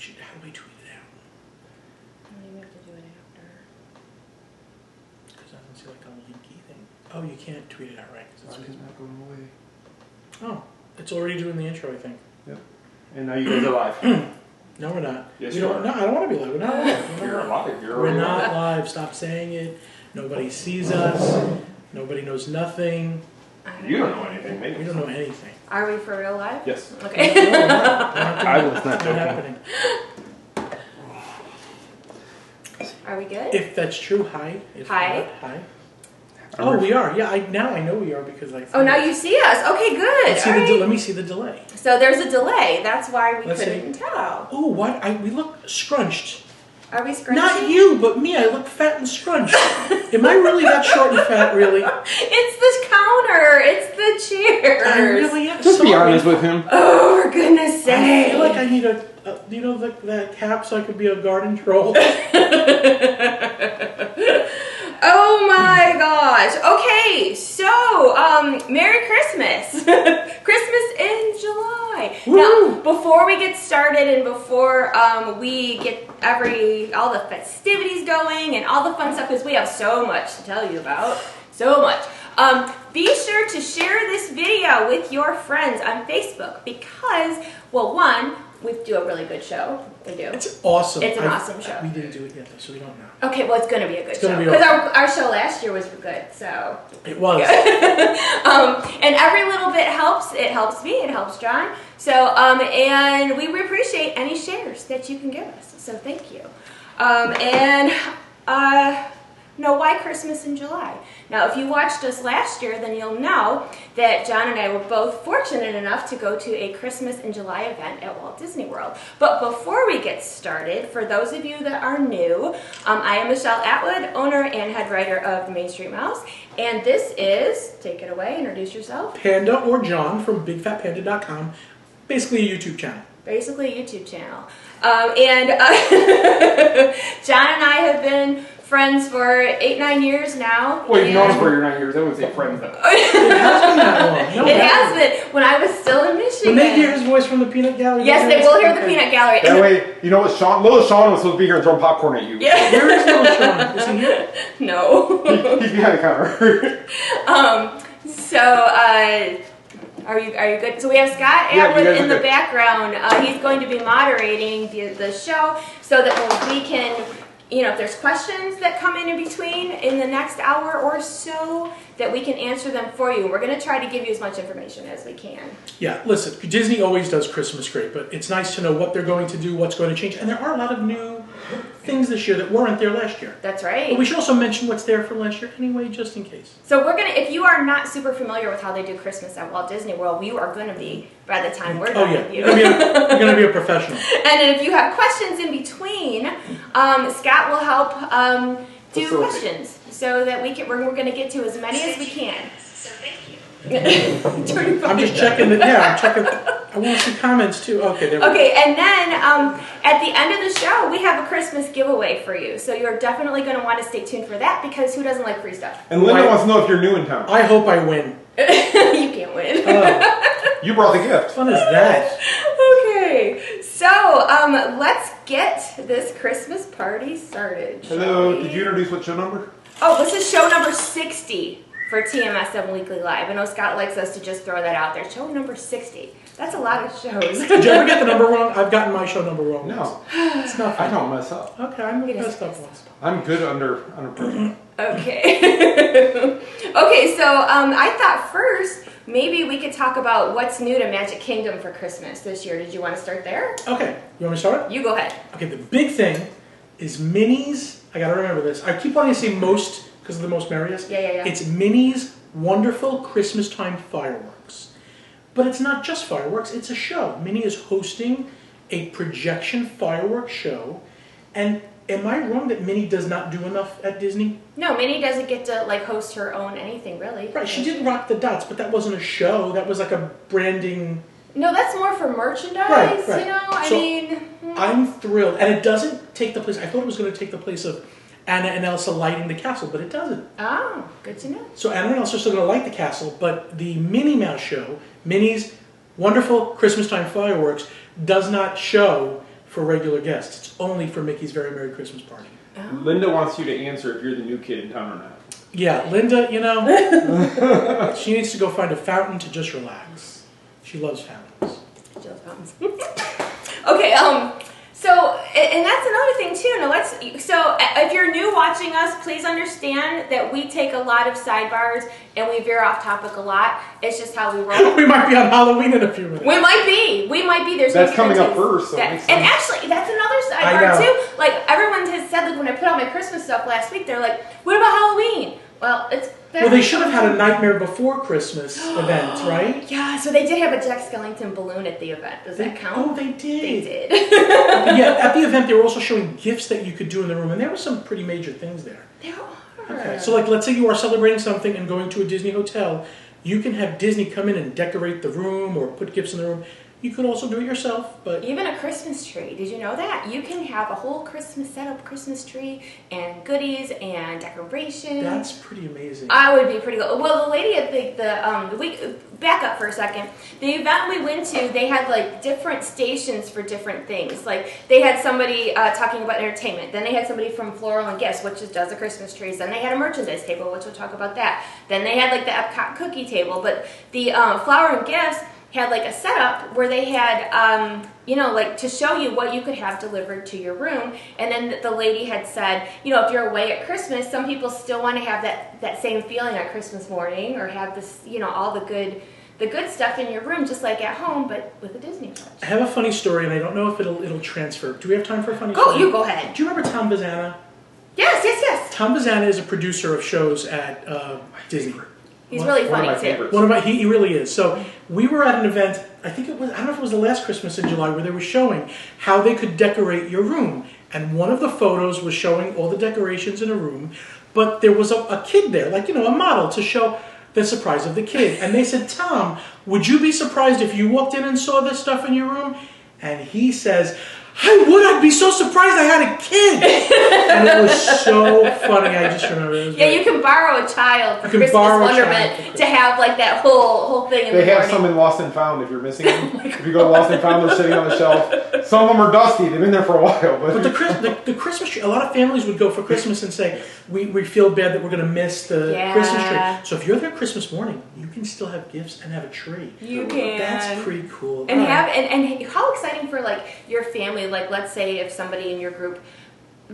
How do we tweet it out? You have to do it after. Because I don't see like a linky thing. Oh, you can't tweet it out, right? It's not going away. Oh, it's already doing the intro, I think. Yep. And now you guys are live. No, we're not. Yes, we you don't. are. No, I don't want to be live. We're not live. You're live. We're not live. Stop saying it. Nobody sees us. Nobody knows nothing. You don't know anything. We don't know anything. Are we for real live? Yes. Okay. No, we're not. I was not It's not happening. Are we good? If that's true, hi. If Hi. Not, hi. Oh, we are. Yeah, now I know we are because I. Oh, now you see us. Okay, good. Let me see the delay. So there's a delay. That's why we Let's couldn't tell. Oh, what? We look scrunched. Are we scrunchy? Not you, but me. I look fat and scrunched. Am I really that short and fat? Really? It's the counter. It's the chairs. I really am. Just be sorry. honest with him. Oh, for goodness sake! I feel like I need that cap so I could be a garden troll. Oh my gosh. Okay, so Merry Christmas. Christmas in July. Woo! Now, before we get started and before we get all the festivities going and all the fun stuff, because we have so much to tell you about. So much. Be sure to share this video with your friends on Facebook because, well, one, we do a really good show. We do. It's awesome. It's an awesome show. We didn't do it yet, though, so we don't know. Okay, well, it's going to be a good show. Be Because awesome. our show last year was good, so. It was. And every little bit helps. It helps me. It helps John. So, and we appreciate any shares that you can give us. So thank you. Why Christmas in July? Now, if you watched us last year, then you'll know that John and I were both fortunate enough to go to a Christmas in July event at Walt Disney World. But before we get started, for those of you that are new, I am Michelle Atwood, owner and head writer of the Main Street Mouse, and this is, take it away, introduce yourself. Panda or John from BigFatPanda.com, basically a YouTube channel. Basically a YouTube channel. John and I have been friends for 8-9 years now. Well, you've known us for 9 years. I wouldn't say friends, though. It has been that long. No, it has been. When I was still in Michigan. When they hear his voice from the peanut gallery. Yes, they will hear the peanut gallery. That way, you know what, little Sean was supposed to be here and throw popcorn at you. Yeah. Where is little Sean? Is he here? No. He's behind the counter. Are you good? So we have Scott Atwood in the background. He's going to be moderating the show so that we can, if there's questions that come in between in the next hour or so, that we can answer them for you. We're going to try to give you as much information as we can. Yeah, listen, Disney always does Christmas great, but it's nice to know what they're going to do, what's going to change, and there are a lot of new things this year that weren't there last year. That's right. But we should also mention what's there from last year anyway, just in case. So if you are not super familiar with how they do Christmas at Walt Disney World, you are going to be by the time we're done with you. You're going to be a professional. And if you have questions in between, Scott will help do questions so that we're going to get to as many as we can. So thank you. I'm just checking I'm checking. I want to see comments too. Okay, there we go. Okay, and then at the end of the show, we have a Christmas giveaway for you. So you're definitely going to want to stay tuned for that because who doesn't like free stuff? And Linda wants to know if you're new in town. I hope I win. You can't win. You brought the gift. What fun is that? Okay, so let's get this Christmas party started. Hello, did you introduce what show number? Oh, this is show number 60 for TMSM Weekly Live. I know Scott likes us to just throw that out there. Show number 60. That's a lot of shows. Did you ever get the number wrong? I've gotten my show number wrong. No. It's not fun. I don't mess up. Okay, I'm the best up once. I'm good under pressure. Okay. Okay, so I thought first maybe we could talk about what's new to Magic Kingdom for Christmas this year. Did you want to start there? Okay, you want me to start? You go ahead. Okay, the big thing is Minnie's. I gotta remember this. I keep wanting to say most because of the most merriest. Yeah. It's Minnie's Wonderful Christmas Time Fireworks. But it's not just fireworks, it's a show. Minnie is hosting a projection fireworks show. And am I wrong that Minnie does not do enough at Disney? No, Minnie doesn't get to host her own anything really. Right, she did Rock the Dots, but that wasn't a show. That was like a branding. No, that's more for merchandise, Right. I'm thrilled. And it doesn't take the place, I thought it was going to take the place of Anna and Elsa lighting the castle, but it doesn't. Oh, good to know. So Anna and Elsa are still going to light the castle, but the Minnie Mouse show, Minnie's Wonderful Christmas Time Fireworks, does not show for regular guests. It's only for Mickey's Very Merry Christmas Party. Oh. Linda wants you to answer if you're the new kid in town or not. Yeah, Linda, you know, she needs to go find a fountain to just relax. She loves fountains. She loves fountains. Okay, so, and that's another thing too. Now so if you're new watching us, please understand that we take a lot of sidebars and we veer off topic a lot. It's just how we roll. We might be on Halloween in a few minutes. We might be. There's That's no coming up guarantees. first, so it makes sense. And actually, that's another sidebar too. Like everyone has said, like when I put out my Christmas stuff last week, they're like, "What about Halloween?" Well, they should have had a Nightmare Before Christmas event, right? Yeah, so they did have a Jack Skellington balloon at the event. Does that count? Oh, they did. They did. Yeah, at the event they were also showing gifts that you could do in the room, and there were some pretty major things there. There are. Okay, so like let's say you are celebrating something and going to a Disney hotel, you can have Disney come in and decorate the room or put gifts in the room. You could also do it yourself, but... Even a Christmas tree. Did you know that? You can have a whole setup Christmas tree and goodies and decorations. That's pretty amazing. I would be pretty good. Well, the lady at back up for a second. The event we went to, they had like different stations for different things. Like they had somebody talking about entertainment. Then they had somebody from Floral and Gifts, which does the Christmas trees. Then they had a merchandise table, which we'll talk about that. Then they had like the Epcot cookie table. But the Flower and Gifts had like a setup where they had, like to show you what you could have delivered to your room. And then the lady had said, if you're away at Christmas, some people still want to have that same feeling on Christmas morning or have this, all the good stuff in your room, just like at home, but with a Disney touch. I have a funny story, and I don't know if it'll transfer. Do we have time for a funny story? You go ahead. Do you remember Tom Bazzana? Yes. Tom Bazzana is a producer of shows at Disney. He's really funny one of my too. favorites. He really is. So we were at an event, I don't know if it was the last Christmas in July, where they were showing how they could decorate your room. And one of the photos was showing all the decorations in a room, but there was a kid there, like, a model to show the surprise of the kid. And they said, Tom, would you be surprised if you walked in and saw this stuff in your room? And he says, I'd be so surprised I had a kid. And it was so funny. I just remember it. You can borrow a child for Christmas wonderment to have like that whole thing in the morning. They have some in Lost and Found if you're missing them. If you go to Lost and Found, they're sitting on the shelf. Some of them are dusty. They've been there for a while. But the Christmas tree, a lot of families would go for Christmas and say, we feel bad that we're going to miss the Christmas tree. So if you're there Christmas morning, you can still have gifts and have a tree. You can. That's pretty cool. And and how exciting for like your family, like let's say if somebody in your group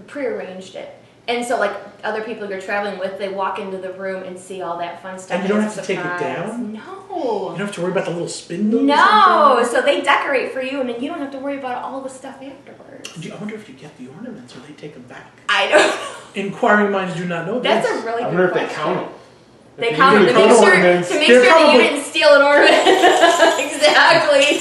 prearranged it. And so like other people you're traveling with, they walk into the room and see all that fun stuff. And you don't have to take it down? No. You don't have to worry about the little spindles? No. So they decorate for you and then you don't have to worry about all the stuff afterwards. I wonder if you get the ornaments or they take them back. I don't know. Inquiring minds do not know That's this. a really I good wonder if question. they count them. They count them to make sure that you didn't steal an ornament. Exactly.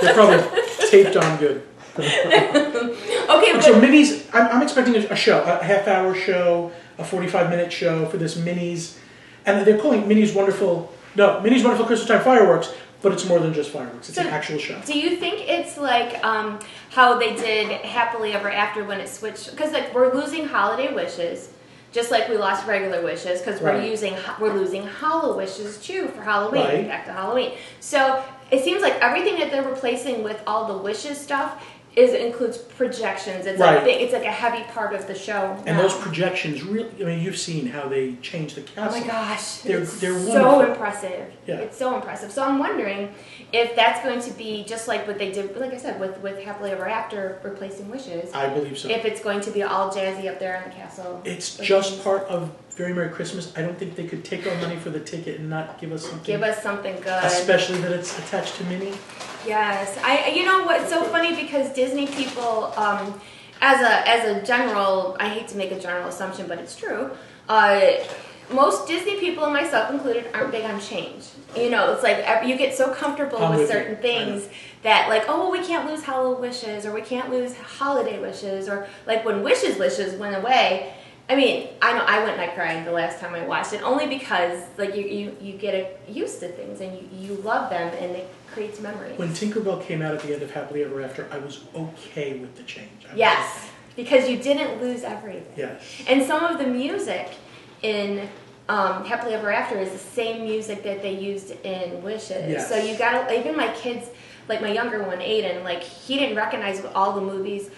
They're probably taped on good. Okay, so Minnie's, I'm expecting a show, a half-hour show, a 45-minute show for this Minnie's, and they're calling it Minnie's Wonderful Christmas Time Fireworks, but it's more than just fireworks. It's an actual show. Do you think it's like how they did Happily Ever After when it switched? Because like we're losing holiday wishes, just like we lost regular wishes, because we're losing hollow wishes too for Halloween. Right. Back to Halloween. So it seems like everything that they're replacing with all the wishes stuff includes projections. It's it's like a heavy part of the show. And those projections really, you've seen how they change the castle. Oh my gosh. They're wonderful. So impressive. Yeah. It's so impressive. So I'm wondering if that's going to be just like what they did, like I said, with Happily Ever After replacing wishes. I believe so. If it's going to be all jazzy up there in the castle. It's just part of Very Merry Christmas. I don't think they could take our money for the ticket and not give us something. Give us something good. Especially that it's attached to Minnie. Yes. You know what's so funny, because Disney people, as a general, I hate to make a general assumption, but it's true. Most Disney people, and myself included, aren't big on change. It's like you get so comfortable with certain things that, like, oh, we can't lose Hollow wishes, or we can't lose holiday wishes, or like when wishes went away. I mean, I know I went and I cried the last time I watched it, only because like you get used to things and you love them and it creates memories. When Tinkerbell came out at the end of Happily Ever After, I was okay with the change. Yes, because you didn't lose everything. Yes. And some of the music in Happily Ever After is the same music that they used in Wishes. Yes. So you got even my kids, like my younger one, Aiden, like he didn't recognize what all the movies,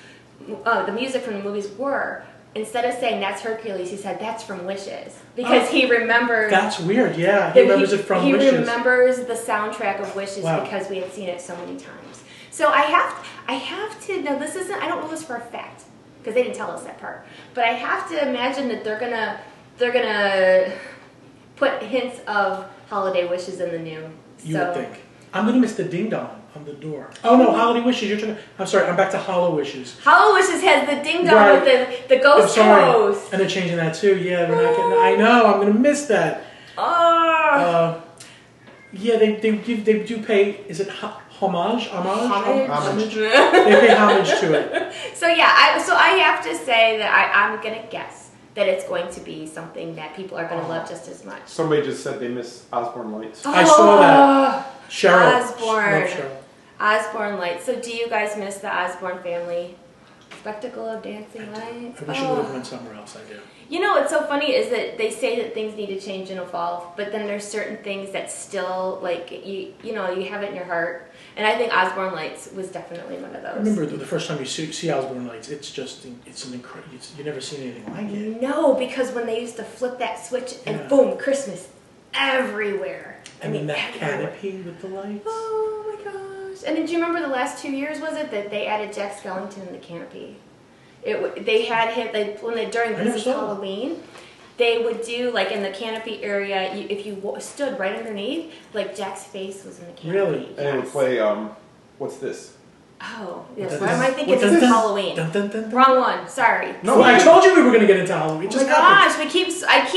the music from the movies were. Instead of saying that's Hercules, he said that's from Wishes because he remembers. That's weird. Yeah, he remembers it from Wishes. He remembers the soundtrack of Wishes because we had seen it so many times. So I have to. Now this isn't. I don't know this for a fact because they didn't tell us that part. But I have to imagine that they're gonna put hints of holiday wishes in the new. You would think. I'm gonna miss the ding dong on the door. Oh no, Holiday Wishes. You're talking. I'm sorry. I'm back to Hollow Wishes. Hollow Wishes has the ding dong with the ghost host. And they're changing that too. Yeah, they're not getting. I know. I'm gonna miss that. Yeah, they do pay. Is it homage? Homage. They pay homage to it. So yeah, I have to say that I'm gonna guess that it's going to be something that people are gonna love just as much. Somebody just said they miss Osborne Lights. I saw that. Cheryl. Osborne Lights. So do you guys miss the Osborne family? Spectacle of Dancing Lights? I wish it would have went somewhere else. I do. You know what's so funny is that they say that things need to change and evolve, but then there's certain things that still, like, you have it in your heart. And I think Osborne Lights was definitely one of those. I remember the first time you see Osborne Lights, it's an incredible, you've never seen anything like it. No, because when they used to flip that switch and boom, Christmas everywhere. And then that canopy with the lights. Oh my gosh. And did you remember the last 2 years, was it, that they added Jack Skellington in the canopy? They had him, during This Is Halloween, they would do, like, in the canopy area, if you stood right underneath, like, Jack's face was in the canopy. Really? Yes. And it would play, what's this? Oh, yes. Why am I thinking this is Halloween? Wrong one. Sorry. No, I told you we were going to get into Halloween. Oh my gosh, I keep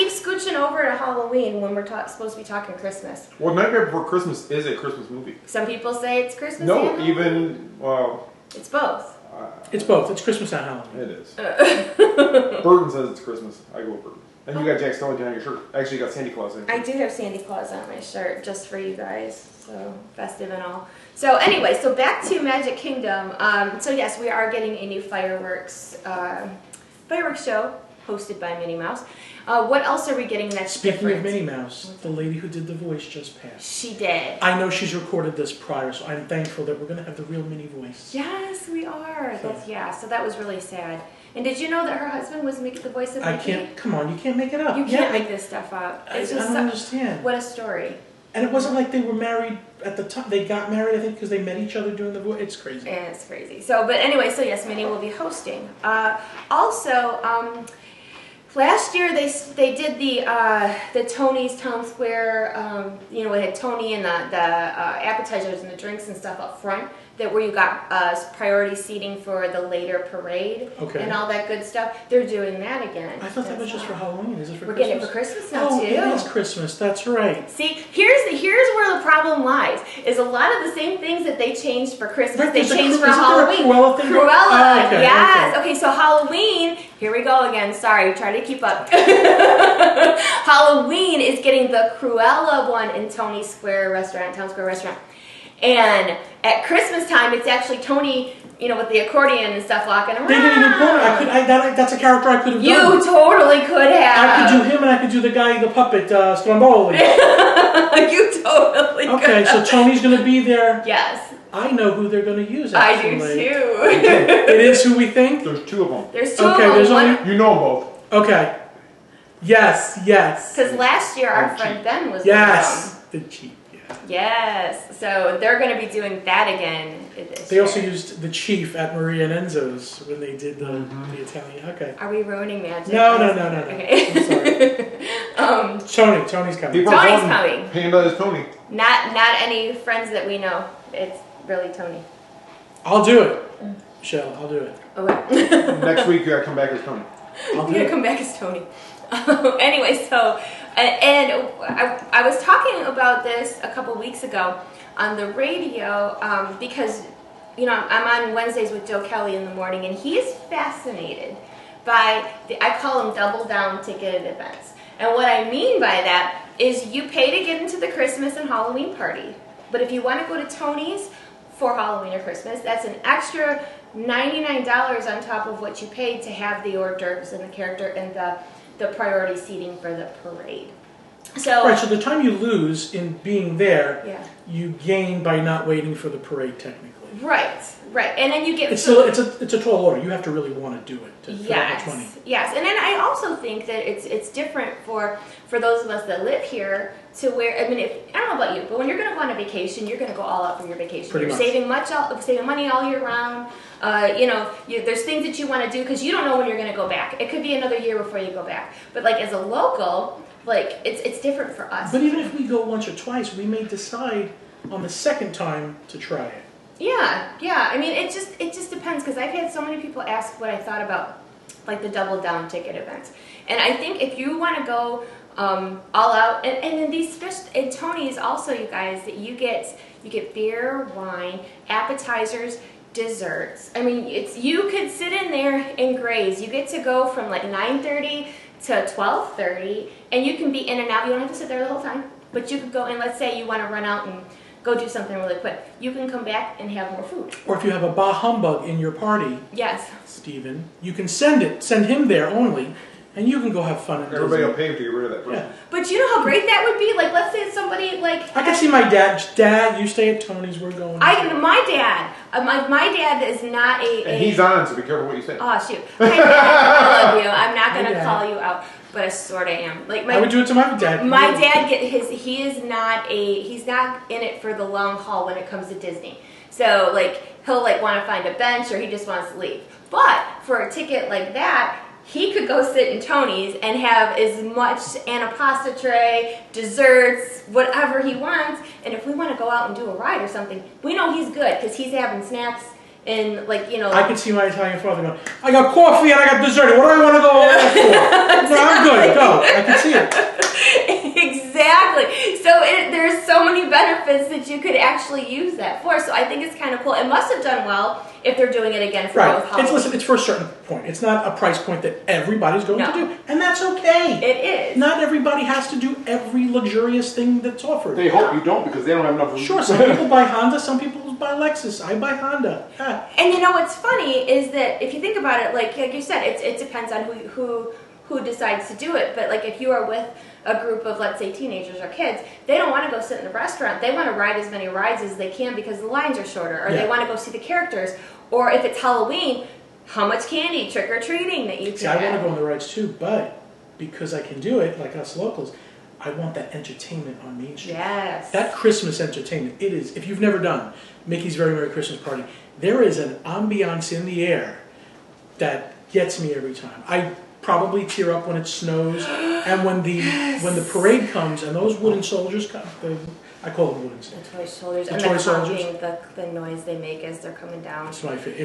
scooching over to Halloween when we're supposed to be talking Christmas. Well, Nightmare Before Christmas is a Christmas movie. Some people say it's Christmas. No, even, well... It's both. It's both. It's Christmas and Halloween. It is. Burton says it's Christmas. I go with Burton. And you got Jack Skellington on your shirt. Actually, you got Santa Claus on. I do have Santa Claus on my shirt just for you guys. So festive and all. So anyway, so back to Magic Kingdom. So yes, we are getting a new fireworks show hosted by Minnie Mouse. What else are we getting that's Speaking of Minnie Mouse, the lady who did the voice just passed. She did. I know she's recorded this prior, so I'm thankful that we're going to have the real Minnie voice. Yes, we are. So that was really sad. And did you know that her husband was making the voice of Mickey? Come on, you can't make it up. You can't make this stuff up. I don't understand. What a story. And it wasn't like they were married at the time. They got married, I think, because they met each other doing the voice. It's crazy. Yeah, it's crazy. So yes, Minnie will be hosting. Last year they did the Tony's Town Square. We had Tony and the appetizers and the drinks and stuff up front. Where you got priority seating for the later parade and all that good stuff. They're doing that again. I thought that was just for Halloween. Is it for Christmas? We're getting it for Christmas now too. Oh, it is Christmas. That's right. See, here's where the problem lies. Is a lot of the same things that they changed for Christmas, they changed for Halloween. Cruella thing? Cruella, yes. Okay, so Halloween. Here we go again. Sorry, try to keep up. Halloween is getting the Cruella one in Town Square Restaurant. And at Christmas time, it's actually Tony, with the accordion and stuff walking around. They didn't even put it. That's a character I could have done. You totally could have. I could do him, and I could do the guy, the puppet, Stromboli. You totally could. Okay, so Tony's going to be there. Yes. I know who they're going to use, actually. I do, too. It is who we think? There's two of them. There's two of them. Only... You know them both. Okay. Yes. Because last year, our friend Ben was the Chief. Yes, so they're going to be doing that again this year. Also used the Chief at Maria and Enzo's when they did the Italian. Okay. Are we ruining magic? No. Okay. I'm sorry. Tony's coming. Tony's coming. Panda is Tony. Not any friends that we know. It's really Tony. I'll do it. Michelle, I'll do it. Okay. Next week you gotta come back as Tony. I'll come back as Tony. Anyway, so and I was talking about this a couple weeks ago on the radio because I'm on Wednesdays with Joe Kelly in the morning, and he is fascinated by I call them double down ticketed events. And what I mean by that is you pay to get into the Christmas and Halloween party, but if you want to go to Tony's for Halloween or Christmas, that's an extra $99 on top of what you paid to have the hors d'oeuvres and the character and the priority seating for the parade. So Right, so the time you lose in being there, yeah. you gain by not waiting for the parade technically. Right, right. And then you get It's food. still it's a tall order. You have to really want to do it for that much money. Yes. And then I also think that it's different for those of us that live here to where, I mean, I don't know about you, but when you're going to go on a vacation, you're going to go all out for your vacation. Pretty You're much. saving money all year round. There's things that you want to do because you don't know when you're going to go back. It could be another year before you go back. But like as a local, like it's different for us. But even if we go once or twice, we may decide on the second time to try it. Yeah. I mean, it just depends because I've had so many people ask what I thought about like the double down ticket events, and I think if you want to go all out, and in these in Tony's also, you guys, that you get beer, wine, appetizers, desserts. I mean, you could sit in there and graze. You get to go from like 9:30 to 12:30, and you can be in and out. You don't have to sit there the whole time, but you could go and let's say you want to run out and go do something really quick. You can come back and have more food. Or if you have a bah humbug in your party, Yes. Stephen, you can send him there only, and you can go have fun. Everybody will pay to get rid of that person. Yeah. But you know how great that would be? Like, let's say it's somebody like... I can see my dad. Dad, you stay at Tony's, we're going. My dad is not And he's on, so be careful what you say. Oh, shoot. Hi, Dad, I love you. I'm not going to call you out, but I sort of am. Like I would do it to my dad. My dad, he's not in it for the long haul when it comes to Disney. So, like, he'll, like, want to find a bench or he just wants to leave. But for a ticket like that, he could go sit in Tony's and have as much antipasta tray, desserts, whatever he wants. And if we want to go out and do a ride or something, we know he's good because he's having snacks and I could see my Italian father going, I got coffee and I got dessert. What do I want to go over for? No, I'm good. Go. I can see it. Exactly. So there's so many benefits that you could actually use that for. So I think it's kind of cool. It must have done well if they're doing it again for both holidays. It's for a certain point. It's not a price point that everybody's going to do. And that's okay. It is. Not everybody has to do every luxurious thing that's offered. They hope you don't because they don't have enough room. Sure, some people buy Honda, some people buy Lexus. I buy Honda. Yeah. And you know what's funny is that if you think about it, like you said, it depends on who decides to do it. But like if you are with a group of, let's say, teenagers or kids, they don't want to go sit in a restaurant. They want to ride as many rides as they can because the lines are shorter, or they want to go see the characters. Or if it's Halloween, how much candy, trick-or-treating that you can See, I want to go on the rides too, but because I can do it, like us locals, I want that entertainment on Main Street. Yes. That Christmas entertainment, it is, if you've never done Mickey's Very Merry Christmas Party, there is an ambiance in the air that gets me every time. I probably tear up when it snows, and when the parade comes and those wooden soldiers come. I call them wooden soldiers. The toy soldiers. The And toy the soldiers. honking, the noise they make as they're coming down. It's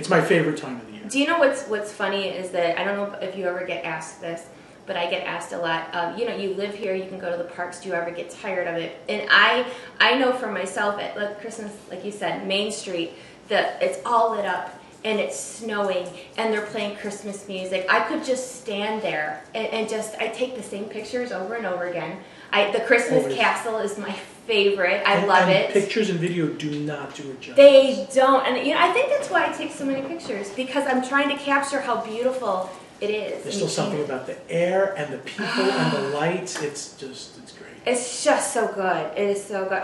my favorite time of the year. Do you know what's funny is that, I don't know if you ever get asked this, but I get asked a lot. You live here, you can go to the parks. Do you ever get tired of it? And I know for myself at like Christmas, like you said, Main Street, that it's all lit up and it's snowing and they're playing Christmas music. I could just stand there and just I take the same pictures over and over again. The Christmas castle is my favorite. I love it. Pictures and video do not do it justice. They don't, and I think that's why I take so many pictures because I'm trying to capture how beautiful it is. There's still something about the air and the people and the lights. It's great. It's just so good. It is so good.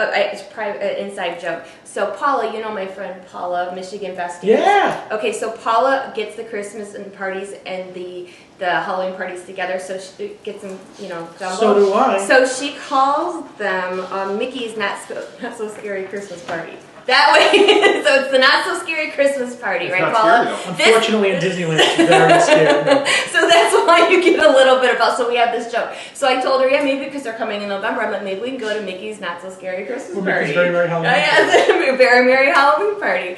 It's private inside joke. So Paula, you know my friend Paula, Michigan Besties. Yeah. Okay, so Paula gets the Christmas and parties and the Halloween parties together. So she gets them, jumbo. So do I. So she calls them Mickey's Not So Scary Christmas Party. That way, so it's the Not So Scary Christmas Party, It's right, not Paula? scary, though. Unfortunately, in Disneyland, it's very scary. So that's why you get a little bit about. So we have this joke. So I told her, maybe because they're coming in November, I'm like, maybe we can go to Mickey's Not So Scary Christmas Party. Mickey's Very Merry Halloween Party. Yes, Very Merry Halloween Party.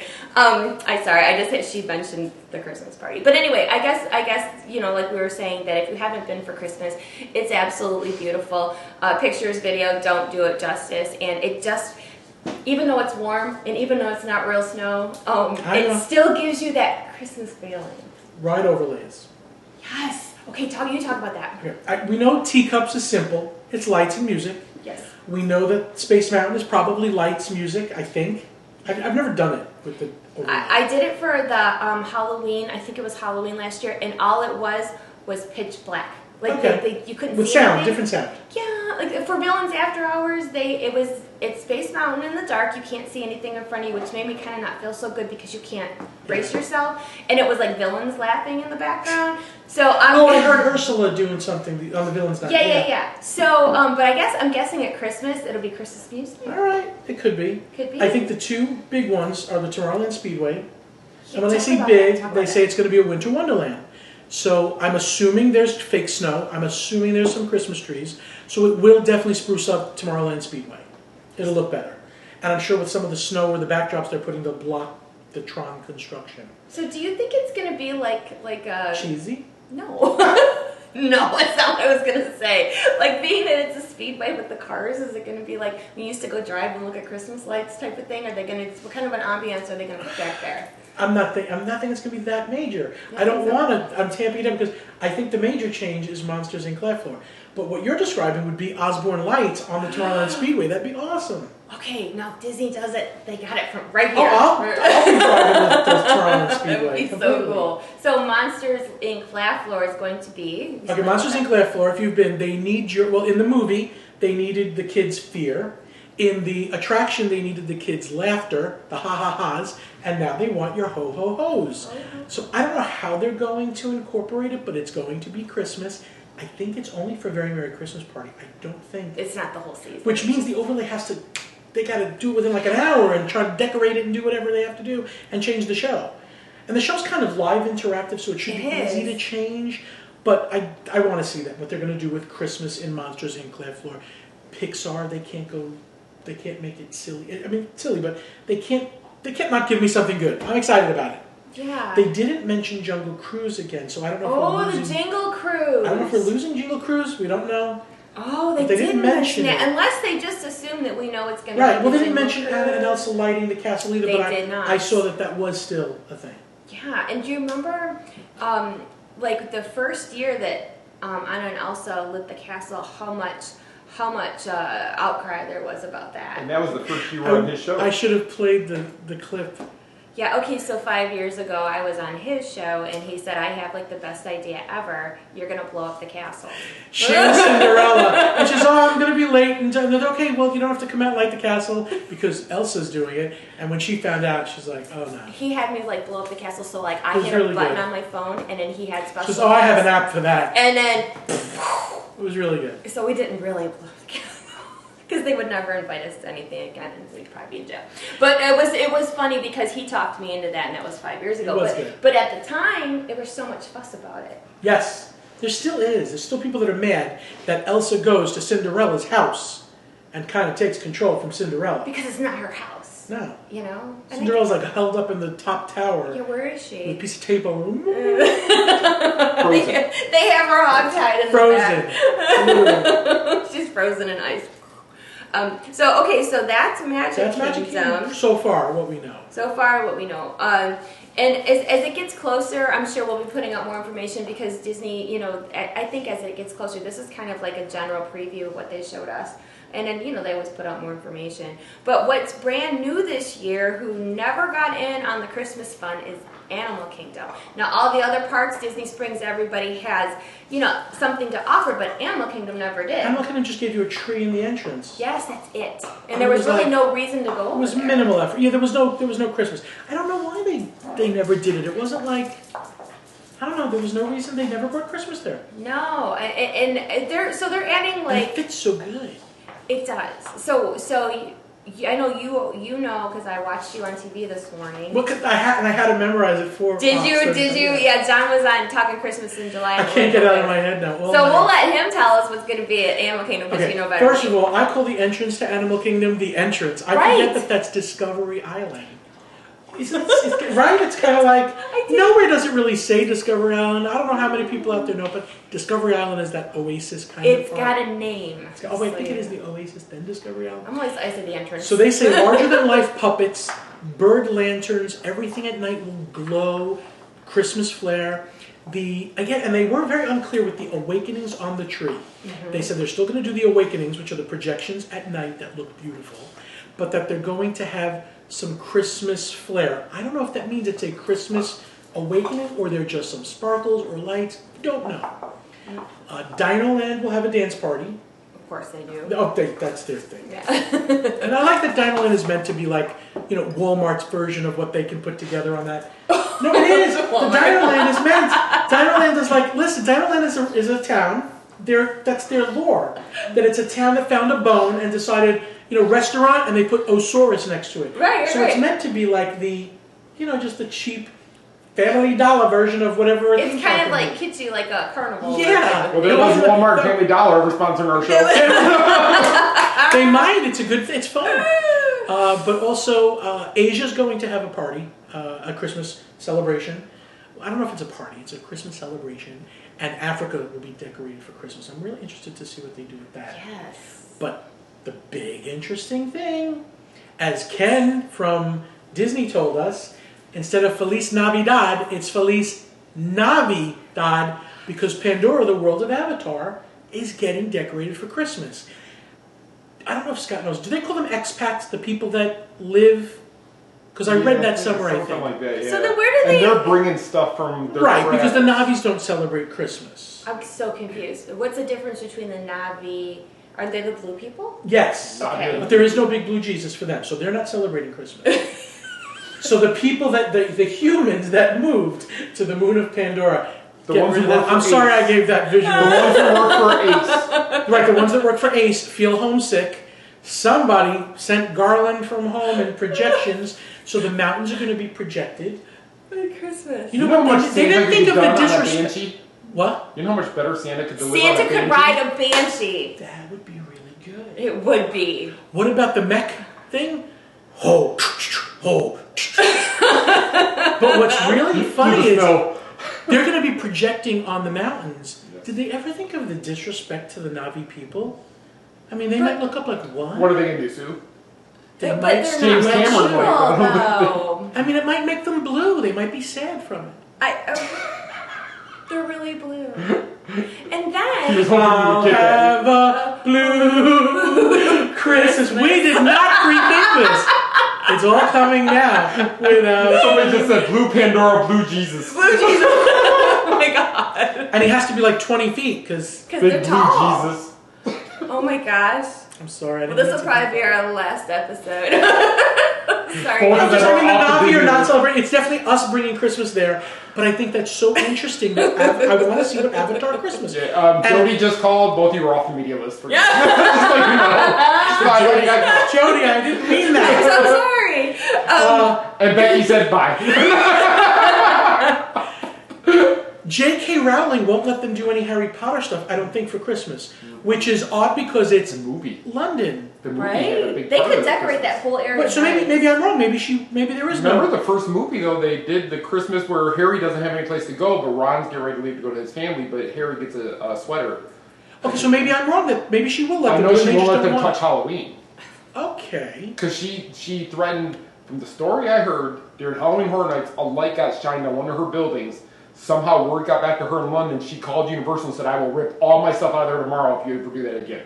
She mentioned the Christmas party. But anyway, I guess like we were saying, that if you haven't been for Christmas, it's absolutely beautiful. Pictures, video don't do it justice, and it just. Even though it's warm and even though it's not real snow, it still gives you that Christmas feeling. Ride overlays. Yes. Okay, you talk about that. Okay. We know Teacups is simple. It's lights and music. Yes. We know that Space Mountain is probably lights, music, I think. I've never done it with the overlay. I did it for the Halloween. I think it was Halloween last year, and all it was pitch black. Like Okay. you couldn't With see sound, anything. different sound. Yeah, like for Villains After Hours, it's Space Mountain in the dark. You can't see anything in front of you, which made me kind of not feel so good because you can't brace yourself. And it was like villains laughing in the background. So I heard Ursula doing something on the Villains Night. Yeah. So, but I'm guessing at Christmas it'll be Christmas music. All right, it could be. Could be. I think the two big ones are the Tomorrowland Speedway, Yeah, and when they talk say about big, that, they say it's going to be a winter wonderland. So I'm assuming there's fake snow. I'm assuming there's some Christmas trees. So it will definitely spruce up Tomorrowland Speedway. It'll look better. And I'm sure with some of the snow or the backdrops they're putting to block the Tron construction. So do you think it's going to be like a... Cheesy? No. No, that's not what I was going to say. Like being that it's a speedway with the cars, is it going to be like we used to go drive and look at Christmas lights type of thing? Are they going to, what kind of an ambiance are they going to put back there? I'm not thinking it's going to be that major. I don't want to, I'm tamping it up because I think the major change is Monsters Inc. Floor. But what you're describing would be Osborne Lights on the Tomorrowland Speedway. That'd be awesome. Okay, now if Disney does it, they got it from right here. I'll be driving the Tomorrowland Speedway. That would be so cool. So Monsters Inc. Floor is going to be... Okay, Monsters Inc. Floor, if you've been, they need your, well, in the movie, they needed the kids' fear. In the attraction, they needed the kids' laughter, the ha-ha-has, and now they want your ho-ho-hos. So I don't know how they're going to incorporate it, but it's going to be Christmas. I think it's only for Very Merry Christmas Party. I don't think... It's not the whole season. Which means the overlay has to... They got to do it within like an hour and try to decorate it and do whatever they have to do and change the show. And the show's kind of live interactive, so it should be easy to change. But I want to see that, what they're going to do with Christmas in Monsters Inc. Floor. Pixar, they can't make it silly. I mean, silly, but they can't not give me something good. I'm excited about it. Yeah. They didn't mention Jungle Cruise again, so I don't know if we're losing... Oh, the Jingle Cruise. I don't know if we're losing Jingle Cruise. We don't know. Oh, they didn't mention it. Unless they just assume that we know it's going to be Right, well, they didn't Jingle mention Cruise. Anna and Elsa lighting the castle either, They but did not. I saw that was still a thing. Yeah, and do you remember, like, the first year that Anna and Elsa lit the castle, how much outcry there was about that? And that was the first you were on his show. I should have played the clip. Yeah, okay, so 5 years ago I was on his show and he said, I have like the best idea ever. You're going to blow up the castle. She and Cinderella. And she's, I'm going to be late. And they're okay, well, you don't have to come out and light the castle because Elsa's doing it. And when she found out, she's like, oh no. He had me like blow up the castle, so like I was hit really a button good. on my phone and then he had special. She says, I have an app for that. And then... It was really good. So we didn't really blow up the castle. Because they would never invite us to anything again, and we'd probably be in jail. But it was funny because he talked me into that, and that was 5 years ago. It was good. But at the time, there was so much fuss about it. Yes, there still is. There's still people that are mad that Elsa goes to Cinderella's house and kind of takes control from Cinderella. Because it's not her house. No. You know? And Cinderella's like held up in the top tower. Yeah, where is she? With a piece of tape over. Frozen. They have her hogtied in Frozen. the back. She's frozen in ice. So that's Magic Kingdom. So far, what we know. So far, what we know. And as it gets closer, I'm sure we'll be putting out more information because Disney, you know, I think as it gets closer, this is kind of like a general preview of what they showed us. And then, you know, they always put out more information. But what's brand new this year, who never got in on the Christmas fun, is Animal Kingdom. Now, all the other parks, Disney Springs, everybody has, you know, something to offer, but Animal Kingdom never did. Animal Kingdom just gave you a tree in the entrance. Yes, that's it. And there was really no reason to go over It was there. minimal effort. Yeah, there was no Christmas. I don't know why they never did it. It wasn't like, I don't know, there was no reason they never brought Christmas there. No, and they're adding like... And it fits so good. It does. So I know you know because I watched you on TV this morning. Well, I had to memorize it for. Did you? Yeah, John was on Talking Christmas in July. I can't get it out of my head now. So we'll let him tell us what's going to be at Animal Kingdom because you know better. First of all, I call the entrance to Animal Kingdom the entrance. I forget that that's Discovery Island. Right? It's kind of like, nowhere does it really say Discovery Island. I don't know how many people out there know, but Discovery Island is that oasis kind of. It's got a name. I think it is the oasis, then Discovery Island. I said the entrance. So they say larger-than-life puppets, bird lanterns, everything at night will glow, Christmas flair. And they were very unclear with the awakenings on the tree. Mm-hmm. They said they're still going to do the awakenings, which are the projections at night that look beautiful, but that they're going to have some Christmas flair. I don't know if that means it's a Christmas awakening or they're just some sparkles or lights. Don't know. Dino Land will have a dance party. Of course they do. Oh, that's their thing. Yeah. And I like that Dino Land is meant to be like, Walmart's version of what they can put together on that. No, it is. The Dino Land is meant. Dino Land is like, listen, Dino Land is a town. That's their lore. That it's a town that found a bone and decided, restaurant, and they put Osaurus next to it. Right. So it's meant to be like the, just the cheap Family Dollar version of whatever. It's kind of like kitschy, like a carnival. Yeah. Well, there was Walmart and Family Dollar ever sponsoring our show. They might. It's fun. But also, Asia's going to have a party, a Christmas celebration. I don't know if it's a party. It's a Christmas celebration. And Africa will be decorated for Christmas. I'm really interested to see what they do with that. Yes. But the big interesting thing, as Ken from Disney told us, instead of Feliz Navidad, it's Feliz Navidad, because Pandora, the world of Avatar, is getting decorated for Christmas. I don't know if Scott knows. Do they call them expats, the people that live? Because I read that somewhere, I think. Something like that, yeah. So then where do they... And they're bringing stuff from their Right, because the Navis don't celebrate Christmas. I'm so confused. What's the difference between the Navi... Are they the blue people? Yes. Okay. But there is no big blue Jesus for them, so they're not celebrating Christmas. So the people the humans that moved to the moon of Pandora, I'm sorry I gave that visual. The ones that work for Ace. Right, the ones that work for Ace feel homesick. Somebody sent Garland from home and projections, so the mountains are going to be projected. Merry Christmas. You know how much they didn't think of the disrespect. Banshee? What? You know how much better Santa could deliver Santa on a could Banshee? ride a banshee. That would be really good. It would be. What about the mech thing? Ho, ho. But what's really funny is they're going to be projecting on the mountains. Did they ever think of the disrespect to the Navi people? I mean, they might look up like, what? What are they going to do, Sue? They But might they're James not Cameron evil, like though. I mean, it might make them blue. They might be sad from it. They're really blue. And He then... was hoping you would get that. Have a blue Christmas. We did not pre-think this. It's all coming now. Somebody just said blue Pandora, blue Jesus. Blue Jesus. Oh my god. And he has to be like 20 feet because... Because Big they're blue tall. Jesus. Oh my gosh. I'm sorry. Well, this will probably be our last episode. Sorry. Well, I'm just They're saying the off the Navi are Disney not list. celebrating. It's definitely us bringing Christmas there. But I think that's so interesting. That I want to see what Avatar Christmas. Yeah, Jody just called. Both of you were off the media list. For Yeah. just like you know. Jody, I didn't mean that. So sorry. And Becky said bye. J.K. Rowling won't let them do any Harry Potter stuff, I don't think, for Christmas. Which is odd because it's The movie. London. The movie had a Right? big They part could of it decorate Christmas. that whole area. But, so maybe I'm wrong. Maybe there is Remember no. the first movie though? They did the Christmas where Harry doesn't have any place to go, but Ron's getting ready to leave to go to his family, but Harry gets a sweater. Okay, so maybe I'm wrong. That maybe she will let I them. know do it, she they won't just let them don't want- touch Halloween Okay. because she threatened. From the story I heard during Halloween Horror Nights, a light got shined on one of her buildings. Somehow word got back to her in London. She called Universal and said, "I will rip all my stuff out of there tomorrow if you ever do that again."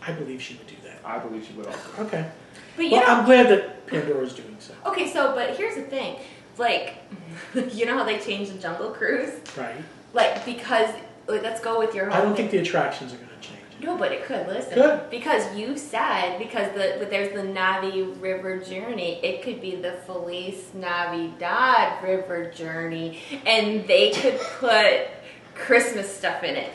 I believe she would do that. I believe she would also. Okay. But you Well, know, I'm glad that Pandora's doing so. okay, but here's the thing. Like, you know how they changed the Jungle Cruise? Right. Like, because, let's go with your whole I don't thing. think the attractions are going to change. No, but it could. Listen, Good. because you said there's the Navi River Journey. It could be the Feliz Navidad River Journey, and they could put Christmas stuff in it.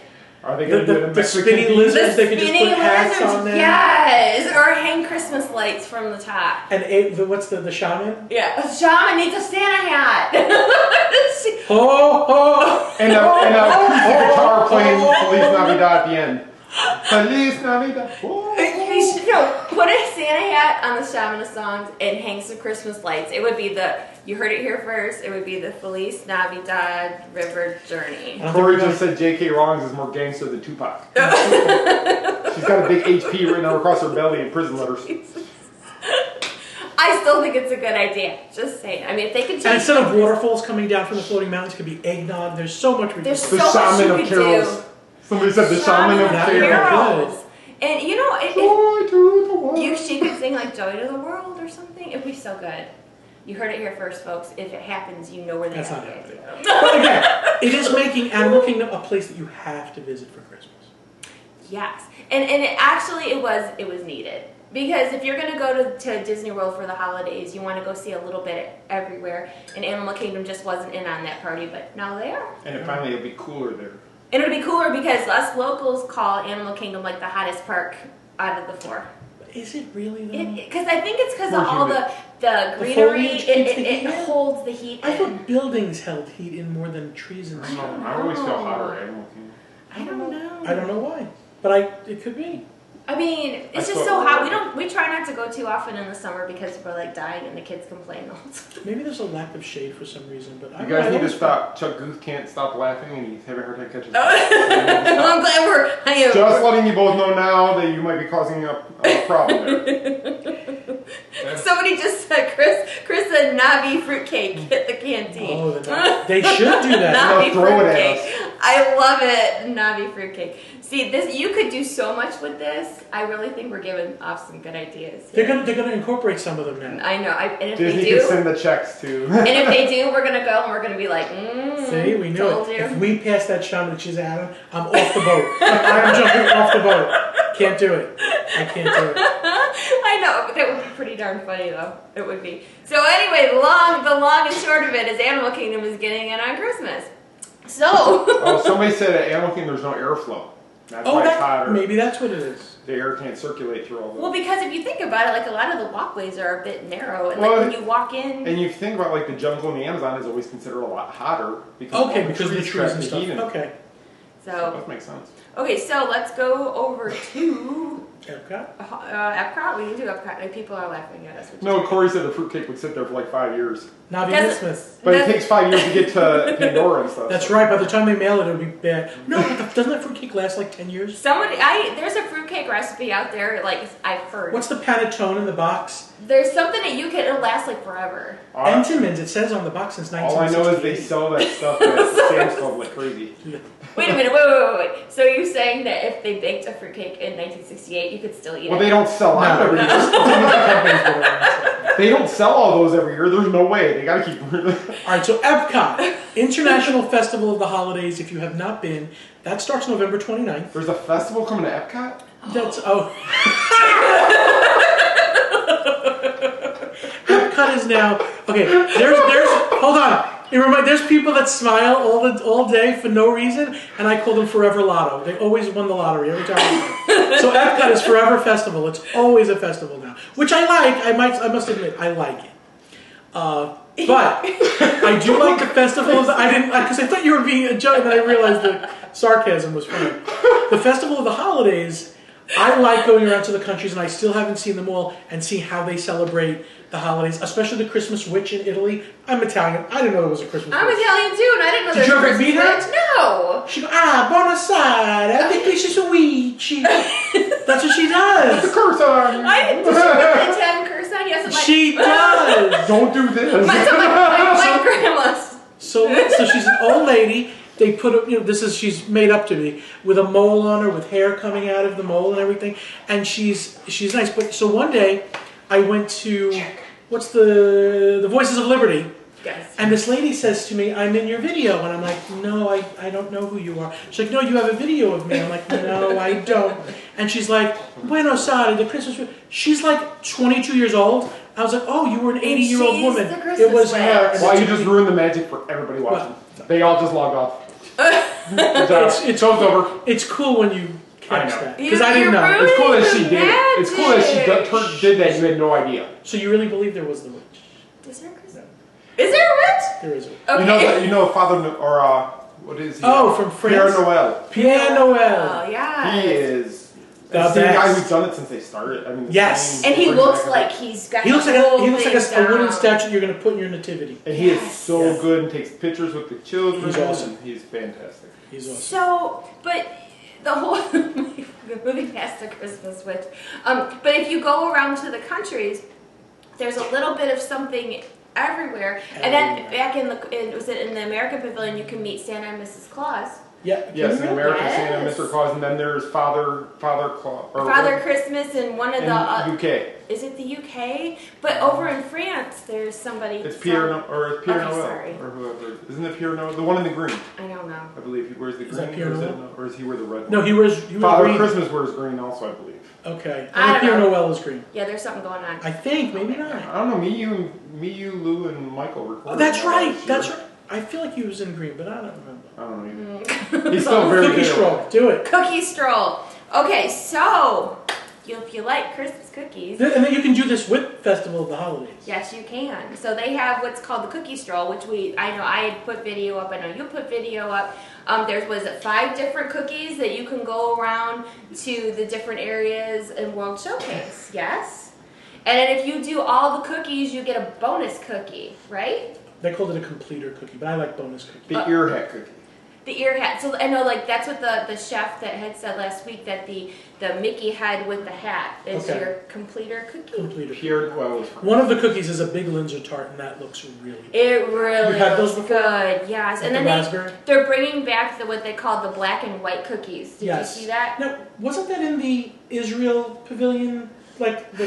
Are they going to do the The Mexican spinning theme? lizards, they could just put hats on them. Yes, or hang Christmas lights from the top. And what's the shaman? Yeah, a shaman needs a Santa hat. Ho, ho! And a guitar playing Feliz Navidad at the end. Feliz Navidad. You should put a Santa hat on the shaman songs and hang some Christmas lights. It would be you heard it here first, it would be the Feliz Navidad River Journey. Corey just said J.K. Rowling is more gangster than Tupac. She's got a big HP written across her belly in prison letters. I still think it's a good idea. Just saying. I mean, if they could And change instead of waterfalls coming down from the floating mountains, it could be eggnog. There's so much we There's can The so much Shaman you of could Carols. do. Somebody said the Shaman of Carols. Carols. And you know, Joy to the world. she could sing like "Joy to the World" or something. It'd be so good. You heard it here first, folks. If it happens, you know where they That's got not the happening. idea. But again, It is making Animal Kingdom a place that you have to visit for Christmas. Yes, and it was needed. Because if you're going to go to Disney World for the holidays, you want to go see a little bit everywhere. And Animal Kingdom just wasn't in on that party, but now they are. And finally, it'll be cooler there. And it'll be cooler because us locals call Animal Kingdom like the hottest park out of the four. Is it really though? Because I think it's because of all the greenery. It holds the heat. I thought buildings held heat in more than trees and stuff. I always feel hotter at Animal Kingdom. I don't know. I don't know why, but it could be. I mean, it's just so hot. We try not to go too often in the summer because we're like dying and the kids complain all the time. Maybe there's a lack of shade for some reason, but you guys need to stop. Chuck Guth can't stop laughing and he's having a hard time catching. I'm glad I am. Just letting you both know now that you might be causing a problem there. Somebody just said, Chris said Navi fruitcake at the canteen. Oh, they should do that. Navi throw it at fruitcake. I love it, Navi fruitcake. See, you could do so much with this. I really think we're giving off some good ideas. They're gonna incorporate some of them now. I know. And if Disney they do, can send the checks too. and if they do, we're gonna go and we're gonna be like, See, we knew told it. you. If we pass that shot that she's Adam, I'm off the boat. I'm jumping off the boat. Can't do it. I can't do it. I know, but that would be pretty darn funny though. It would be. So anyway, the long and short of it is Animal Kingdom is getting in on Christmas. So. Somebody said at Animal Kingdom there's no airflow. That's why it's hotter. Maybe that's what it is. The air can't circulate through all the... Well, because if you think about it, like a lot of the walkways are a bit narrow, and like when you walk in... And you think about like the jungle in the Amazon is always considered a lot hotter because because of the trees and stuff. Okay. So that makes sense. Okay, so let's go over to... Epcot? Epcot? We can do Epcot. Like, people are laughing at us. No, Corey said the fruitcake would sit there for like 5 years. Navi Christmas. But it takes 5 years to get to Pandora and stuff. That's right. By the time they mail it, it'll be bad. No, but doesn't that fruitcake last like 10 years? There's a fruitcake recipe out there, like, I've heard. What's the panettone in the box? There's something that it'll last like forever. Entenmann's, it says on the box since 1968. All I know is they sell that stuff at Sam's Club like crazy. Wait a minute, wait. So you're saying that if they baked a fruitcake in 1968, you could still eat it? Well, they don't sell them every year. They don't sell all those every year. There's no way. They gotta keep... Alright, so Epcot, International Festival of the Holidays, if you have not been, that starts November 29th. There's a festival coming to Epcot? Epcot is now... Okay, there's hold on. There's people that smile all day for no reason, and I call them Forever Lotto. They always won the lottery every time. So Epcot is Forever Festival. It's always a festival now, which I like. I must admit, I like it. But I do like the festival of because I thought you were being a joke, and then I realized the sarcasm was funny. The Festival of the Holidays, I like going around to the countries, and I still haven't seen them all, and see how they celebrate the holidays, especially the Christmas witch in Italy. I'm Italian. I didn't know there was a Christmas witch. I'm Italian too, and I didn't know there was a Christmas witch. No! She goes, buonasera, I think this is a witch. That's what she does. What's the curse on? Does she have an Italian curse on? Yes, she does. Don't do this. My grandma's. So she's an old lady. They put she's made up to be with a mole on her, with hair coming out of the mole and everything, and she's nice. But so one day, I went to what's the Voices of Liberty. Yes. And this lady says to me, "I'm in your video," and I'm like, "No, I don't know who you are." She's like, "No, you have a video of me." I'm like, "No, I don't." And she's like, "Buenos Aires, the Christmas." She's like 22 years old. I was like, "Oh, you were an 80-year-old woman." It was her. Why you just ruined the magic for everybody watching? They all just logged off. It's over. It's cool when you catch that because I didn't know. It's cool that she did it. It's cool that she did that. You had no idea. So you really believe there was the witch? Is there a Christmas? Is there a witch? There is a witch. Okay. You know Father or what is he? Oh, from France. Pierre Noel. Pierre Noel. Oh yeah. He is. The same best. guy who's done it since they started. I mean, yes. And he looks like he's got. He looks like a wooden statue you're going to put in your nativity. And he is so good and takes pictures with the children. He's awesome. He's fantastic. He's awesome. So, but the whole moving past the Christmas witch. But if you go around to the countries, there's a little bit of something everywhere. And then back in the American Pavilion, you can meet Santa and Mrs. Claus. Yeah. Yes, in America, Yes. Santa, Mr. Claus, and then there's Father Claus. Father Christmas and one of in the UK. is it the UK? But over in France, there's somebody. It's Pierre Noel, Okay, Noel, sorry. or whoever. Isn't it Pierre Noel? The one in the green, I don't know. I believe. He wears the Is green. that Pierre or, Noel? or does he wear the red? No, one? he wears Father green. Christmas wears green also, I believe. Okay. I don't Pierre know. Noel is green. Yeah, there's something going on. I think, maybe not. I don't know. Me, you, Lou, and Michael recorded. Oh, that's that right. last That's year. right. I feel like he was in green, but I don't remember. I don't know either. He's still very Cookie good. stroll. Do it. Cookie stroll. Okay, so if you like Christmas cookies, And then you can do this with Festival of the Holidays. yes, you can. So they have what's called the cookie stroll, which I know I had put video up. I know you put video up. There was 5 different cookies that you can go around to the different areas in World Showcase. Yes, and then if you do all the cookies, you get a bonus cookie, right? They called it a completer cookie, but I like bonus cookie. The ear hat cookie. The ear hat. So I know, like that's what the chef that had said last week that the Mickey head with the hat is Okay. your completer cookie. Completer. Pierre Noel is One of the cookies is a big Linzer tart, and that looks really good. It really You had those looks before? good. Yes, and The then raspberry? they're bringing back what they call the black and white cookies. Did Yes. you see that? Now, wasn't that in the Israel pavilion? Like the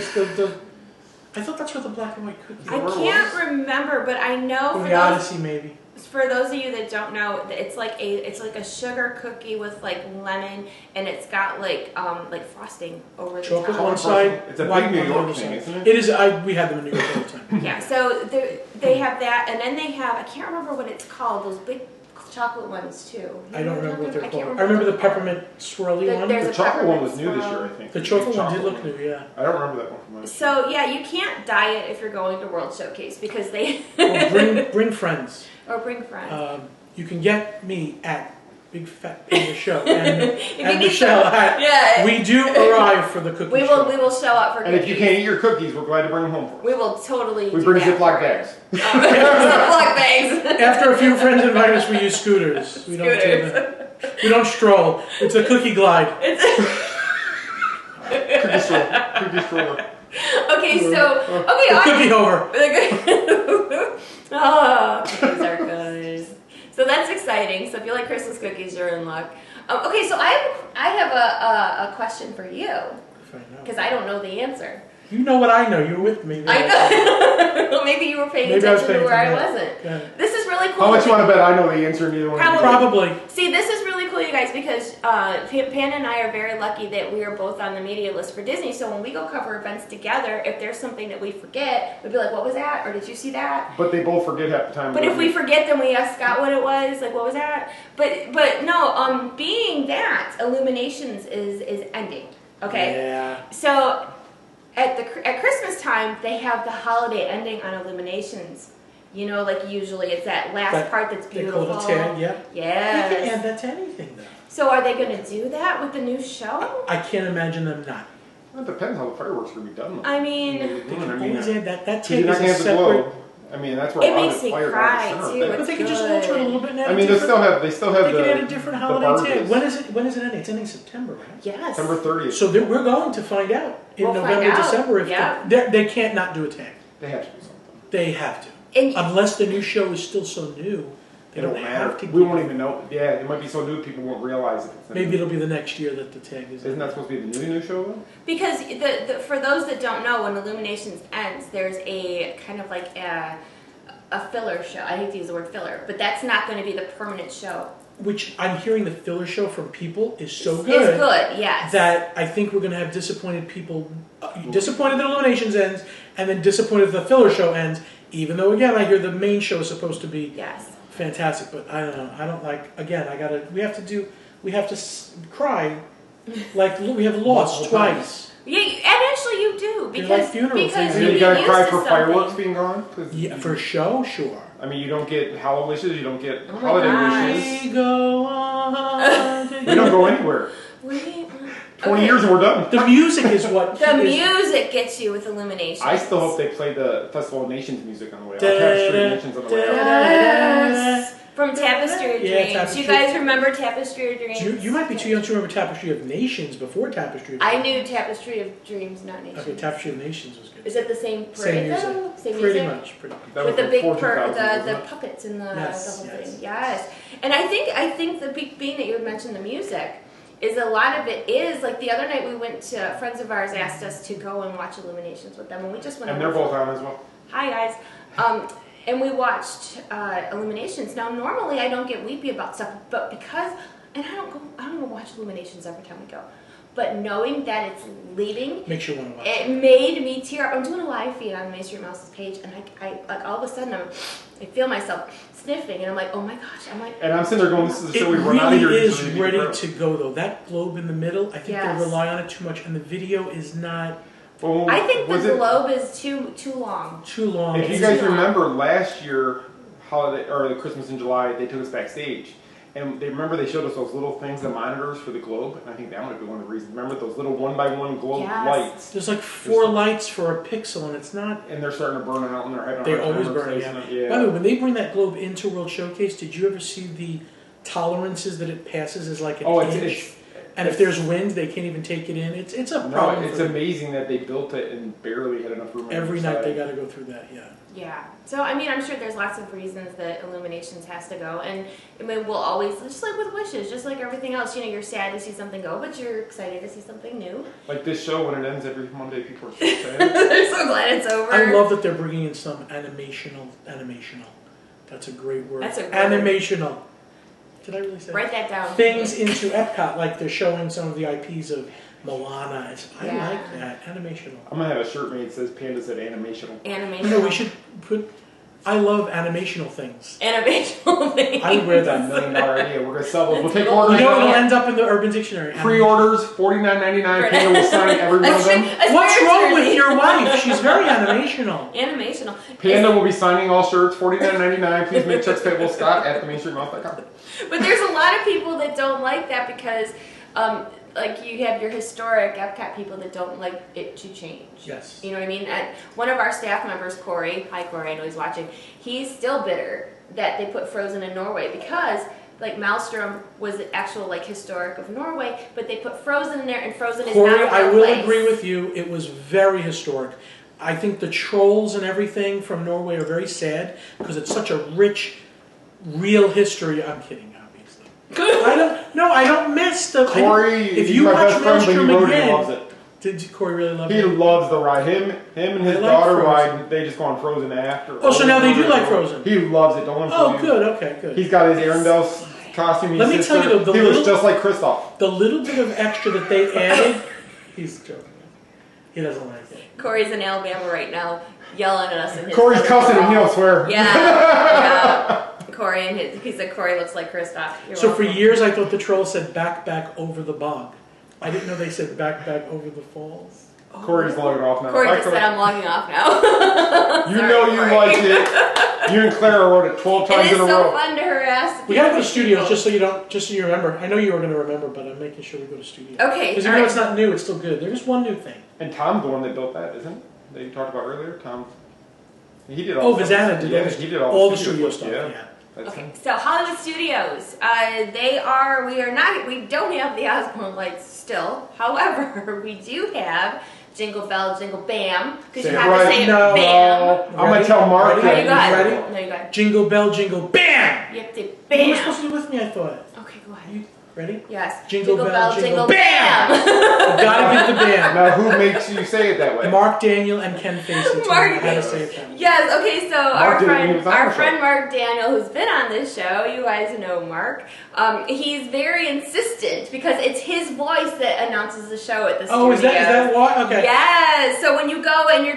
I thought that's where the black and white cookies I were. can't remember, but I know Or the Odyssey, maybe. for those of you that don't know, it's like a sugar cookie with like lemon, and it's got like frosting over the Chocolate top. one side, It's a white big New on the York other thing, side. isn't it? It is. We had them in New York all the time. Yeah, so they have that, and then they have, I can't remember what it's called, those big chocolate ones too. I don't remember what they're I can't called. I remember the what they're called. peppermint swirly There's one. a The chocolate one peppermint was new this year, swirl. I think. The chocolate one did chocolate look new, yeah. I don't remember that one from last year. So yeah, you can't diet if you're going to World Showcase because they Well, bring friends. or bring friends. You can get me at Big Fat Panda Show and you need Michelle some- at. yeah. We do arrive for the cookie We show. will show up for And cookies. if you can't eat your cookies, we're glad to bring them home for us. We will totally. We do bring that Ziploc for you. bags. Ziploc bags. After a few friends invite us, we use scooters. We don't do that. We don't stroll. It's a cookie glide. Cookie stroller. Cookie stroller. Okay, so okay, The cookie hover. oh, cookies are good. So that's exciting. So if you like Christmas cookies, you're in luck. Okay, so I have a question for you If I know. because I don't know the answer. You know what I know. You were with me. I know. Well, maybe you were paying Maybe I was attention to paying where I attention. wasn't. Yeah. This is really cool. How much you want to bet I know the answer and neither one of you? Probably. See, this is really cool, you guys, because Panda and I are very lucky that we are both on the media list for Disney. So when we go cover events together, if there's something that we forget, we'd be like, "What was that?" Or "Did you see that?" But they both forget half the time. But if we forget, then we ask Scott what it was, like, "What was that?" But no, being that Illuminations is ending. Okay. Yeah. So at Christmas time, they have the holiday ending on Illuminations. You know, like usually it's that last part that's They beautiful. call it a tag, yeah. Yes. You can add that to anything, though. So are they going to do that with the new show? I can't imagine them not. Well, it depends how the fireworks are going to be done. Though. I mean, They can I mean, always add that. That Because tag you're not is going a to have the separate. glow. I mean, that's where It a lot makes of the me fires cry, are. too. But they can just Good. alter it a little bit now. I mean, they still have They the. can add a different the holiday tag. barges. When is it ending? It's ending September, right? yes. September 30th. So we're going to find out in We'll November, find out. December if Yeah. they can't not do a tag. They have to do something. They have to. And Unless the new show is still so new, they It don't don't have matter. to. We give won't it. even know. Yeah, it might be so new people won't realize it. Maybe it'll be the next year that the tag is. Isn't that supposed to be the new show though? because for those that don't know, when Illuminations ends, there's a kind of like a filler show. I hate to use the word filler, but that's not going to be the permanent show. Which I'm hearing the filler show from people is so It's good. good, yes. That I think we're going to have disappointed people, disappointed that Illuminations ends, and then disappointed that the filler show ends. Even though, again, I hear the main show is supposed to be Yes. fantastic, but I don't know. I don't like. Again, we have to cry, like we have lost twice. Yeah, and actually you do They're because like funerals. because And And you you get gotta used cry to for something. fireworks being gone. 'Cause Yeah, for a show, sure. I mean, you don't get Halloween wishes. You don't get Oh my holiday gosh. wishes. We go on. We don't go anywhere. 20 Okay. years and we're done. The music is what. The is- music gets you with Illuminations. I still hope they play the Festival of Nations music on the way. I'll have Street Nations on the way out. Yes. From Tapestry of Yeah, Dreams. Tapestry. You guys remember Tapestry of Dreams? You might be too young to remember Tapestry of Nations before Tapestry of I Dreams. knew Tapestry of Dreams, not Nations. Okay, Tapestry of Nations was good. Is it the same Same music. though? Same Pretty music? much. That With was the big before 2000, wasn't the it? puppets and the Yes, whole yes. thing. Yes. And I think the big being that you had mentioned the music is a lot of it is like the other night we went to friends of ours asked us to go and watch Illuminations with them and we just went And they're both on as well. Hi guys. And we watched Illuminations. Now normally I don't get weepy about stuff, but because and I don't go watch Illuminations every time we go. But knowing that it's leaving Makes you want to watch it made me tear up. I'm doing a live feed on MEI-Travel Mouse's page, and I like all of a sudden I feel myself sniffing, and I'm like, oh my gosh, I'm like. And I'm sitting there going, this is a It show we run out of here. really is usually ready to to go though. That globe in the middle, I think Yes. they rely on it too much, and the video is not Well, I think the was it- globe is too long. too long. If you It's guys too long. remember last year, holiday or the Christmas in July, they took us backstage, and they showed us those little things, the monitors for the globe, and I think that might be one of the reasons. Remember those little 1x1 globe Yes. lights, There's like 4 lights for a pixel, and it's not. and they're starting to burn out, and they're having a They hard time always burn. replacing them. Yeah. By the way, when they bring that globe into World Showcase, did you ever see the tolerances that it passes as like an inch? it's And if there's wind, they can't even take it in. It's a no, problem. it's for amazing that they built it and barely had enough room. on every either night side. they got to go through that. Yeah. Yeah. So I mean, I'm sure there's lots of reasons that Illuminations has to go, and I mean, we'll always just like with wishes, just like everything else. You know, you're sad to see something go, but you're excited to see something new. Like this show, when it ends every Monday, people are so sad. They're so glad it's over. I love that they're bringing in some animational. That's a great word. That's a great animational. Did I really say Write that down. things into Epcot? Like they're showing some of the IPs of Moana. I Yeah. like that animational. I'm gonna have a shirt made that says Panda said animation. Animation. No, we should put. I love animational things. Animational thing. I would wear That's that. $1 million idea. We're gonna sell those. We'll That's take cool. orders You know, it'll now. end up in the Urban Dictionary. Pre-orders, $49.99. Panda will sign every one of them. What's wrong with your wife? She's very animational. Animational. Panda will be signing all shirts, $49.99. Please make checks payable Scott at themainstreetmouse.com. But there's a lot of people that don't like that because, like, you have your historic Epcot people that don't like it to change. Yes. You know what I mean? One of our staff members, Corey, hi Corey, I know he's watching, he's still bitter that they put Frozen in Norway because, like, Maelstrom was the actual, like, historic of Norway, but they put Frozen in there, and Frozen is Corey, not a I real will place. agree with you. It was very historic. I think the trolls and everything from Norway are very sad because it's such a rich, real history. I'm kidding, obviously. I don't miss the. Corey, if he's you my watch best friend, but he Maelstrom wrote it, he again, loves it. did Corey really love He it? loves the ride. Him and his I like daughter Frozen. ride. They just go on Frozen after. Oh, so now they do like Frozen. He loves it. Don't let him Oh, fool you. good. Okay, good. He's got his Arendelle costume. Let me tell you, though, the he little- was just like Kristoff. The little bit of extra that they added, he's joking. He doesn't like it. Corey's in Alabama right now, yelling at us. In his Corey's cussing and he'll swear. Yeah. Corey and he said Corey looks like Kristoff. You're So for welcome. years I thought the troll said back over the bog. I didn't know they said back over the falls. Corey's logging off now. Corey Hi, just said I'm logging off now. You Sorry, know you Corey. like it. You and Clara wrote it 12 times It is in a so row. fun to harass. We gotta go to people. studios just so you remember. I know you were gonna remember, but I'm making sure we go to studios. Okay, Because even all though right. it's not new, it's still good. There's just one new thing. And Tom's the one that built that, isn't it? That you talked about earlier? Tom. He did Oh, all Vizana did yeah, all he did all the studio studio stuff. Yeah. That's Okay, him. so Hollywood Studios, we don't have the Osborne lights still. However, we do have Jingle Bell, Jingle Bam, because Say you it have right. to say it No. bam. I'm going to tell Mark Ready? No, that. you got Ready? it. No, you got it. Jingle bell, jingle bam. You have to You were bam. supposed to be with me, I thought. Okay, go ahead. You ready? Yes. Jingle bell, jingle bam. You gotta give the bam. Now, who makes you say it that way? Mark Daniel and Ken Facey told me Mark how to say it that way. Yes, okay, so Mark did it when he was on our the show. friend Mark Daniel, who's been on this show, you guys know Mark, he's very insistent because it's his voice that announces the show at the studio. Oh, is that why? Okay. Yes. So when you go and you're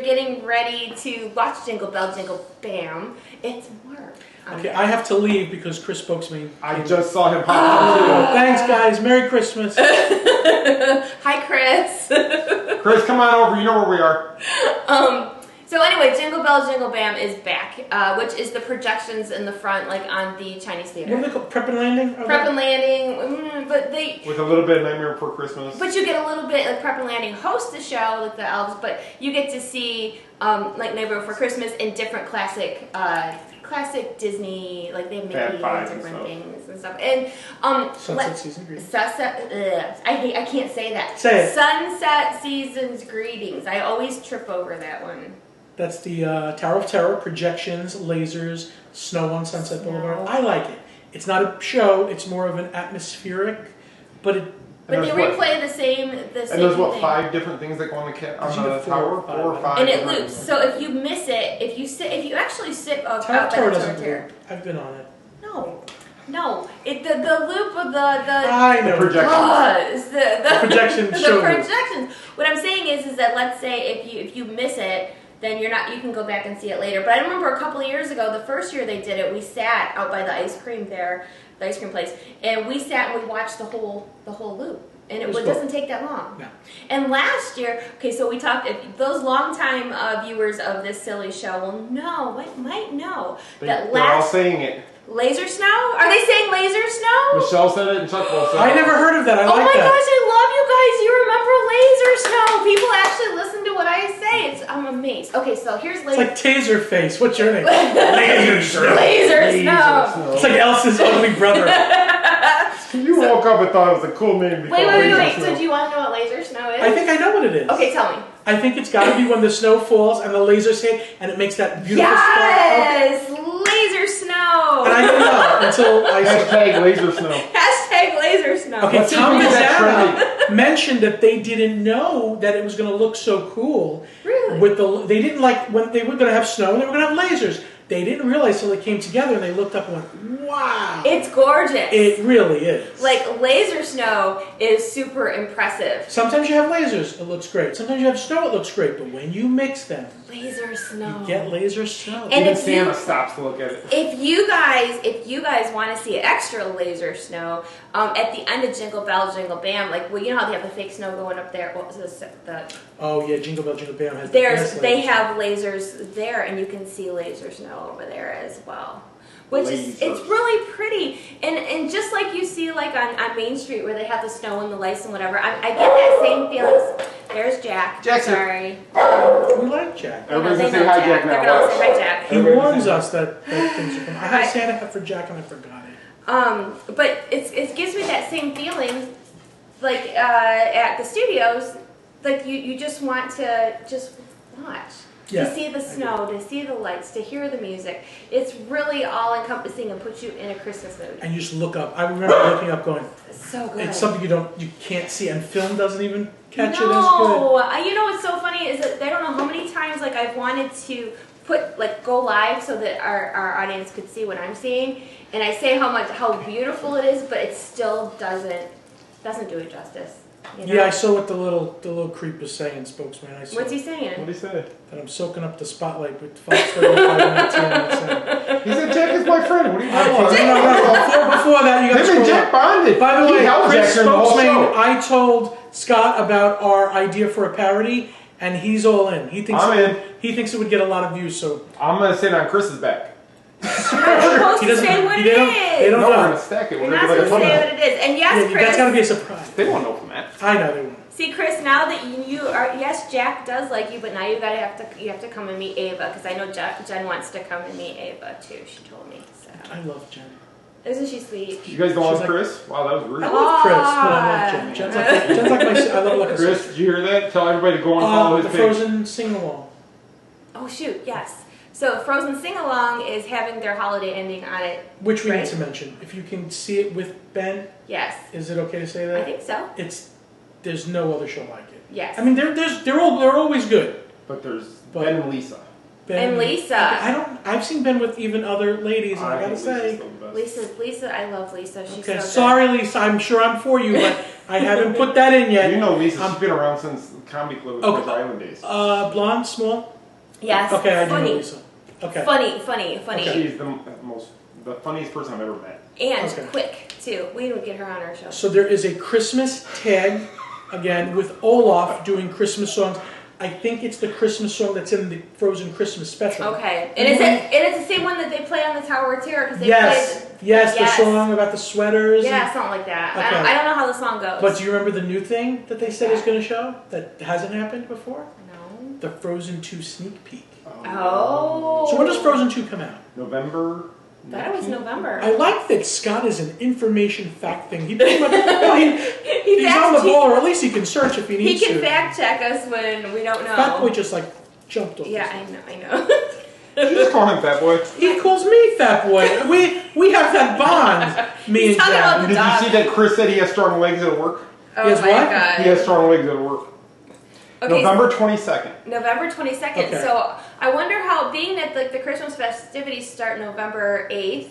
getting ready to watch Jingle Bell Jingle Bam, it's Mark. Okay, I have to leave because Chris Spokesman. I just saw him pop Oh, thanks, guys. Merry Christmas. Hi, Chris. too. Chris, come on over. You know where we are. So anyway, Jingle Bell Jingle Bam is back, which is the projections in the front, like on the Chinese theater. What are they called? Prep and Landing? Prep and Landing, but they. With a little bit of Nightmare Before Christmas. But you get a little bit, like Prep and Landing hosts the show, like the elves, but you get to see like Neighbor Before Christmas and different classic classic Disney, like they have Fab Mickey Fives and and different stuff. things and stuff. And Sunset season greetings. I can't say that. Say it. Sunset season's greetings. I always trip over that one. That's the Tower of Terror, projections, lasers, snow on Sunset Snow. Boulevard. I like it. It's not a show. It's more of an atmospheric, but it. But they replay the same And there's what, thing. 5 different things that go on the Did you tower? have 4 or 5? 4 or 5. And it different- loops. So if you miss it, if you actually sit up Tower by of Terror the doesn't Tower loop. I've been on it. No. The loop of the I know. The projection. the projection the show loop. projections. What I'm saying is that let's say if you miss it, then you can go back and see it later. But I remember a couple of years ago, the first year they did it, we sat out by the ice cream place, and we sat and we watched the whole loop. And it was cool. doesn't take that long. No. And last year, okay, so we talked, if those longtime viewers of this silly show might know that They're all saying it. Laser snow? Are they saying laser snow? Michelle said it and Chuck Bull said it. I never heard of that. I Oh like my that. gosh, I love you guys. You remember laser snow. People actually listen to what I say. I'm amazed. Okay, so here's It's laser like Taser Face. What's your name? Laser Snow. Laser snow. It's like Elsa's ugly brother. You woke up and thought it was a cool name. to be called Laser Wait. Snow. So do you want to know what laser snow is? I think I know what it is. Okay, tell me. I think it's got to be when the snow falls and the lasers hit and it makes that beautiful spark. Yes! Laser snow! And I didn't know until I saw. Hashtag Laser Snow. Hashtag laser snow. Okay, Let's Tom see if we get Mazzara mentioned that they didn't know that it was going to look so cool. Really? They didn't like when they were going to have snow and they were going to have lasers. They didn't realize till they came together and they looked up and went, "Wow, It's gorgeous. it really is." Like laser snow is super impressive. Sometimes you have lasers, it looks great. Sometimes you have snow, it looks great. But when you mix them, Laser snow. you get laser snow. And Even if Santa you- stops to look at it. If you guys want to see extra laser snow, at the end of Jingle Bell Jingle Bam, like you know how they have the fake snow going up there. What was the Oh yeah, Jingle Bell Jingle Bam has the best they lasers. have lasers there, and you can see laser snow over there as well. Which is, it's Lasers. really pretty, and just like you see like on Main Street where they have the snow and the lights and whatever, I get that same feelings. There's Jack. Jack's here. Sorry. We like Jack. Everybody's They gonna say hi, Jack, They're now. gonna all Watch. say hi, Jack. He warns us that things are coming. I had a Right. Santa hat for Jack and I forgot it. But it gives me that same feeling, like at the studios, like you just want to just watch. Yeah, To see the snow, to see the lights, to hear the music. It's really all encompassing and puts you in a Christmas mood. And you just look up. I remember looking up going, It's so good. it's something you can't see, and film doesn't even catch it as good. No, you know what's so funny is that I don't know how many times like I've wanted to go live so that our audience could see what I'm seeing, and I say how beautiful it is, but it still doesn't do it justice. You know? Yeah, I saw what the little creep was saying, spokesman. I saw What's he saying? What did he say? that I'm soaking up the spotlight with Fox 35 and TMSM. He said Jack is my friend. What are you No, talking about? before that, you got to Him and scroll Jack up. bonded. By the He way, held Chris Jack during the whole Spokesman, show. I told Scott about our idea for a parody, and he's all in. He thinks I'm in. He thinks it would get a lot of views. So I'm gonna sit on Chris's back. You're not supposed he to doesn't. say what it They don't is. No, we're know. gonna stack it. You're We're not gonna be supposed like to a say what it is. And yes, Yeah, Chris. that's got to be a surprise. They won't know from that. I know they won't. See, Chris, now that you are, yes, Jack does like you, but now you have to come and meet Ava, because I know Jen wants to come and meet Ava too. She told me. So I love Jen. isn't she sweet? You guys don't love She's like- Chris? Wow, that was rude. I love Chris, but I love Jen. Jen's like my. I love her like a Chris, sister. did you hear that? Tell everybody to go and follow The his page. Frozen sing along. Oh shoot, yes. So Frozen Sing Along is having their holiday ending on it. Which we Right. need to mention. If you can see it with Ben, Yes, is it okay to say I that? think so. There's no other show like it. Yes. I mean, they're always good. But there's But- Ben and Lisa. Ben, And Lisa. I've seen Ben with even other ladies, and I gotta think say, Lisa's still the best. Lisa, I love Lisa. She's okay, so good. sorry, Lisa. I'm sure I'm for you, but I haven't put that in yet. You know Lisa, she's been around since Comedy Club Okay. Treasure Island days. Blonde, small. Yes. Okay, I do funny. know Lisa. Okay. Funny. She's the funniest person I've ever met. And Okay. quick too. We don't get her on our show. So there is a Christmas tag, again, with Olaf doing Christmas songs. I think it's the Christmas song that's in the Frozen Christmas special. Okay, and it's the same one that they play on the Tower of Terror because they Yes, play. yes, the Yes. song about the sweaters. Yeah, something like that. Okay. I don't know how the song goes. But do you remember the new thing that they said is going to show that hasn't happened before? no. The Frozen 2 sneak peek. Oh. So when does Frozen 2 come out? November. That was November. I like that Scott is an information fact thing. He pretty much, he's on the ball, or at least he can search if he needs to. He can fact check us when we don't know. Fat Boy just like jumped off. Yeah, I know. You just call him Fat Boy. He calls me Fat Boy. We have that bond, me and Jack. Did you see that Chris said he has strong legs at work? Oh He has my what? God. He has strong legs at work. Okay, November 22nd. November 22nd. Okay. So I wonder how, being that the Christmas festivities start November 8th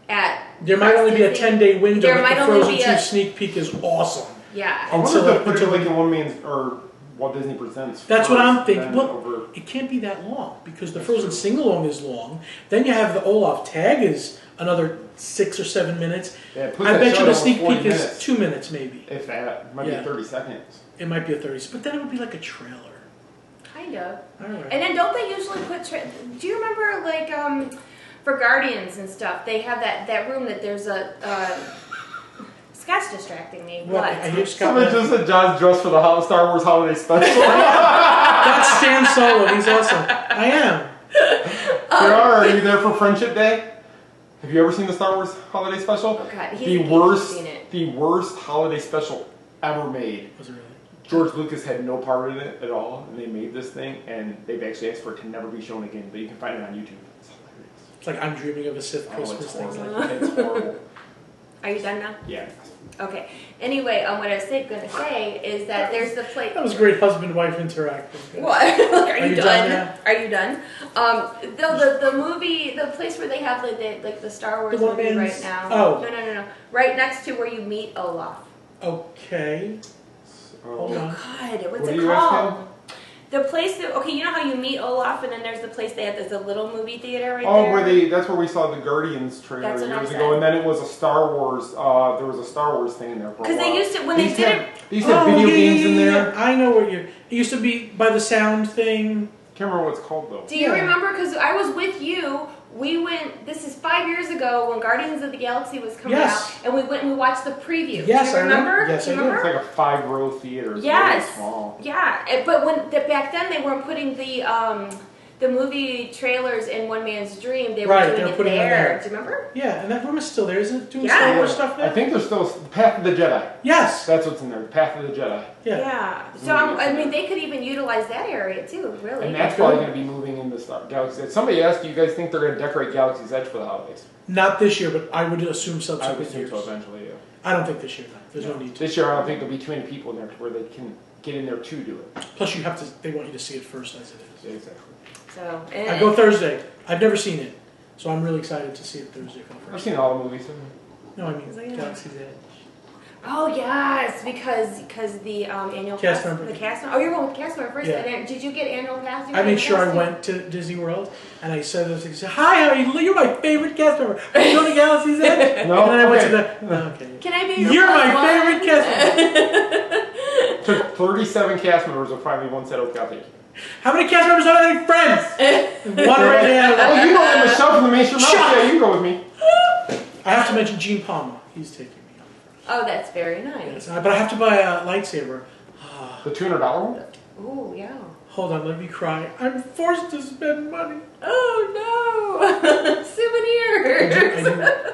at... There might only be a 10-day window, There but might the only Frozen be 2 a- sneak peek is awesome. Yeah. I wonder Until- if they'll put it until- like in one man's or Walt Disney Presents. That's what I'm first, thinking. then Well, over- it can't be that long because the Frozen sing-along is long. Then you have the Olaf tag is another 6 or 7 minutes. Yeah, put I that bet show you the down sneak 40 peek is minutes. 2 minutes maybe. If that, might Yeah. be 30 seconds. It might be a 30, but then it would be like a trailer. Kind of. All right. And then don't they usually put... do you remember, like, for Guardians and stuff, they have that room that there's a... Scott's distracting me. What? I hear Scott. Somebody just said John's dressed for the Star Wars Holiday Special. That's Stan Solo. He's awesome. I am. Are you there for Friendship Day? Have you ever seen the Star Wars Holiday Special? Oh, God. The worst holiday special ever made. Was it really? George Lucas had no part in it at all, and they made this thing, and they've actually asked for it to never be shown again, but you can find it on YouTube. It's hilarious. It's like I'm dreaming of a Sith Oh, Christmas. it's Things horrible. like that. It's horrible. Are you done now? Yeah. Okay. Anyway, what I was going to say is that there's the place... That was great husband-wife interacting. What? Are you done done? now? Are you done? The movie, the place where they have the Star Wars The one movie man's- right now. oh. No. Right next to where you meet Olaf. Okay. Hold Oh on. God, what's What it are you called? asking? The place that, okay, you know how you meet Olaf, and then there's the place they have, there's a little movie theater right Oh, there. that's where we saw the Guardians trailer That's what I years said. ago, and then it was a Star Wars. There was a Star Wars thing in there for a while. Because they used to, when they did it, They used to have video games in there. I know where you. It used to be by the sound thing. Can't remember what it's called though. do you Yeah. remember? Because I was with you. We went. This is 5 years ago when Guardians of the Galaxy was coming Yes. out, and we went and we watched the preview. Yes, do you I remember. remember? Yes, do you I do. It's remember? like a 5-row theater. It's Yes. really small. Yeah, but back then they weren't putting the movie trailers in One Man's Dream. They were Right, doing they were it putting it there. there. Do you remember? Yeah, and that room is still there, isn't it? Doing Yeah. Star Wars stuff I there. think there's still Path of the Jedi. Yes. That's what's in there. Path of the Jedi. Yeah. So I mean, they could even utilize that area too. Really. And that's probably going to be moving into Galaxy's Edge. Somebody asked, do you guys think they're going to decorate Galaxy's Edge for the holidays? Not this year, but I would assume I would subsequent assume years. so eventually, yeah. I don't think this year. No. There's no need to. This year, I don't think there'll be too many people in there to where they can get in there to do it. Plus, you have to. They want you to see it first as it is. Yeah, exactly. So. I go Thursday. I've never seen it, so I'm really excited to see it Thursday come I've first. seen all the movies. No, I mean Is that- Galaxy's Edge. Oh yes, because the annual Cast pass, member. the cast. Oh, you're going with cast member first. Yeah. And did you get annual pass? I made sure I went to Disney World and I said those things. Hi, how are you? You're my favorite cast member. Are you going to Galaxy's Edge? No, And then I went to okay. the. No, okay. Can I be your You're plus my one? favorite cast member. Took 37 cast members to finally one set of Galaxy. How many cast members are there? Friends. One right there. Oh, you know that Michelle from the Mainstream Mouse. Shut Yeah, you can go with me. I have to mention Gene Palmer. He's taking me on first. Oh, that's very nice. Yes, but I have to buy a lightsaber. The $200 one? Oh yeah. Hold on, let me cry. I'm forced to spend money. Oh no! Souvenirs.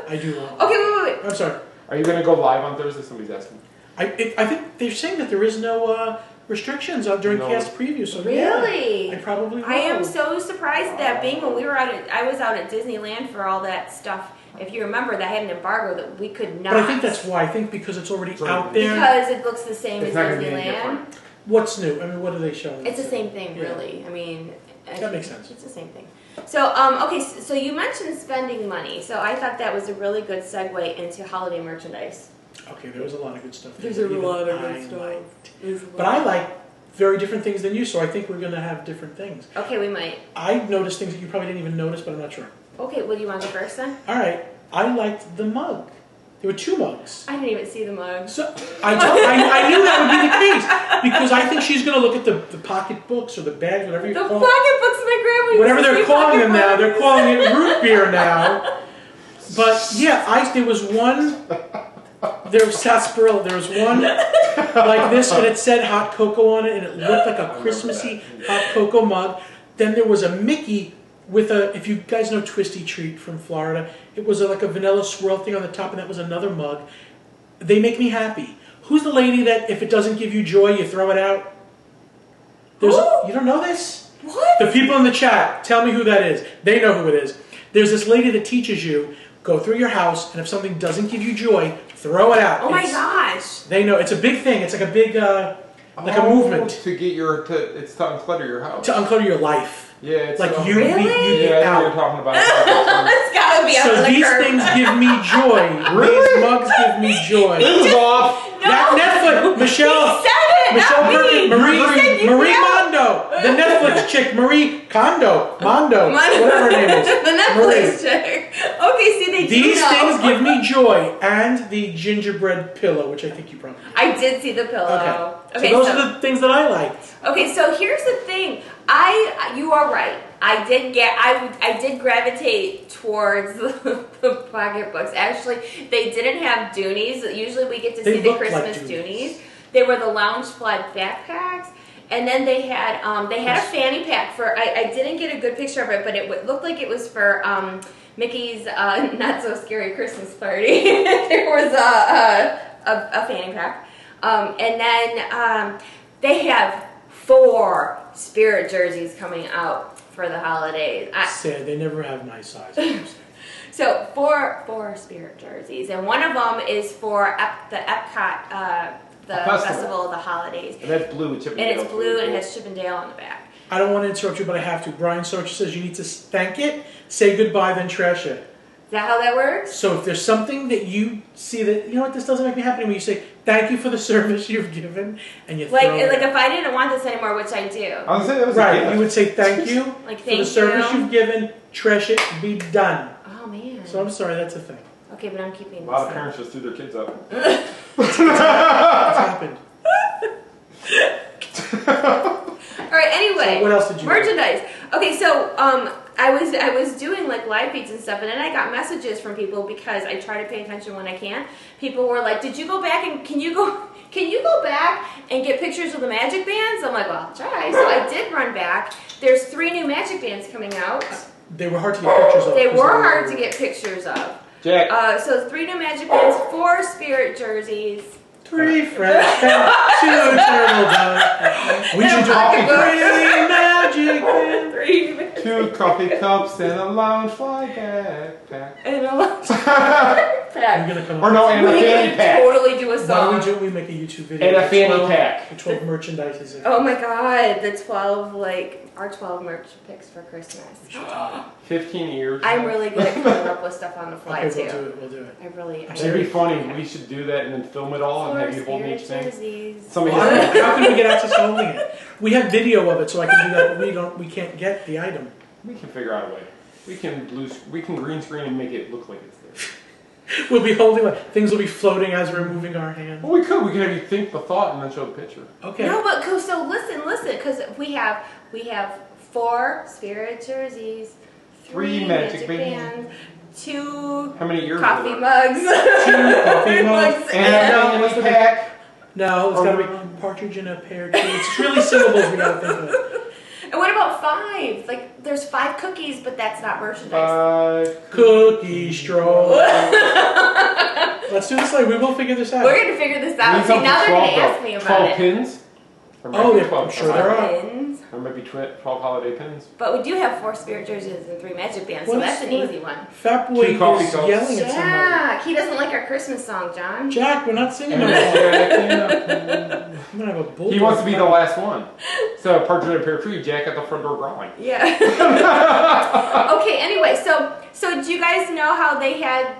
I do want. Okay, wait. I'm sorry. Are you going to go live on Thursday? Somebody's asking. I think they're saying that there is no restrictions during No. cast preview. So Really? yeah, I probably will. I am so surprised at that, being when we were I was out at Disneyland for all that stuff. If you remember, that had an embargo that we could not. But I think that's why. I think because it's already already- out there. because it looks the same It's as not gonna be any Disneyland. different. What's new? I mean, what are they showing? It's the same thing, Yeah. really. I mean, That makes sense. It's the same thing. So, okay, so you mentioned spending money. So I thought that was a really good segue into holiday merchandise. Okay, there was a lot of good stuff. There's there a that even lot of I good stuff. liked. But I like very different things than you, so I think we're going to have different things. Okay, we might. I noticed things that you probably didn't even notice, but I'm not sure. Okay, well, do you want to go first then? All right, I liked the mug. There were 2 mugs. I didn't even see the mug. So I knew that would be the case because I think she's going to look at the pocketbooks or the bags, whatever you The call pocketbooks my grandma used whatever to they're say calling them now. They're pocketbooks. calling it root beer now. But yeah, there was one. There was sarsaparilla. There was one like this, and it said hot cocoa on it, and it looked like a Christmassy hot cocoa mug. Then there was a Mickey with a, if you guys know Twisty Treat from Florida, it was like a vanilla swirl thing on the top, and that was another mug. They make me happy. Who's the lady that if it doesn't give you joy, you throw it out? You don't know this? What? The people in the chat, tell me who that is. They know who it is. There's this lady that teaches you, go through your house, and if something doesn't give you joy, throw it out. Oh my gosh. They know. It's a big thing. It's like a big, like a movement. To get it's to unclutter your house. To unclutter your life. Yeah, it's like Really? Yeah, out. you're talking about It's gotta be out So of the these curve. things give me joy. Really? These mugs give me joy. This is off. No. Netflix, Michelle. He said it, Michelle not me. Perkins, He said you Marie out. Mondo, the Netflix chick, Marie Kondo, Mondo, Mondo. whatever her name is. The Netflix chick. Okay, see, they do These know. things give me joy, and the gingerbread pillow, which I think you probably. I did see the pillow. Okay, so those are the things that I liked. Okay, so here's the thing. You are right. I did gravitate towards the pocketbooks. Actually, they didn't have Doonies. Usually we get to They see the look like Christmas Doonies. Doonies. They were the lounge flood backpacks. And then they had a fanny pack for, I didn't get a good picture of it, but it looked like it was for Mickey's Not So Scary Christmas Party. There was a fanny pack. And then they have 4 spirit jerseys coming out for the holidays. Sad, they never have nice sizes. So 4 spirit jerseys, and one of them is for the Epcot, the Festival of the Holidays. And that's blue with Chippendale. And it's blue and it has Chippendale on the back. I don't want to interrupt you, but I have to. Brian Sorch says you need to thank it, say goodbye, then trash it. Is that how that works? So if there's something that you see that, you know what, this doesn't make me happy, when you say, thank you for the service you've given, and you throw it Like out. if I didn't want this anymore, which I do. I was saying that was Right, you would say thank you Like, for the thank service you. you've given, trash it, be done. Oh man. So I'm sorry, that's a thing. Okay, but I'm keeping A this. lot of in. parents just threw their kids up. It's happened. All right. Anyway, So what else did you do? merchandise. Okay, so I was doing like live feeds and stuff, and then I got messages from people because I try to pay attention when I can. People were like, "Did you go back and can you go back and get pictures of the magic bands?" I'm like, "Well, I'll try." So I did run back. There's 3 new magic bands coming out. They were hard to get pictures of. They 'cause were hard to get pictures of. Jack. So 3 new magic bands, 4 spirit jerseys. 3 fresh and 2 turtle doves. We should do Coffee 3 magic bands. 3 2 coffee cups and a lounge fly backpack. and a lunch We're pack. gonna come Or up no, with- and a We fanny could pack. totally do a Why song. don't we make a YouTube video? And a with fanny 12 pack. with 12 merchandises. Oh my god, the 12 our 12 merch picks for Christmas. 15 years. I'm really good at coming up with stuff on the fly Okay, too. we'll do it. I really. I'm It'd be funny. We should do that and then film it all and have you holding each thing. Somebody Well, has how can we get access to holding it? We have video of it, so I can do that, but we can't get the item. We can figure out a way. We can green screen and make it look like it's there. We'll be holding it. Things will be floating as we're moving our hand. Well, we could. We could have you think the thought and then show the picture. Okay. No, but so listen, because we have 4 spirit jerseys, 3 magic bands, 2 How many years? coffee are there? mugs, 2 coffee mugs, And a fanny pack. No, it's gotta be partridge in a pear tree. It's really syllables we gotta think of. And what about 5? Like, there's 5 cookies, but that's not merchandise. Cookie stroll. Let's do this later. We will figure this out. We're gonna figure this out. See, now they're gonna ask me about 12 it. pins. There might Oh, be yeah, 12. I'm sure there are. Pins. There might be 12 holiday pins. But we do have 4 spirit jerseys and 3 magic bands, so What that's is an what? easy one. Fat boy 2 coffee is cups. yelling at somebody. Jack, he doesn't like our Christmas song, John. Jack, we're not singing And no more. Jack, I'm gonna have a bull. he wants to be the last one. So, partridge in a pear tree, Jack at the front door growling. Yeah. Okay. Anyway, so do you guys know how they had?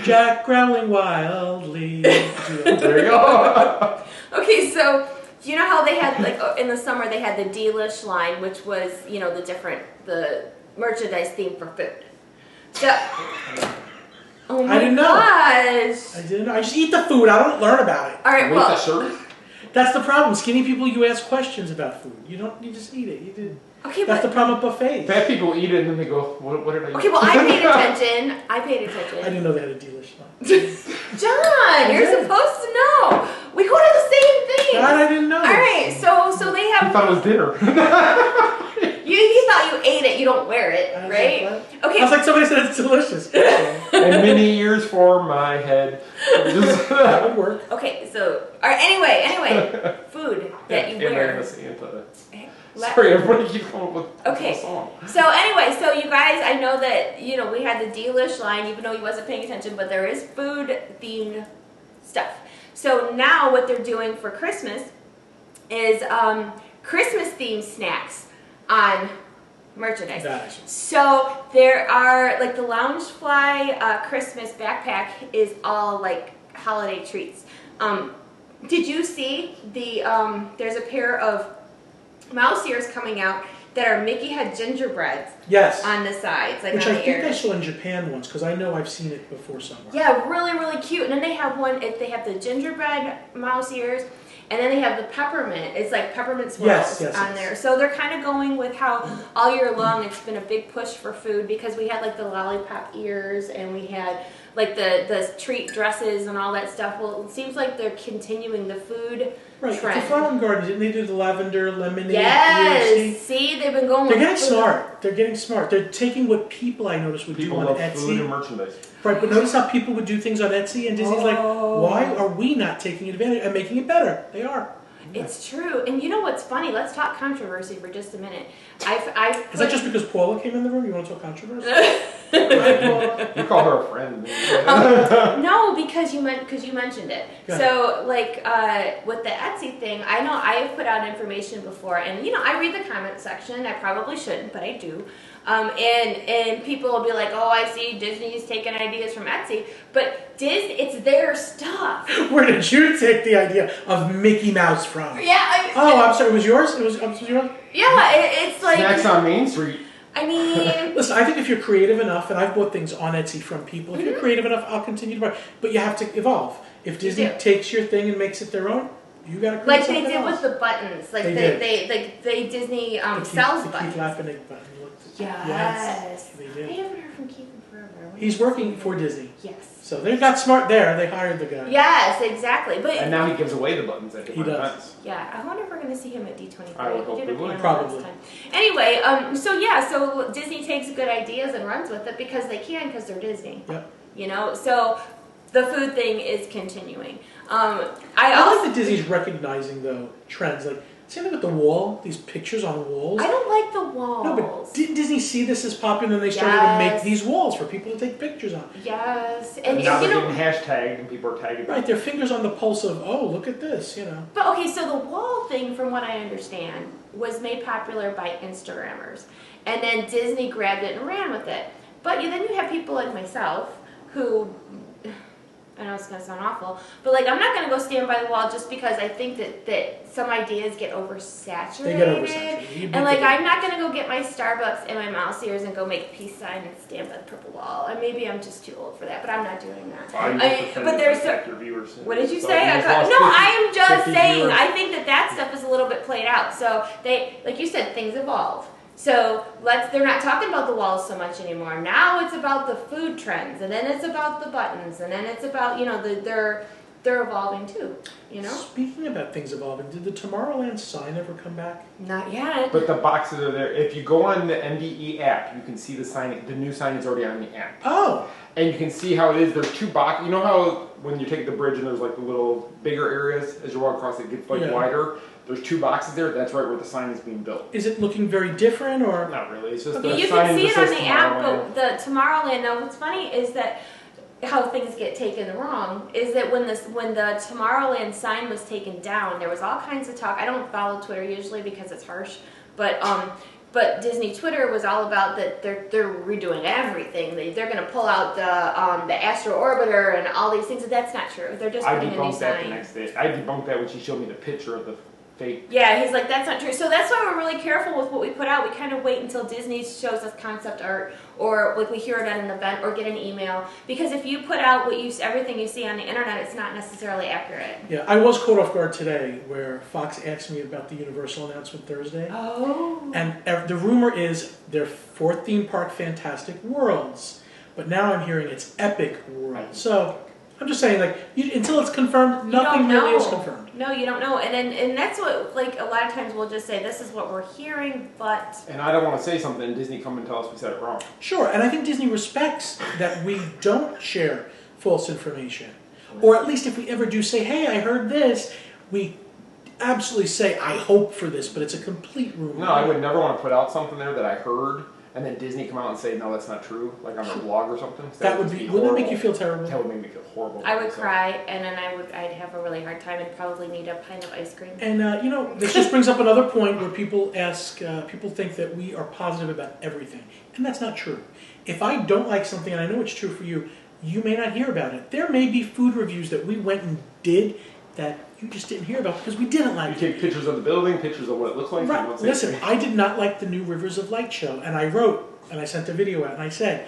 Jack growling wildly. There you go. Okay, so do you know how they had in the summer they had the Delish line, which was the merchandise theme for food. Oh my I didn't know. gosh! I didn't. I just eat the food. I don't learn about it. All right, Wait, the well, shirt? That's the problem. Skinny people, you ask questions about food. You don't. You just eat it. You did. okay, That's but the problem with buffets. Fat people eat it and then they go, what did I eat? okay, well, I paid attention. I paid I attention. didn't know they had a delish line. John, you're Okay. supposed to know. We go to the same thing. God, I didn't know. All right, so they I have. thought it was dinner. You thought you ate it, you don't wear it, right? Okay. I was like, somebody said it's delicious. And many years for my head. That would work. Okay, so, anyway, food that you wear. Sorry, everybody keeps coming up with okay. a song. So anyway, so you guys, I know that, we had the delish line, even though you wasn't paying attention, but there is food-themed stuff. So now what they're doing for Christmas is Christmas-themed snacks on merchandise. Nice. So there are, like the Loungefly Christmas backpack is all like holiday treats. Did you see there's a pair of mouse ears coming out that are Mickey head gingerbreads. Yes. On the sides, like which on I the think ears. I saw in Japan once, because I know I've seen it before somewhere. Yeah, really, really cute. And then they have one, they have the gingerbread mouse ears, and then they have the peppermint. It's like peppermint swirls on there. So they're kind of going with how all year long it's been a big push for food, because we had like the lollipop ears, and we had like the treat dresses and all that stuff. Well, it seems like they're continuing the food trend. The Flower and Garden, didn't they do the lavender, lemonade? Yes. See, they've been going. They're getting smart. They're getting smart. They're taking what people I noticed would do on Etsy. Food and merchandise. Right, but notice how people would do things on Etsy, and Disney's like, why are we not taking advantage and making it better? They are. It's true. And you know what's funny? Let's talk controversy for just a minute. Is that just because Paula came in the room? You want to talk controversy? You call her a friend. No, because you mentioned it. So, like, with the Etsy thing, I know I have put out information before, and, I read the comment section. I probably shouldn't, but I do. And people will be like, oh, I see Disney's taking ideas from Etsy. But it's their stuff. Where did you take the idea of Mickey Mouse from? Yeah. I'm sorry. It was yours? It was yours? Yeah, it's like... Snacks on Main Street. I mean... Listen, I think if you're creative enough, and I've bought things on Etsy from people, if you're creative enough, I'll continue to buy. But you have to evolve. If Disney takes your thing and makes it their own, you got to create like something they did else. with the buttons. Like they Disney sells buttons. Keith Laughing button. Yes. They did. I haven't heard from Keith in forever. He's working for Disney. Yes. So they got smart there. They hired the guy. Yes, exactly. But and now he gives away the buttons at different events. Yeah, I wonder if we're going to see him at D23. I would hope we would. Probably. Anyway, so Disney takes good ideas and runs with it because they can, because they're Disney. Yep. So the food thing is continuing. I like that Disney's recognizing though trends like. Same thing with the wall, these pictures on walls. I don't like the walls. No, but didn't Disney see this as popular and they started to make these walls for people to take pictures on? Yes. And now they're getting hashtagged and people are tagging. Right, their fingers on the pulse of, oh, look at this, But okay, so the wall thing, from what I understand, was made popular by Instagrammers. And then Disney grabbed it and ran with it. But then you have people like myself who... I know it's going to sound awful, but like I'm not going to go stand by the wall just because I think that some ideas get oversaturated. They get oversaturated. And like I'm not going to go get my Starbucks and my mouse ears and go make a peace sign and stand by the purple wall. And maybe I'm just too old for that, but I'm not doing that. But there's what did you say? I am just saying. I think that stuff is a little bit played out. So like you said, things evolve. So they're not talking about the walls so much anymore. Now it's about the food trends, and then it's about the buttons, and then it's about, they're evolving too, Speaking about things evolving, did the Tomorrowland sign ever come back? Not yet. But the boxes are there. If you go on the MDE app, you can see the sign. The new sign is already on the app. Oh. And you can see how it is. There's two boxes. You know how when you take the bridge and there's like the little bigger areas as you walk across, it gets wider? There's two boxes there. That's right where the sign is being built. Is it looking very different, or not really? It's just you can see it on the app. But the Tomorrowland. Now, what's funny is that how things get taken wrong is that when the Tomorrowland sign was taken down, there was all kinds of talk. I don't follow Twitter usually because it's harsh, but Disney Twitter was all about that they're redoing everything. They're going to pull out the Astro Orbiter and all these things. That's not true. They're just putting a new sign. I debunked that the next day. I debunked that when she showed me the picture of the fake. Yeah, he's like, that's not true. So that's why we're really careful with what we put out. We kind of wait until Disney shows us concept art, or like we hear it at an event or get an email. Because if you put out everything you see on the internet, it's not necessarily accurate. Yeah, I was caught off guard today where Fox asked me about the Universal announcement Thursday. Oh. And the rumor is their fourth theme park, Fantastic Worlds. But now I'm hearing it's Epic World. So I'm just saying, like, until it's confirmed, nothing really is confirmed. No, you don't know. And that's what, like, a lot of times we'll just say, this is what we're hearing, but... And I don't want to say something and Disney come and tell us we said it wrong. Sure, and I think Disney respects that we don't share false information. Or at least if we ever do say, hey, I heard this, we absolutely say, I hope for this, but it's a complete rumor. No, I would never want to put out something there that I heard, and then Disney come out and say, no, that's not true, like on their blog or something. That would be, wouldn't that make you feel terrible? That would make me feel horrible. I would cry, and then I'd have a really hard time and probably need a pint of ice cream. And, this just brings up another point where people people think that we are positive about everything. And that's not true. If I don't like something, and I know it's true for you, you may not hear about it. There may be food reviews that we went and did that you just didn't hear about because we didn't like it. You take pictures of the building, pictures of what it looks like. Right. Listen, I did not like the new Rivers of Light show, and I wrote, and I sent a video out, and I said,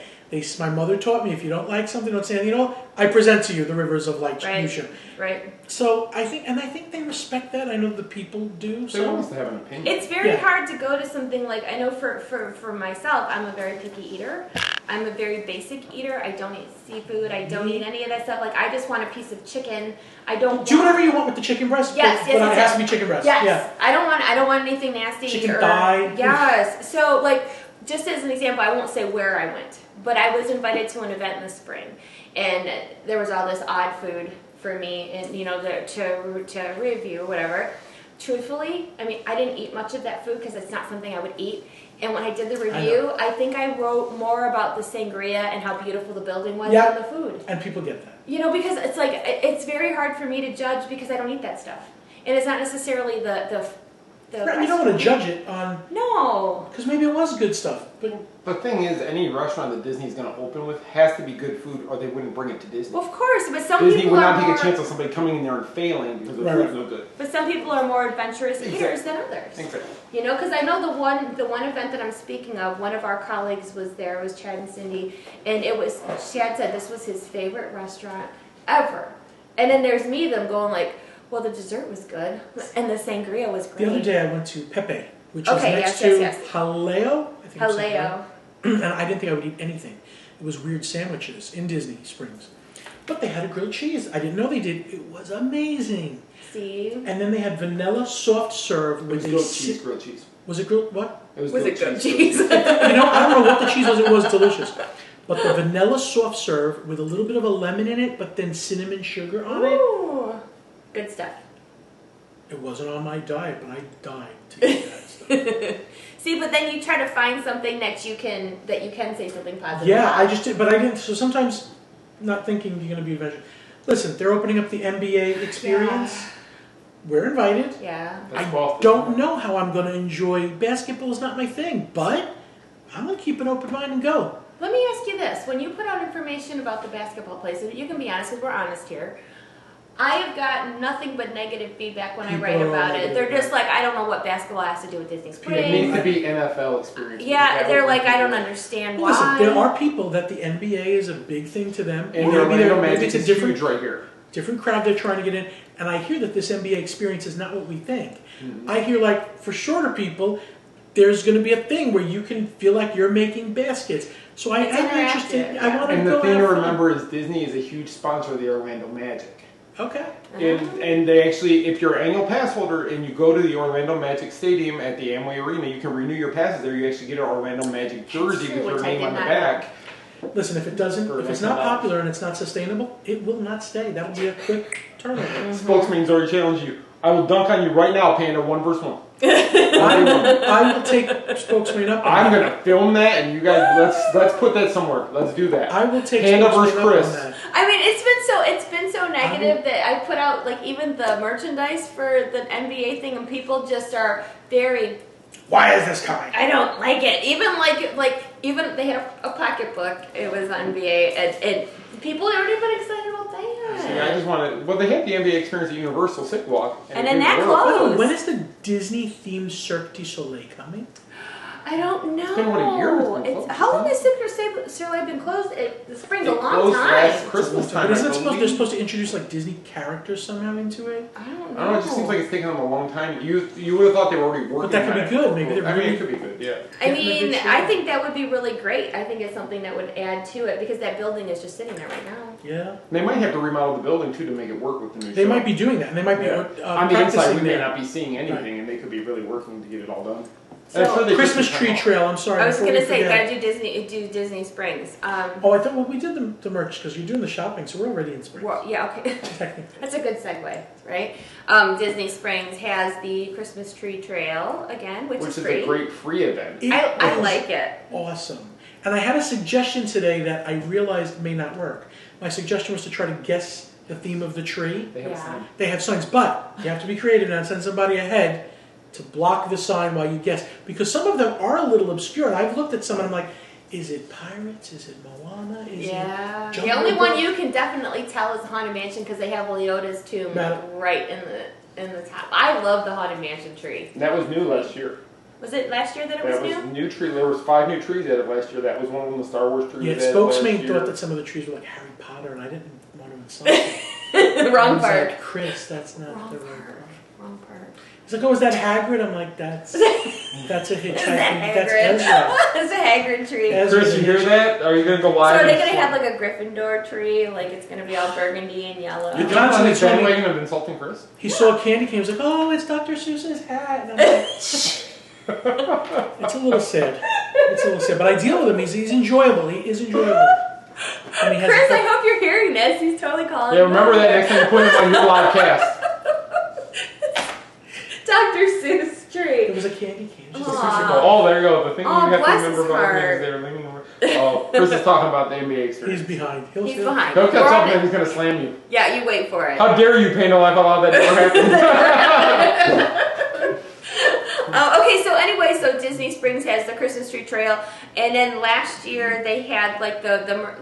my mother taught me, if you don't like something, don't say anything at all, I present to you the Rivers of Light new show. Right. So I think they respect that. I know the people do. They want us to have an opinion. It's very hard to go to something like, I know for myself, I'm a very picky eater. I'm a very basic eater. I don't eat seafood. I don't eat any of that stuff. Like, I just want a piece of chicken. I don't do whatever you want with the chicken breast. Yes, but it has to be chicken breast. Yes. Yeah. I don't want anything nasty. Chicken thigh. Yes. So, like, just as an example, I won't say where I went, but I was invited to an event in the spring, and there was all this odd food for me, and to review, whatever. Truthfully, I mean, I didn't eat much of that food because it's not something I would eat. And when I did the review, I think I wrote more about the sangria and how beautiful the building was than the food. And people get that. Because it's like, it's very hard for me to judge because I don't eat that stuff. And it's not necessarily the right, you don't want to judge it on... No. Because maybe it was good stuff. But the thing is, any restaurant that Disney's going to open with has to be good food or they wouldn't bring it to Disney. Well, of course, but some Disney people would not are take a chance on somebody coming in there and failing because the food's no good. But some people are more adventurous eaters than others. Exactly. Because I know the one event that I'm speaking of, one of our colleagues was there, it was Chad and Cindy, and Chad said this was his favorite restaurant ever. And then there's them going like, well, the dessert was good, and the sangria was great. The other day I went to Pepe, which is next to Jaleo. I think Jaleo. And I didn't think I would eat anything. It was weird sandwiches in Disney Springs. But they had a grilled cheese. I didn't know they did. It was amazing. See? And then they had vanilla soft serve with grilled cheese. Was it grilled? What? It was grilled cheese. I don't know what the cheese was. It was delicious. But the vanilla soft serve with a little bit of a lemon in it, but then cinnamon sugar on it. Good stuff. It wasn't on my diet, but I died to eat that stuff. See, but then you try to find something that you can say something positive. Yeah, about. I just did, but I didn't. So sometimes, not thinking you're going to be a vegetarian. Listen, they're opening up the MBA experience. Yeah. We're invited. Yeah. I don't know how I'm going to enjoy. Basketball is not my thing, but I'm going to keep an open mind and go. Let me ask you this: when you put out information about the basketball place, you can be honest, because we're honest here. I have gotten nothing but negative feedback when I write about it. They're just like, I don't know what basketball has to do with Disney Springs. It needs to be NFL experience. Yeah, they're like, I don't understand why. Listen, there are people that the NBA is a big thing to them. And maybe it's a different right here. Different crowd they're trying to get in. And I hear that this NBA experience is not what we think. Mm-hmm. I hear, like, for shorter people, there's going to be a thing where you can feel like you're making baskets. So I am interested. I want to go. And the thing to remember is Disney is a huge sponsor of the Orlando Magic. Okay. And they actually, if you're an annual pass holder and you go to the Orlando Magic Stadium at the Amway Arena, you can renew your passes there. You actually get an Orlando Magic jersey with your name on the back. Listen, if it's not popular and it's not sustainable, it will not stay. That will be a quick turnover. Mm-hmm. Spokesman's already challenged you. I will dunk on you right now, Panda, 1 versus 1. I will take Spokesman up. I'm going to film that, and you guys, let's put that somewhere. Let's do that. I will take Panda versus Spokesman Chris. up on that. I mean, it's been so negative that I put out, like, even the merchandise for the NBA thing, and people just are very... Why is this coming? I don't like it. Even they had a pocketbook. It was on NBA, and people aren't even excited about that. See, I just want to. Well, they had the NBA experience at Universal Sick Walk, and then that closed. When is the Disney themed Cirque du Soleil coming? I I don't know. It's been, what, a year it's been closed, How long has isn't Citrus been closed? The spring's a It long closed time. last Christmas time. But isn't I it supposed believe. they're supposed to introduce like Disney characters somehow into it? I don't know. I don't know. It just seems like it's taking them a long time. You would have thought they were already working. But that could on be it. good. Maybe they're I mean, really- it could be good. Yeah. I Getting a mean, good show. I think that would be really great. I think it's something that would add to it because that building is just sitting there right now. Yeah. They might have to remodel the building too to make it work with the new. They show. might be doing that, and they might be Yeah. On the inside, practicing we may there. not be seeing anything, Right. and they could be really working to get it all done. So, And I'm sure they Christmas took some tree time off. trail. I'm sorry. I was before gonna we say, forget. gotta do Disney Springs. Oh, I thought we did the merch because you're doing the shopping, so we're already in spring. Well, yeah, okay. Technically. That's a good segue, right? Disney Springs has the Christmas tree trail again, which is free. a great free event. I is like it. Awesome. And I had a suggestion today that I realized may not work. My suggestion was to try to guess the theme of the tree. They have Yeah. some. They have signs, but you have to be creative and send somebody ahead to block the sign while you guess. Because some of them are a little obscure. And I've looked at some and I'm like, is it Pirates? Is it Moana? Is Yeah. it The Jungle only one Book? you can definitely tell is the Haunted Mansion because they have Leota's tomb Right. right in the top. I love the Haunted Mansion tree. And that was new last year. Was it last year that it was That was new? new tree. There was 5 new trees added last year. That was one of them, the Star Wars trees. Yeah, added spokesman last year. thought that some of the trees were like Harry Potter, and I didn't want to insult him. The I wrong was part. like, Chris, that's not Wrong the right part. part. Wrong part. He's like, oh, is that Hagrid? I'm like, that's a hitchhiking. Is that That's Hagrid? Ezra. It's a Hagrid tree. Ezra. Chris, you hear that? Are you gonna go So live? are they and gonna have swap? like a Gryffindor tree? Like it's gonna be all burgundy and yellow? You're Johnson, on the it's only- bandwagon of insulting Chris? He saw a candy cane. He was like, oh, it's Dr. Seuss's hat. And I'm like, it's a little sad. It's a little sad. But I deal with him. He's enjoyable. He is enjoyable. And he has Chris, I hope you're hearing this. He's totally calling. Yeah, remember that next time you put it on your live cast. Dr. Seuss tree. It was a candy cane. It was just a Aw. physical- Oh, there you go. The thing Oh, you have to bless remember his about him heart. is they're leaning over. Oh, Chris is talking about the NBA experience. He's behind. He's behind. Don't catch We're up on and it. he's gonna slam you. Yeah, you wait for it. How dare you, Panda Life, allow that to happen? Okay, so anyway, so Disney Springs has the Christmas tree trail, and then last year they had like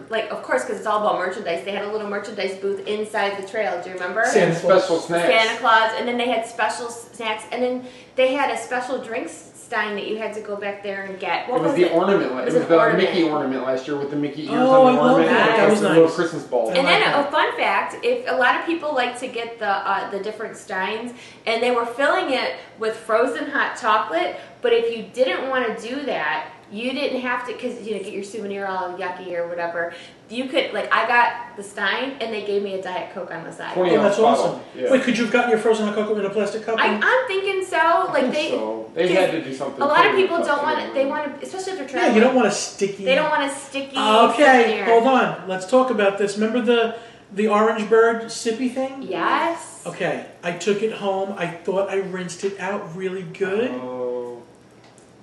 like of course because it's all about merchandise. They had a little merchandise booth inside the trail. Do you remember? Santa And special snacks. Santa Claus, and then they had special snacks, and then they had a special drinks stein that you had to go back there and get. What It was the it? ornament. It was an the ornament. Mickey ornament last year with the Mickey ears Oh, on the I love ornament. that. Like That was the nice. little Christmas balls. And then I like a fun fact: if a lot of people like to get the different steins, and they were filling it with frozen hot chocolate, but if you didn't want to do that, you didn't have to, because you know, get your souvenir all yucky or whatever. You could, like, I got the stein, and they gave me a Diet Coke on the side. 20 Oh, ounce that's bottle. awesome. Yeah. Wait, could you have gotten your frozen hot cocoa in a plastic cup? I'm thinking so. Like So they had to do something. a lot of totally people don't want tough it. They want to, especially if they're Yeah, traveling. you don't want a sticky. They don't want a sticky. Okay, souvenir. hold on. Let's talk about this. Remember the orange bird sippy thing? Yes. Okay, I took it home. I thought I rinsed it out really good. Oh.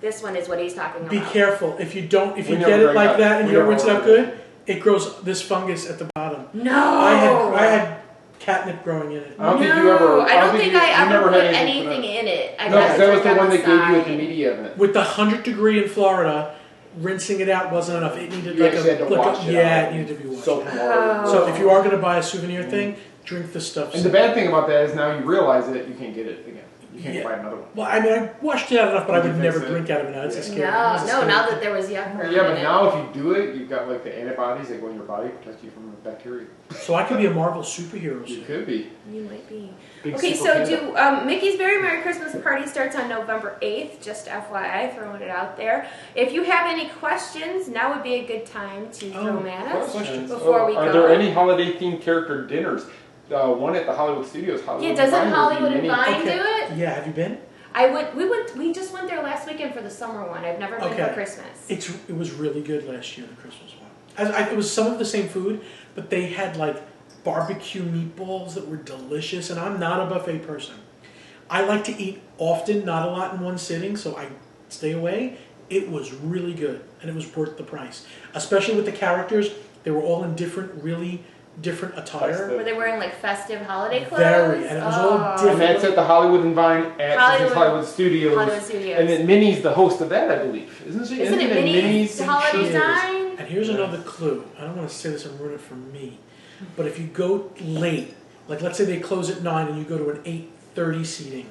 This one is what he's talking about. Be careful. If you We get never it drank like that. that and We you don't never rinse it out ordered good, it grows this fungus at the bottom. No. I had catnip growing in it. I don't think you ever. No, I don't think you I ever never put had anything for in it. I that. No, got 'cause the that was drink the on one they gave you at the side. media event. With the 100-degree in Florida, rinsing it out wasn't enough. It needed You like actually had to wash it yeah, out. it needed to be washed Soap out. and water. Oh. So if you are going to buy a souvenir thing, drink the stuff. And the bad thing about that is now you realize it, you can't get it again. You can't Yeah. buy another one. Well, I mean, I washed it out enough, but I Did would you never fix it? drink out of it now. It's a scary. No, it's a no. scary Now thing. that there was yuck. Yeah, but now if you do it, you've got like the antibodies that go in your body, protect you from the bacteria. So I could be a Marvel superhero. You soon. could be. You might be. Big Okay, super so panda. Mickey's Very Merry Christmas Party starts on November 8th, just FYI, throwing it out there. If you have any questions, now would be a good time to throw them at us. questions. before we Are go. there any holiday themed character dinners? One at the Hollywood Studios. Hollywood Yeah, doesn't Vine Hollywood would be and mini. Vine do it? Yeah, have you been? We just went there last weekend for the summer one. I've never been Okay. for Christmas. It was really good last year, the Christmas one. It was some of the same food, but they had like barbecue meatballs that were delicious, and I'm not a buffet person. I like to eat often, not a lot in one sitting, so I stay away. It was really good, and it was worth the price. Especially with the characters, they were all in really different attire. Were they wearing like festive holiday clothes? Very, and it was all And different. that's at the Hollywood and Vine at Hollywood Studios. Hollywood Studios. And then Minnie's the host of that, I believe. Isn't she? Isn't it Minnie's Holiday She is. Dine? And here's Yeah. another clue. I don't want to say this and ruin it for me, but if you go late, like let's say they close at 9 and you go to an 8:30 seating,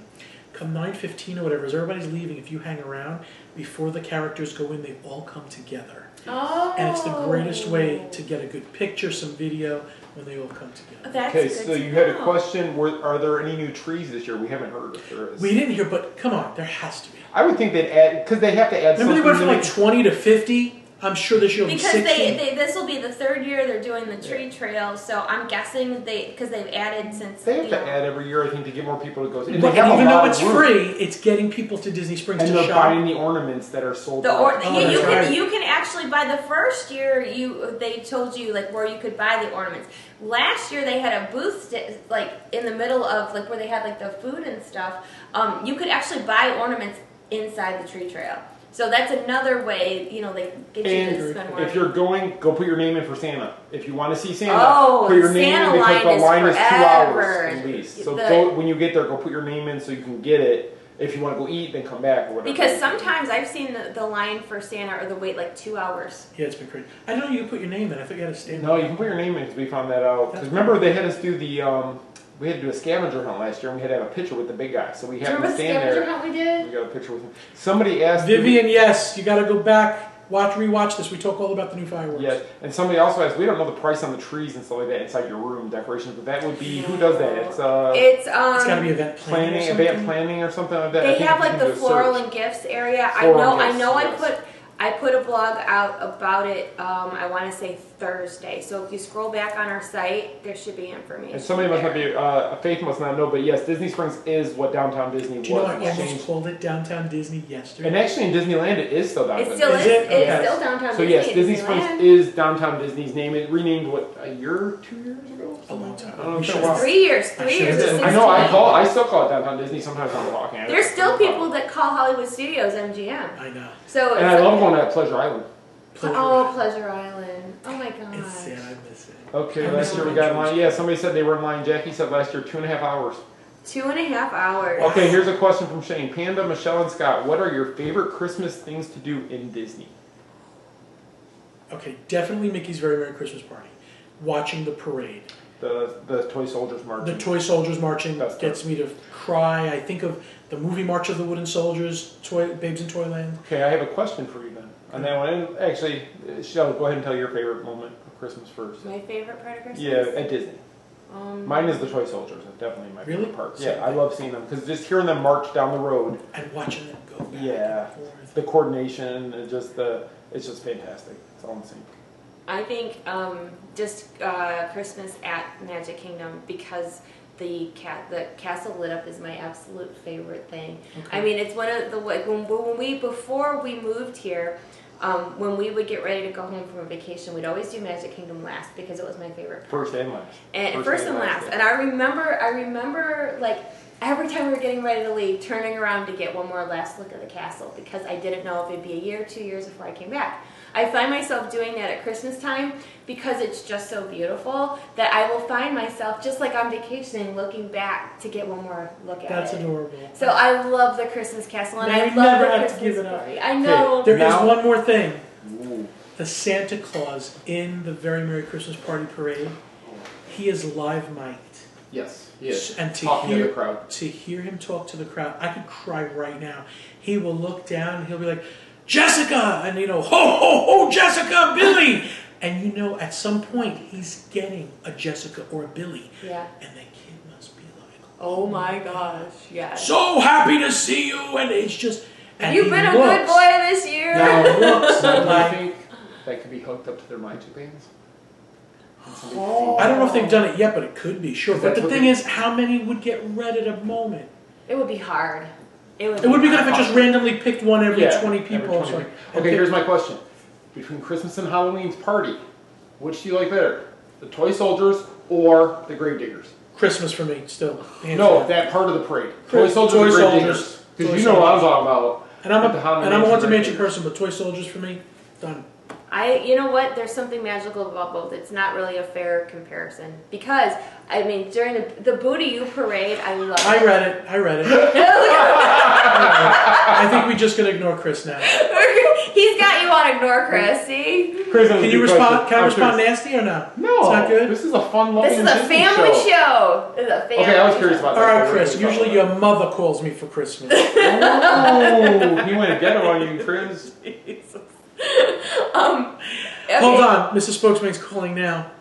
come 9:15 or whatever, as everybody's leaving, if you hang around, before the characters go in, they all come together. Oh. And it's the greatest way to get a good picture, some video, when they all come together. That's Okay, good so to you had a know. question. Are there any new trees this year? We haven't heard if there is. We didn't hear, but come on, there has to be. I would think they'd add, because they have to add Remember they went from something like to 20 to 50? I'm sure this year will be Because 60. this will be the third year they're doing the tree trail, so I'm guessing because they've added since. They have to add every year, I think, to get more people to go. And But they have even a lot though of it's room. free, it's getting people to Disney Springs And to they're shop. buying the ornaments that are sold. The or, out. Oh, yeah, you that's can right. you can actually buy the first year they told you like where you could buy the ornaments. Last year they had a booth like in the middle of like where they had like the food and stuff. You could actually buy ornaments inside the tree trail. So that's another way, they get you to spend more. If you're going, go put your name in for Santa. If you want to see Santa, Oh, put your name Santa in because the line line is is 2 forever. hours at least. So when you get there, go put your name in so you can get it. If you want to go eat, then come back or whatever. Because sometimes I've seen the line for Santa or the wait like 2 hours. Yeah, it's been crazy. I didn't know you could put your name in. I thought you had to stand No, you can put your name in because we found that out. Because remember, they had us do we had to do a scavenger hunt last year, and we had to have a picture with the big guy. So we had to stand there. Hunt we did? We got a picture with him. Somebody asked Vivian, yes, you got to go back, rewatch this. We talk all about the new fireworks. Yes, and somebody also asked, we don't know the price on the trees and stuff like that inside your room decorations, but that would be, who does that? It's It's got to be event planning. event planning or something like that. I They think have you like can the do a floral search. and gifts area. Floral I and know. gifts, I put a blog out about it. I want to say Thursday. So if you scroll back on our site, there should be information. And somebody must not be, Faith must not know, but yes, Disney Springs is what downtown Disney Do you know was. I It almost changed. called it Downtown Disney yesterday? And actually in Disneyland it is still downtown It still is. Is it? It's Okay. still downtown So Disney. yes, at Disney Disneyland. Springs is downtown Disney's name. It renamed, what, a year, 2 years ago? A long time. I don't know, We it's been should- a while. 3 years. I 3 should years. have to done- I know, 16. I still call it downtown Disney sometimes when I'm walking. There's still people that call Hollywood Studios MGM. I know. So And I love going to Pleasure Island. Pleasure Island. Oh my It's gosh. sad. I miss it. Okay, I last miss year we it. got in line. Yeah, somebody said they were in line. Jackie said last year 2.5 hours. 2.5 hours. Okay, here's a question from Shane. Panda, Michelle, and Scott. What are your favorite Christmas things to do in Disney? Okay, definitely Mickey's Very Merry Christmas Party. Watching the parade. The toy soldiers marching. The toy soldiers marching That's gets me to cry. I think of the movie March of the Wooden Soldiers, Babes in Toyland. Okay, I have a question for you then. On that one, and actually, Shell, go ahead and tell your favorite moment of Christmas first. My favorite part of Christmas? Yeah, at Disney. Mine is the toy soldiers. It's definitely my Really? favorite part. Yeah, I love seeing them because just hearing them march down the road. And watching them go back Yeah, and forth. the coordination and it's just fantastic. It's all insane. I think just Christmas at Magic Kingdom because the castle lit up is my absolute favorite thing. Okay. I mean, it's one of the before we moved here. When we would get ready to go home from a vacation, we'd always do Magic Kingdom last because it was my favorite part. First and last. And first and last. yeah. And I remember like every time we were getting ready to leave, turning around to get one more last look at the castle because I didn't know if it'd be a year, 2 years before I came back. I find myself doing that at Christmas time because it's just so beautiful that I will find myself just like on vacationing looking back to get one more look at That's it. adorable. So I love the Christmas castle and Now I you love never the have to Christmas give it up. party. I know. There is Now- one more thing. Ooh. The Santa Claus in the Very Merry Christmas Party parade, he is live mic'd. Yes, he is. And to Talking hear to the crowd. to hear him talk to the crowd, I could cry right now. He will look down and he'll be like, Jessica! And ho, ho, ho, Jessica, Billy! And at some point, he's getting a Jessica or a Billy. Yeah. And the kid must be like, Oh my gosh, yes. so happy to see you! And it's just... And You've he been a looks- good boy this year. Now, looks do you like... think that could be hooked up to their magic bands? I don't know if they've done it yet, but it could be, sure. But That's the what thing they- is, how many would get read at a moment? It would be hard. It would It would be good if hard. it just randomly picked one every Yeah, 20 every people. 20 Sorry. people. Okay, here's my question. Between Christmas and Halloween's party, which do you like better? The toy soldiers or the grave diggers? Christmas for me, still. Hands No, down. that part of the parade. Toy Toy soldiers or grave soldiers. diggers. Because Toy you know what I'm soldiers. talking about. And I'm The Haunted a Mansion Haunted grave Mansion diggers. person, but toy soldiers for me, done. You know what? There's something magical about both. It's not really a fair comparison because I mean during the Booty You parade, I love. I read it. I think we just gonna ignore Chris now. He's got you on ignore, Chris. See? Chris, Can you respond? Can I respond nasty or no? No. It's not good? This is a fun, loving This is a Disney family show. This is a family Okay, I was curious about All that. right, Chris. Usually your mother calls me for Christmas. Oh, he went to get it on you, Chris. Okay. Hold on. Mrs. Spokesman's calling now.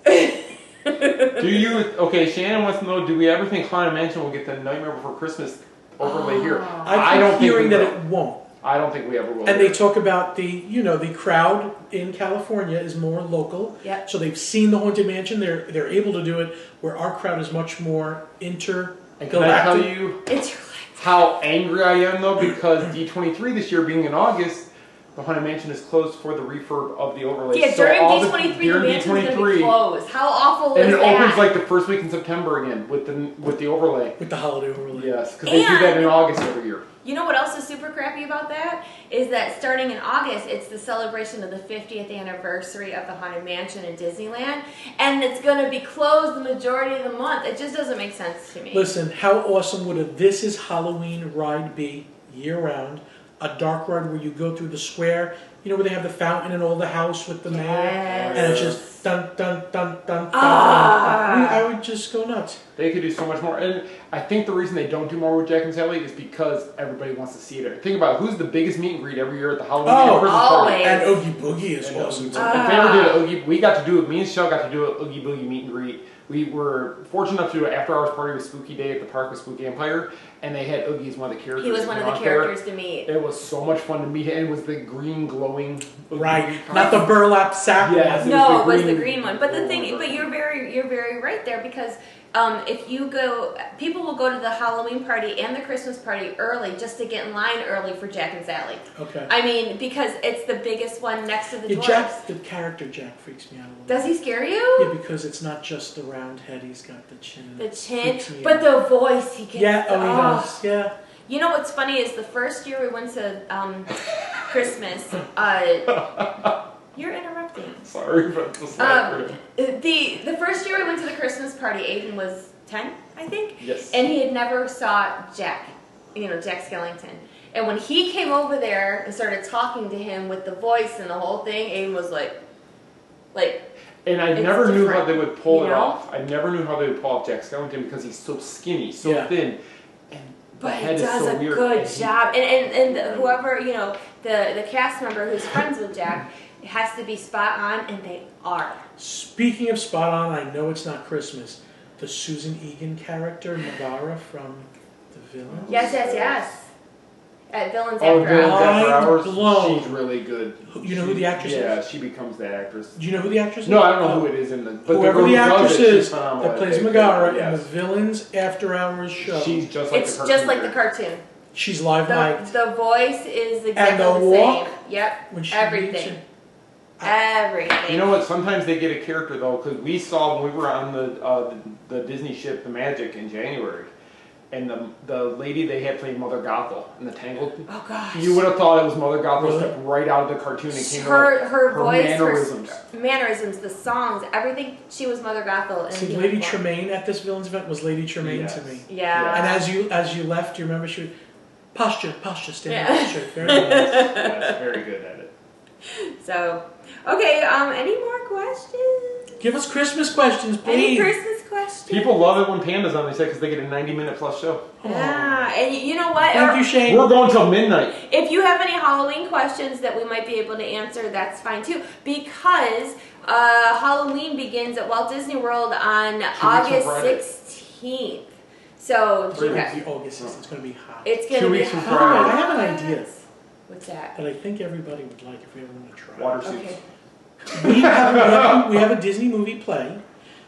Do you? Okay, Shannon wants to know: do we ever think Haunted Mansion will get the Nightmare Before Christmas overlay here? I don't keep think hearing we that will. it won't. I don't think we ever will. And they talk about the crowd in California is more local. Yep. So they've seen the Haunted Mansion. They're able to do it. Where our crowd is much more intergalactic. And can I tell you It's how angry I am though? Because D23 this year being in August, the Haunted Mansion is closed for the refurb of the overlay. yeah, So during all D23, the during mansion's going to be D23, closed. How awful is and it that? opens like the first week in September again with the overlay. With the holiday overlay. Yes, because they do that in August every year. You know what else is super crappy about that? Is that starting in August, it's the celebration of the 50th anniversary of the Haunted Mansion in Disneyland, and it's going to be closed the majority of the month. It just doesn't make sense to me. Listen, how awesome would a This Is Halloween ride be year round? A dark ride where you go through the square, where they have the fountain and all the house with the mayor, and it's just dun dun dun dun dun. I would just go nuts. They could do so much more, and I think the reason they don't do more with Jack and Sally is because everybody wants to see it. Think about who's the biggest meet and greet every year at the Halloween and Christmas party. Always. And Oogie Boogie is awesome too. If they ever did an Oogie, we got to do it. Me and Shell got to do an Oogie Boogie meet and greet. We were fortunate enough to do an after-hours party with Spooky Day at the park with Spooky Empire, and they had Oogie as one of the characters. He was one of the characters to meet. It was so much fun to meet him. And it was the green glowing Oogie. Right, not the burlap sack Yes. one. No, it was the green one. But the thing, but you're very right there because if you go, people will go to the Halloween party and the Christmas party early just to get in line early for Jack and Sally. Okay. I mean, because it's the biggest one next to the Yeah, dwarves. the character Jack freaks me out a little. Does he scare you? Yeah, because it's not just the round head; he's got the chin. The chin, Freaks me but out. the voice he gets. Yeah, he does. Yeah. You know what's funny is the first year we went to Christmas. You're interrupting. Sorry, but the slap. The first year we went to the Christmas party, Aiden was 10, I think. Yes. And he had never saw Jack, Jack Skellington. And when he came over there and started talking to him with the voice and the whole thing, Aiden was like. And I It's never knew how different, they would pull you it know? off. I never knew how they would pull off Jack Skellington because he's so skinny, so Yeah. thin, and the But head he is does so a weird. good job. And whoever, the cast member who's friends with Jack has to be spot on, and they are. Speaking of spot on, I know it's not Christmas. The Susan Egan character, Megara from The Villains. Yes. At Villains Oh, After Villains Hours. After Hours. blown. She's really good. You know who the actress is? Yeah, she becomes the actress. Do you know who the actress is? No, I don't know who it is in the. But Whoever girl the who does actress it, she's is phenomenal that at plays it. Megara in Yes. the Villains After Hours show. She's just like It's the just like cartoon the cartoon. She's live mic'd. The voice is exactly And the the walk, same. Yep. When she Everything. meets her. Everything. You know what? Sometimes they get a character though, because we saw when we were on the Disney ship, the Magic, in January, and the lady they had played Mother Gothel in the Tangled. Oh gosh. You would have thought it was Mother Gothel Really? stepped right out of the cartoon and came her out. voice, mannerisms. her mannerisms, the songs, everything. She was Mother Gothel. See, in Lady uniform. Tremaine at this Villains event was Lady Tremaine Yes. to me. Yeah. And as you left, do you remember she would posture, stand Yeah. posture. Very nice. Yes, very good at it. So, okay. Any more questions? Give us Christmas questions, Any please. Christmas questions? People love it when Panda's on. They say because they get a 90-minute plus show. Yeah, and you know what? Thank you, Shane. We're going till midnight. If you have any Halloween questions that we might be able to answer, that's fine too. Because Halloween begins at Walt Disney World on August Friday. 16th. So, It's you gonna guys, be August 6th. It's going to be hot. it's going 2 to be weeks from hot. Friday. I have an idea What's that? that I think everybody would like if we ever want to try. Water suits. Okay. We have a Disney movie play.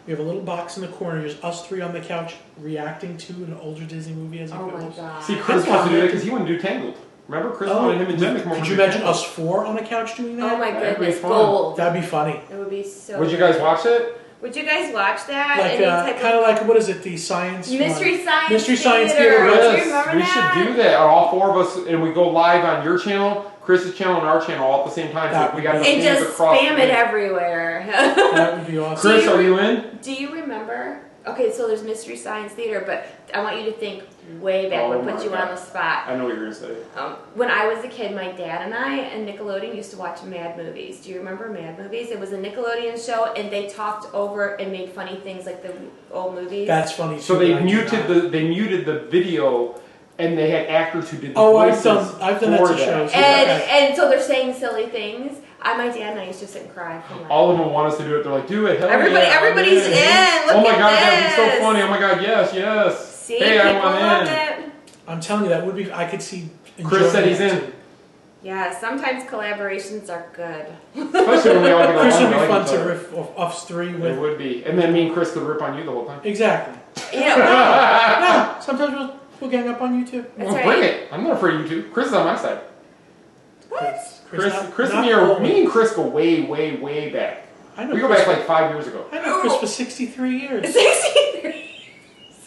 We have a little box in the corner. There's us three on the couch reacting to an older Disney movie as it Oh goes. my god. See, Chris wants to do that because he wouldn't do Tangled. Remember, Chris wanted him and Jen to come over. Could you to imagine Tangled. us four on a couch doing that? Oh my That'd be goodness, fun. gold. That'd be funny. It would be so Would you guys watch it? Would you guys watch that? Like Any type kind of like what is it? The science Mystery one? Science Mystery Science Theater. Theater. Do you Yes, remember we that? should do that. All four of us, and we go live on your channel, Chris's channel and our channel all at the same time. So we got the and fans just across spam it everywhere. That would be awesome. Chris, are you in? Do you remember? Okay, so there's Mystery Science Theater, but I want you to think way back. We'll put you on the spot. I know what you're going to say. When I was a kid, my dad and I and Nickelodeon used to watch Mad Movies. Do you remember Mad Movies? It was a Nickelodeon show, and they talked over and made funny things like the old movies. That's funny. So they muted the video, and they had actors who did the voices. I've done that to shows. And so they're saying silly things. My dad and I used to sit and cry. All of them want us to do it. They're like, do it. Hell everybody's in. Look oh my at God, this. that'd be so funny. Oh my God, yes. See, hey, I want in. It. I'm telling you, that would be. I could see. Chris said he's in. Yeah, sometimes collaborations are good. Especially when we all get along. Chris would be fun to riff off us three with. It would be, and then me and Chris could rip on you the whole time. Exactly. Yeah. No, sometimes we'll gang up on you too. That's right. Bring it. I'm not afraid of you two. Chris is on my side. What? Chris me and Chris go way, way, way back. We go back like 5 years ago. I know Chris for 63 years. 63.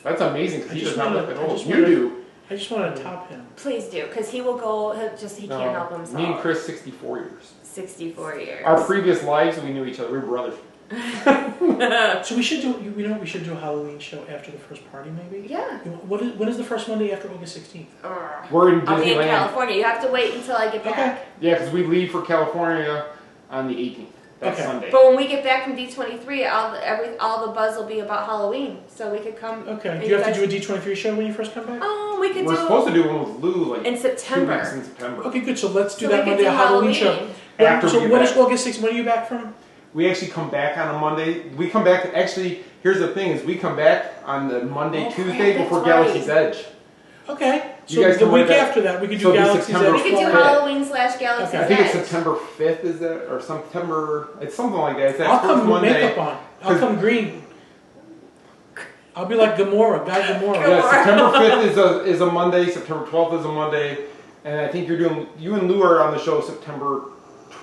That's amazing because he does not look that old. You do. I just want to top him. Please do, because he will go. He can't help himself. Me and Chris, 64 years. 64 years. Our previous lives, we knew each other. We were brothers. So we should do. We should do a Halloween show after the first party, maybe. Yeah. When is the first Monday after August 16th? We're in Disneyland. I'll be in California. You have to wait until I get back. Okay. Yeah, because we leave for California on the 18th. That's Sunday. But when we get back from D23, all the buzz will be about Halloween, so we could come. Okay. Do you have to do a D23 show when you first come back? Oh, we could. We're supposed to do one with Lou in September. 2 weeks in September. Okay, good. So let's do that Monday, a Halloween show. So when is August 6th? When are you back from? We actually come back on a Monday. We come back. Actually, here's the thing: is we come back on the Monday, Tuesday before Galaxy's Edge. Okay. So the week after that, we could do Galaxy's Edge. We could do Halloween / Galaxy's Edge. I think it's September 5th, is that? Or September, it's something like that. It's that I'll come with Monday. makeup on. I'll come green. I'll be like Gamora, Guy Gamora. Yeah, September 5th is a Monday, September 12th is a Monday, and I think you and Lou are on the show September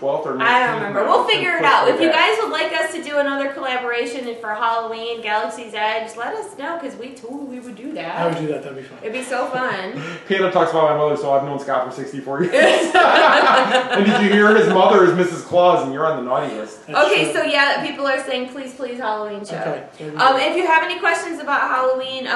12th or 19th. I don't remember. We'll figure it out. If you guys would like us to do another collaboration for Halloween, Galaxy's Edge, let us know, because we totally would do that. I would do that. That'd be fun. It'd be so fun. Panda talks about my mother, so I've known Scott for 64 years. And did you hear his mother is Mrs. Claus, and you're on the naughty list. Okay, so yeah, people are saying please Halloween show. Okay. If you have any questions about Halloween,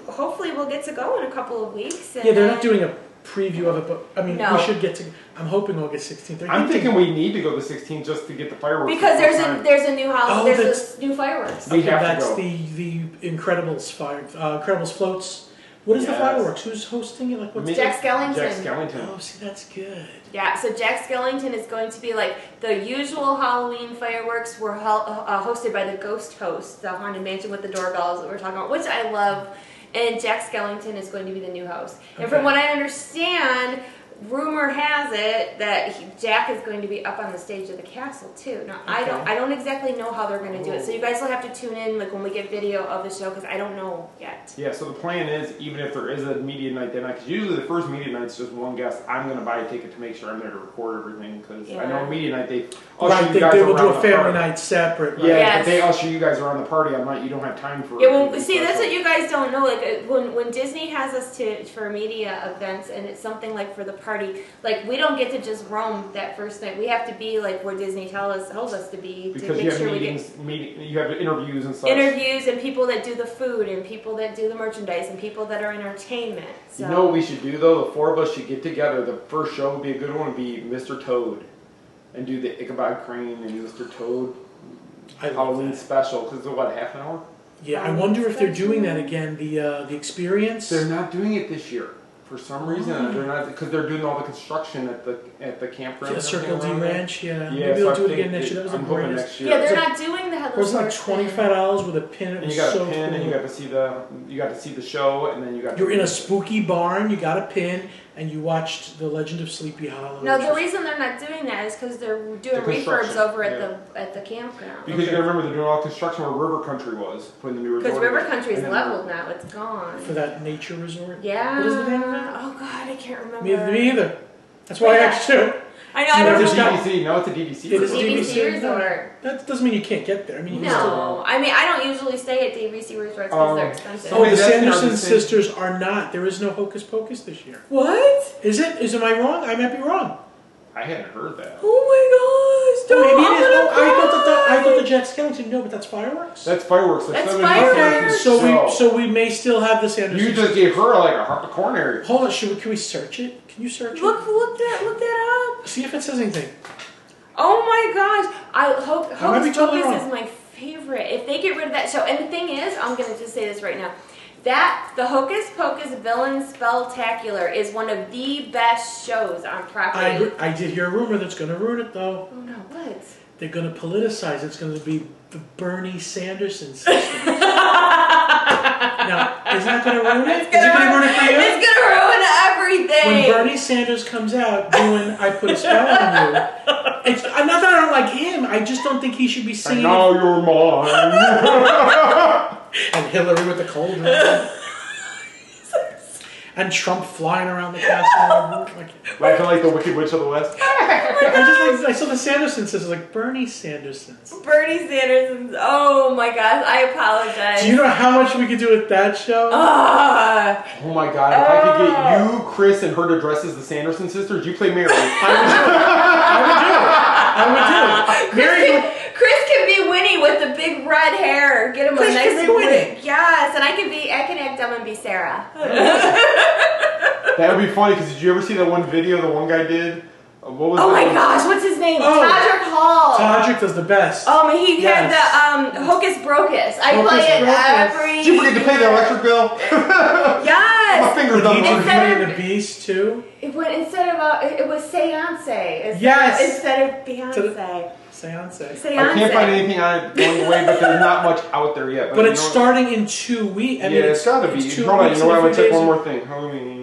hopefully we'll get to go in a couple of weeks. Yeah, they're not doing a preview of it, but I mean, No. we should get to. I'm hoping August 16th. I'm thinking we need to go the 16th just to get the fireworks. Because there's a new Halloween. There's new fireworks. We have to that's go. the Incredibles Incredibles floats. What is the fireworks? Who's hosting it? Like what's Jack Skellington. Jack Skellington. Oh, see, that's good. Yeah, so Jack Skellington is going to be like the usual Halloween fireworks were hosted by the Ghost Host, the Haunted Mansion with the doorbells that we're talking about, which I love. And Jack Skellington is going to be the new host. And from what I understand, rumor has it that Jack is going to be up on the stage of the castle too. Now I don't exactly know how they're going to do it. So you guys will have to tune in like when we get video of the show because I don't know yet. Yeah. So the plan is even if there is a media night that night, because usually the first media night is just one guest. I'm going to buy a ticket to make sure I'm there to record everything because I know media night they usher you guys they will do around a the family party. night separate. Right? Yeah, but they usher you guys around the party all night. You don't have time for. Yeah, well, see, that's what you guys don't know. Like when Disney has us for media events, and it's something like for the party, like we don't get to just roam that first night. We have to be like where Disney tells us to be because to make you have sure meetings, you have interviews and such. Interviews and people that do the food and people that do the merchandise and people that are entertainment. So. You know what we should do though? The four of us should get together. The first show would be a good one. Would be Mr. Toad, and do the Ichabod Crane and Mr. Toad Halloween special because it's what, half an hour? Yeah, I wonder if they're doing that again. The experience. They're not doing it this year. For some reason, they're not, because they're doing all the construction at the campground. Yeah, Circle D Ranch, yeah. Maybe so they'll do it again next year. That was the greatest. Next year. Yeah, they're not doing the headless horseman. It was like $25 with a pin. And you got a pin, and you got to see the show, and then you got. You're in a spooky barn. You got a pin, and you watched The Legend of Sleepy Hollow. No, the reason they're not doing that is because they're doing refurbs over at the campground. Because you got to remember they're doing all the construction where River Country was when the new resort. Because River Country is leveled now; it's gone. For that nature resort. Yeah. What is the name of that? Oh God, I can't remember. Me either. That's why I asked you. I know. I don't It's a know. DVC. No, it's a DVC. It is a DVC DVC resort. That doesn't mean you can't get there. I mean, you can still. No, I mean I don't usually stay at DVC resorts because they're expensive. Oh, the That's Sanderson not the same. sisters are not. There is no Hocus Pocus this year. What? Is it? Am I wrong? I might be wrong. I hadn't heard that. Oh my gosh! Don't Maybe it is. I'm I thought the Jack Skellington. No, but that's fireworks. That's fireworks. That's not fireworks. So we may still have the Sanderson. You just gave her like a coronary. Hold on. Can we search it? Can you search look it? look that up. See if it says anything. Oh my gosh! might be Hocus totally Pocus wrong. is my favorite. If they get rid of that show, and the thing is, I'm gonna just say this right now. That the Hocus Pocus Villain Spelltacular is one of the best shows on property. I did hear a rumor that's going to ruin it though. Oh no, what? They're going to politicize it. It's going to be the Bernie Sanderson system. Now, is that going to ruin it? Is it going to ruin it for you? It's gonna ruin everything. When Bernie Sanders comes out doing "I Put a Spell on You," it's not that I don't like him. I just don't think he should be And singing. now you're mine. And Hillary with the cauldron. And Trump flying around the castle. Laughing like the Wicked Witch of the West. I saw the Sanderson sisters, like Bernie Sandersons. Bernie Sanders. Oh my gosh! I apologize. Do you know how much we could do with that show? Ah. Oh my God! If I could get you, Chris, and her to dress as the Sanderson sisters, you play Mary. I would do it. Chris can be Winnie with the big red hair. Get him Chris a nice can be Winnie. Yes, and I can act dumb and be Sarah. That would be funny because did you ever see that one video the one guy did? What was Oh that my one? gosh, what's his name? Oh. Todrick Hall. Todrick does the best. Oh, man, he Yes. had the Hocus Brocus. I Hocus play it Brocus. every. Did you forget to pay the electric bill? My Yes. fingers Did he done. do Instead Beauty of- and the Beast too? It went instead of it was Seance. Yes. Instead of Beyonce. Seance. I can't find anything on it going away, but there's not much out there yet. But you it's know what? starting in 2 weeks. I mean, Yeah, it's gotta be. it's 2 Hold on, weeks you know what? I'm and gonna check 3 one days. more thing. Halloween.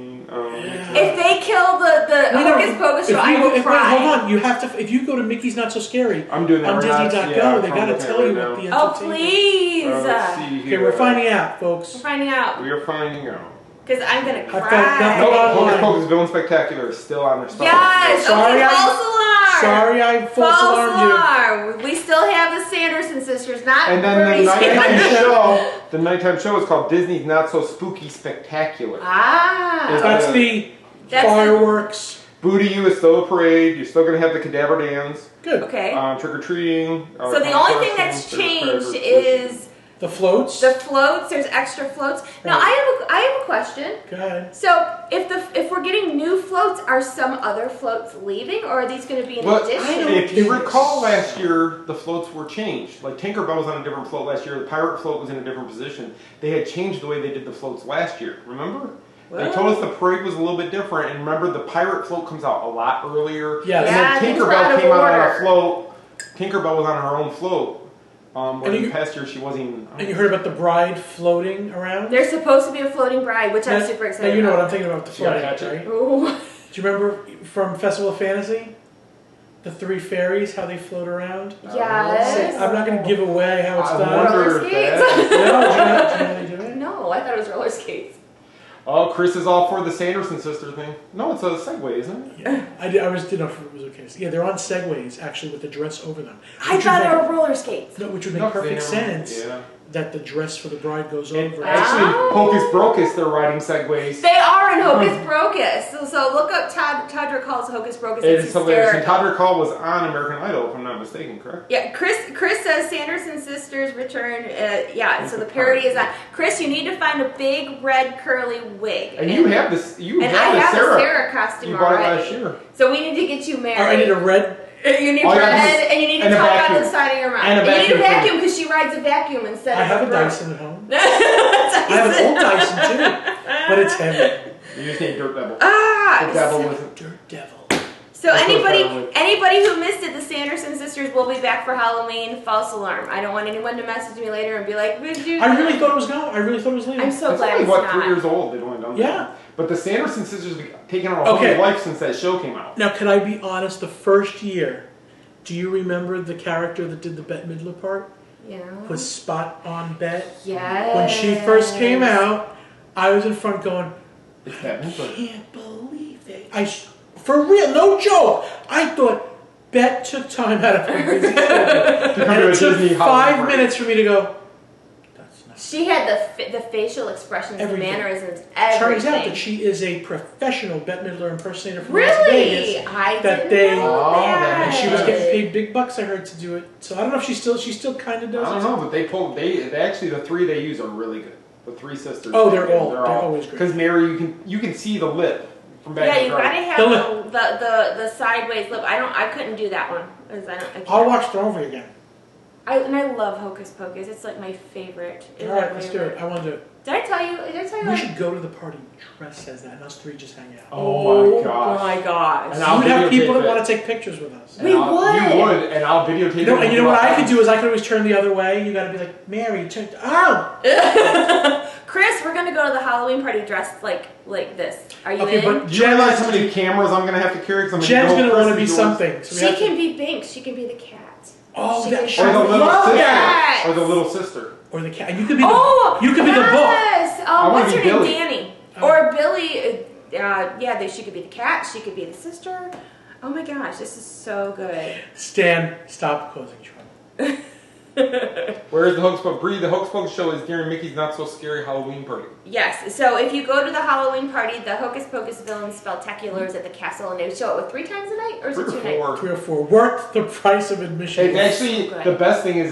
If they kill the Hocus Pocus show, I will cry. Hold on, you have to. If you go to Mickey's Not So Scary I'm doing that on right now. Disney.go, Yeah, they I'm gotta looking tell at it you right what the now. Oh entertainment. please! Let's see Okay, here. we're finding out, folks. We're finding out We are finding out. because I'm gonna found cry. nothing No, about- Hocus Online. Pocus Villain Spectacular is still on their stuff. Yes. Sorry, okay, I- false alarm. Sorry, I false alarmed you. alarm. We still have the Sanderson sisters, not And then Bernie the Sanders. nighttime show is called Disney's Not So Spooky Spectacular. Ah. That's the That's fireworks. Boo to You is still a parade. You're still going to have the cadaver dance. Good. Okay. Trick or treating. So the only thing that's changed is The floats. the floats. There's extra floats. Now I have a question. Go ahead. So if we're getting new floats, are some other floats leaving, or are these going to be in But addition? if you recall last year, the floats were changed. Like Tinkerbell was on a different float last year. The pirate float was in a different position. They had changed the way they did the floats last year. Remember? They told us the parade was a little bit different. And remember, the pirate float comes out a lot earlier. Yes. Yeah, And things then were out Tinkerbell of came out on order. a float. Tinkerbell was on her own float. Where And in you- the past year she wasn't even. And you heard about the bride floating around? There's supposed to be a floating bride, which I'm Now- super Now excited you know what I'm about. thinking about the You gotta floating, catch it. right? Ooh. Do you remember from Festival of Fantasy? The 3 fairies, how they float around? Yes. I'm not going to give away how it's I done. wonder Roller if skates? No, do you know how they do it? No, I thought it was roller skates. Oh, Chris is all for the Sanderson sister thing. No, it's a Segway, isn't it? Yeah. I was didn't know if it was okay. Yeah, they're on segways actually with the dress over them. I Which thought would they make- were roller skates. No, which would make No, 'cause they perfect never- sense Yeah. that the dress for the bride goes And over. actually, Oh. Hocus Brocus, they're riding Segways. They are in Hocus Brocus. So look up Todrick Hall's Hocus Brocus. It It's is hilarious. And hysterical. Todd Call was on American Idol, if I'm not mistaken, correct? Yeah, Chris says Sanderson sisters return. Yeah, so the parody is on. Chris, you need to find a big red curly wig. And you have this. You And I have the have Sarah. a Sarah costume You bought it already. last year. So we need to get you married. I need a red. You need Oh, yeah, red, and you need to and a talk out vacuum. the side of your mouth. And a you need a vacuum vacuum because she rides a vacuum instead I of have a broom. Dyson at home. I have an old Dyson too, but it's heavy. You just need Dirt Devil. Ah, The devil so- was Dirt Devil. So That's what I anybody found with- anybody who missed it, the Sanderson sisters will be back for Halloween. False alarm. I don't want anyone to message me later and be like, "Would you?" I really thought it was going. I really thought it was leaving. I'm so It's glad only, it's what, not. 3 years old? They've only done that. Yeah. But the Sanderson sisters have taken on a whole Okay. new life since that show came out. Now, can I be honest? The first year, do you remember the character that did the Bette Midler part? Yeah. Was Spot on Bette? Yes. When she first came out, I was in front going, It's that I Midler. can't believe it. For real, no joke. I thought Bet took time out of her busy schedule. And it took 5 minutes for me to go, that's nice. She had the facial expressions, Everything. the mannerisms, everything. Turns out that she is a professional Bette Midler impersonator from really? Las Vegas. I that didn't know that. And she was getting paid big bucks, I heard, to do it. So I don't know if she still kind of does it. I don't know, but they actually, the three they use are really good. The three sisters. Oh, they're always great. Because Mary, you can see the lip from back. Yeah, in you the gotta have the sideways lip. I couldn't do that one. I'll watch Throne for you again. I love Hocus Pocus. It's like my favorite. All right, let's do it. I want to do it. Did I tell you? We should go to the party dressed as that, and us three just hang out. Oh my gosh. Oh my gosh. And We would have people that want to take pictures with us. We would. You would, and I'll videotape it. And you know what I could do is I could always turn the other way. You got to be like, Mary, turn. Oh! Chris, we're gonna go to the Halloween party dressed like this. Are you Okay, in? but Do you realize how many cameras I'm going to have to carry? Jen's going to want to be something. So She can be Binks. She can be the cat. Oh, She that can- Or the little love sister. that. Or the little sister. Or the cat. And you could be the You could be the book. Yes. I Oh, wanna what's be her name? Billy. Danny. Oh. Or Billy. She could be the cat. She could be the sister. Oh my gosh, this is so good. Stan, stop causing trouble. Where's the Hocus Pocus? Bree, the Hocus Pocus show is during Mickey's Not So Scary Halloween Party. Yes, so if you go to the Halloween party, the Hocus Pocus villain Spectaculars at the castle, and they show it with 3 times a night, or is it 2 nights? 3 or 4. Worth the price of admission. It's actually, so good. the best thing is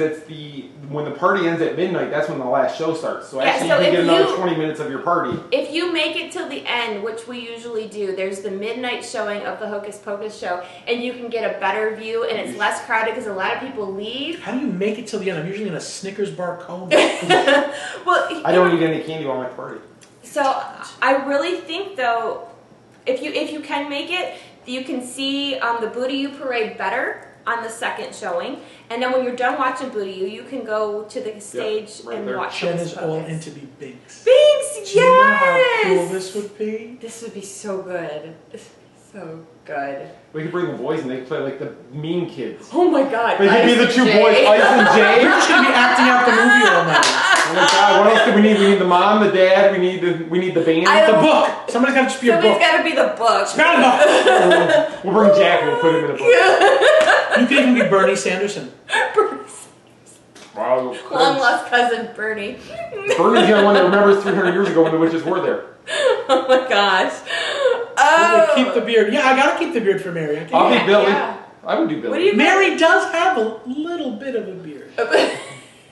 when the party ends at midnight, that's when the last show starts. So Yeah, actually so you can if get another you- 20 minutes of your party. If you make it till the end, which we usually do, there's the midnight showing of the Hocus Pocus show, and you can get a better view, and it's less crowded because a lot of people leave. How do you make it till the end? I'm usually in a Snickers bar coma. Well, I don't eat any candy on my party. So I really think though, if you can make it, you can see the Booty You parade better on the second showing, and then when you're done watching Booty You can go to the stage right and there. watch. Jen Hocus is all Pocus. into be Binks. Binks, Do you know how yes. cool this would be? This would be so good. So good. We could bring the boys and they could play like the mean kids. Oh my God. They could be Ice the and two Jay. boys, Ice and We're Jay. just going to be acting out the movie all night. Oh my God, what else do we need? We need the mom, the dad, we need the band. I The don't- book. Somebody's got to just be a Somebody's book. got to be the book. Spell it out. We'll bring Jack and we'll put him in a book. You could even be Bernie Sanderson. Wow. Long lost cousin Bernie. Bernie's the only one that remembers 300 years ago when the witches were there. Oh my gosh. They Oh. keep the beard. Yeah, I got to keep the beard for Mary. I can't- I'll Yeah, be Billy. yeah. I would do Billy. What do you Mary does have a little bit of a beard.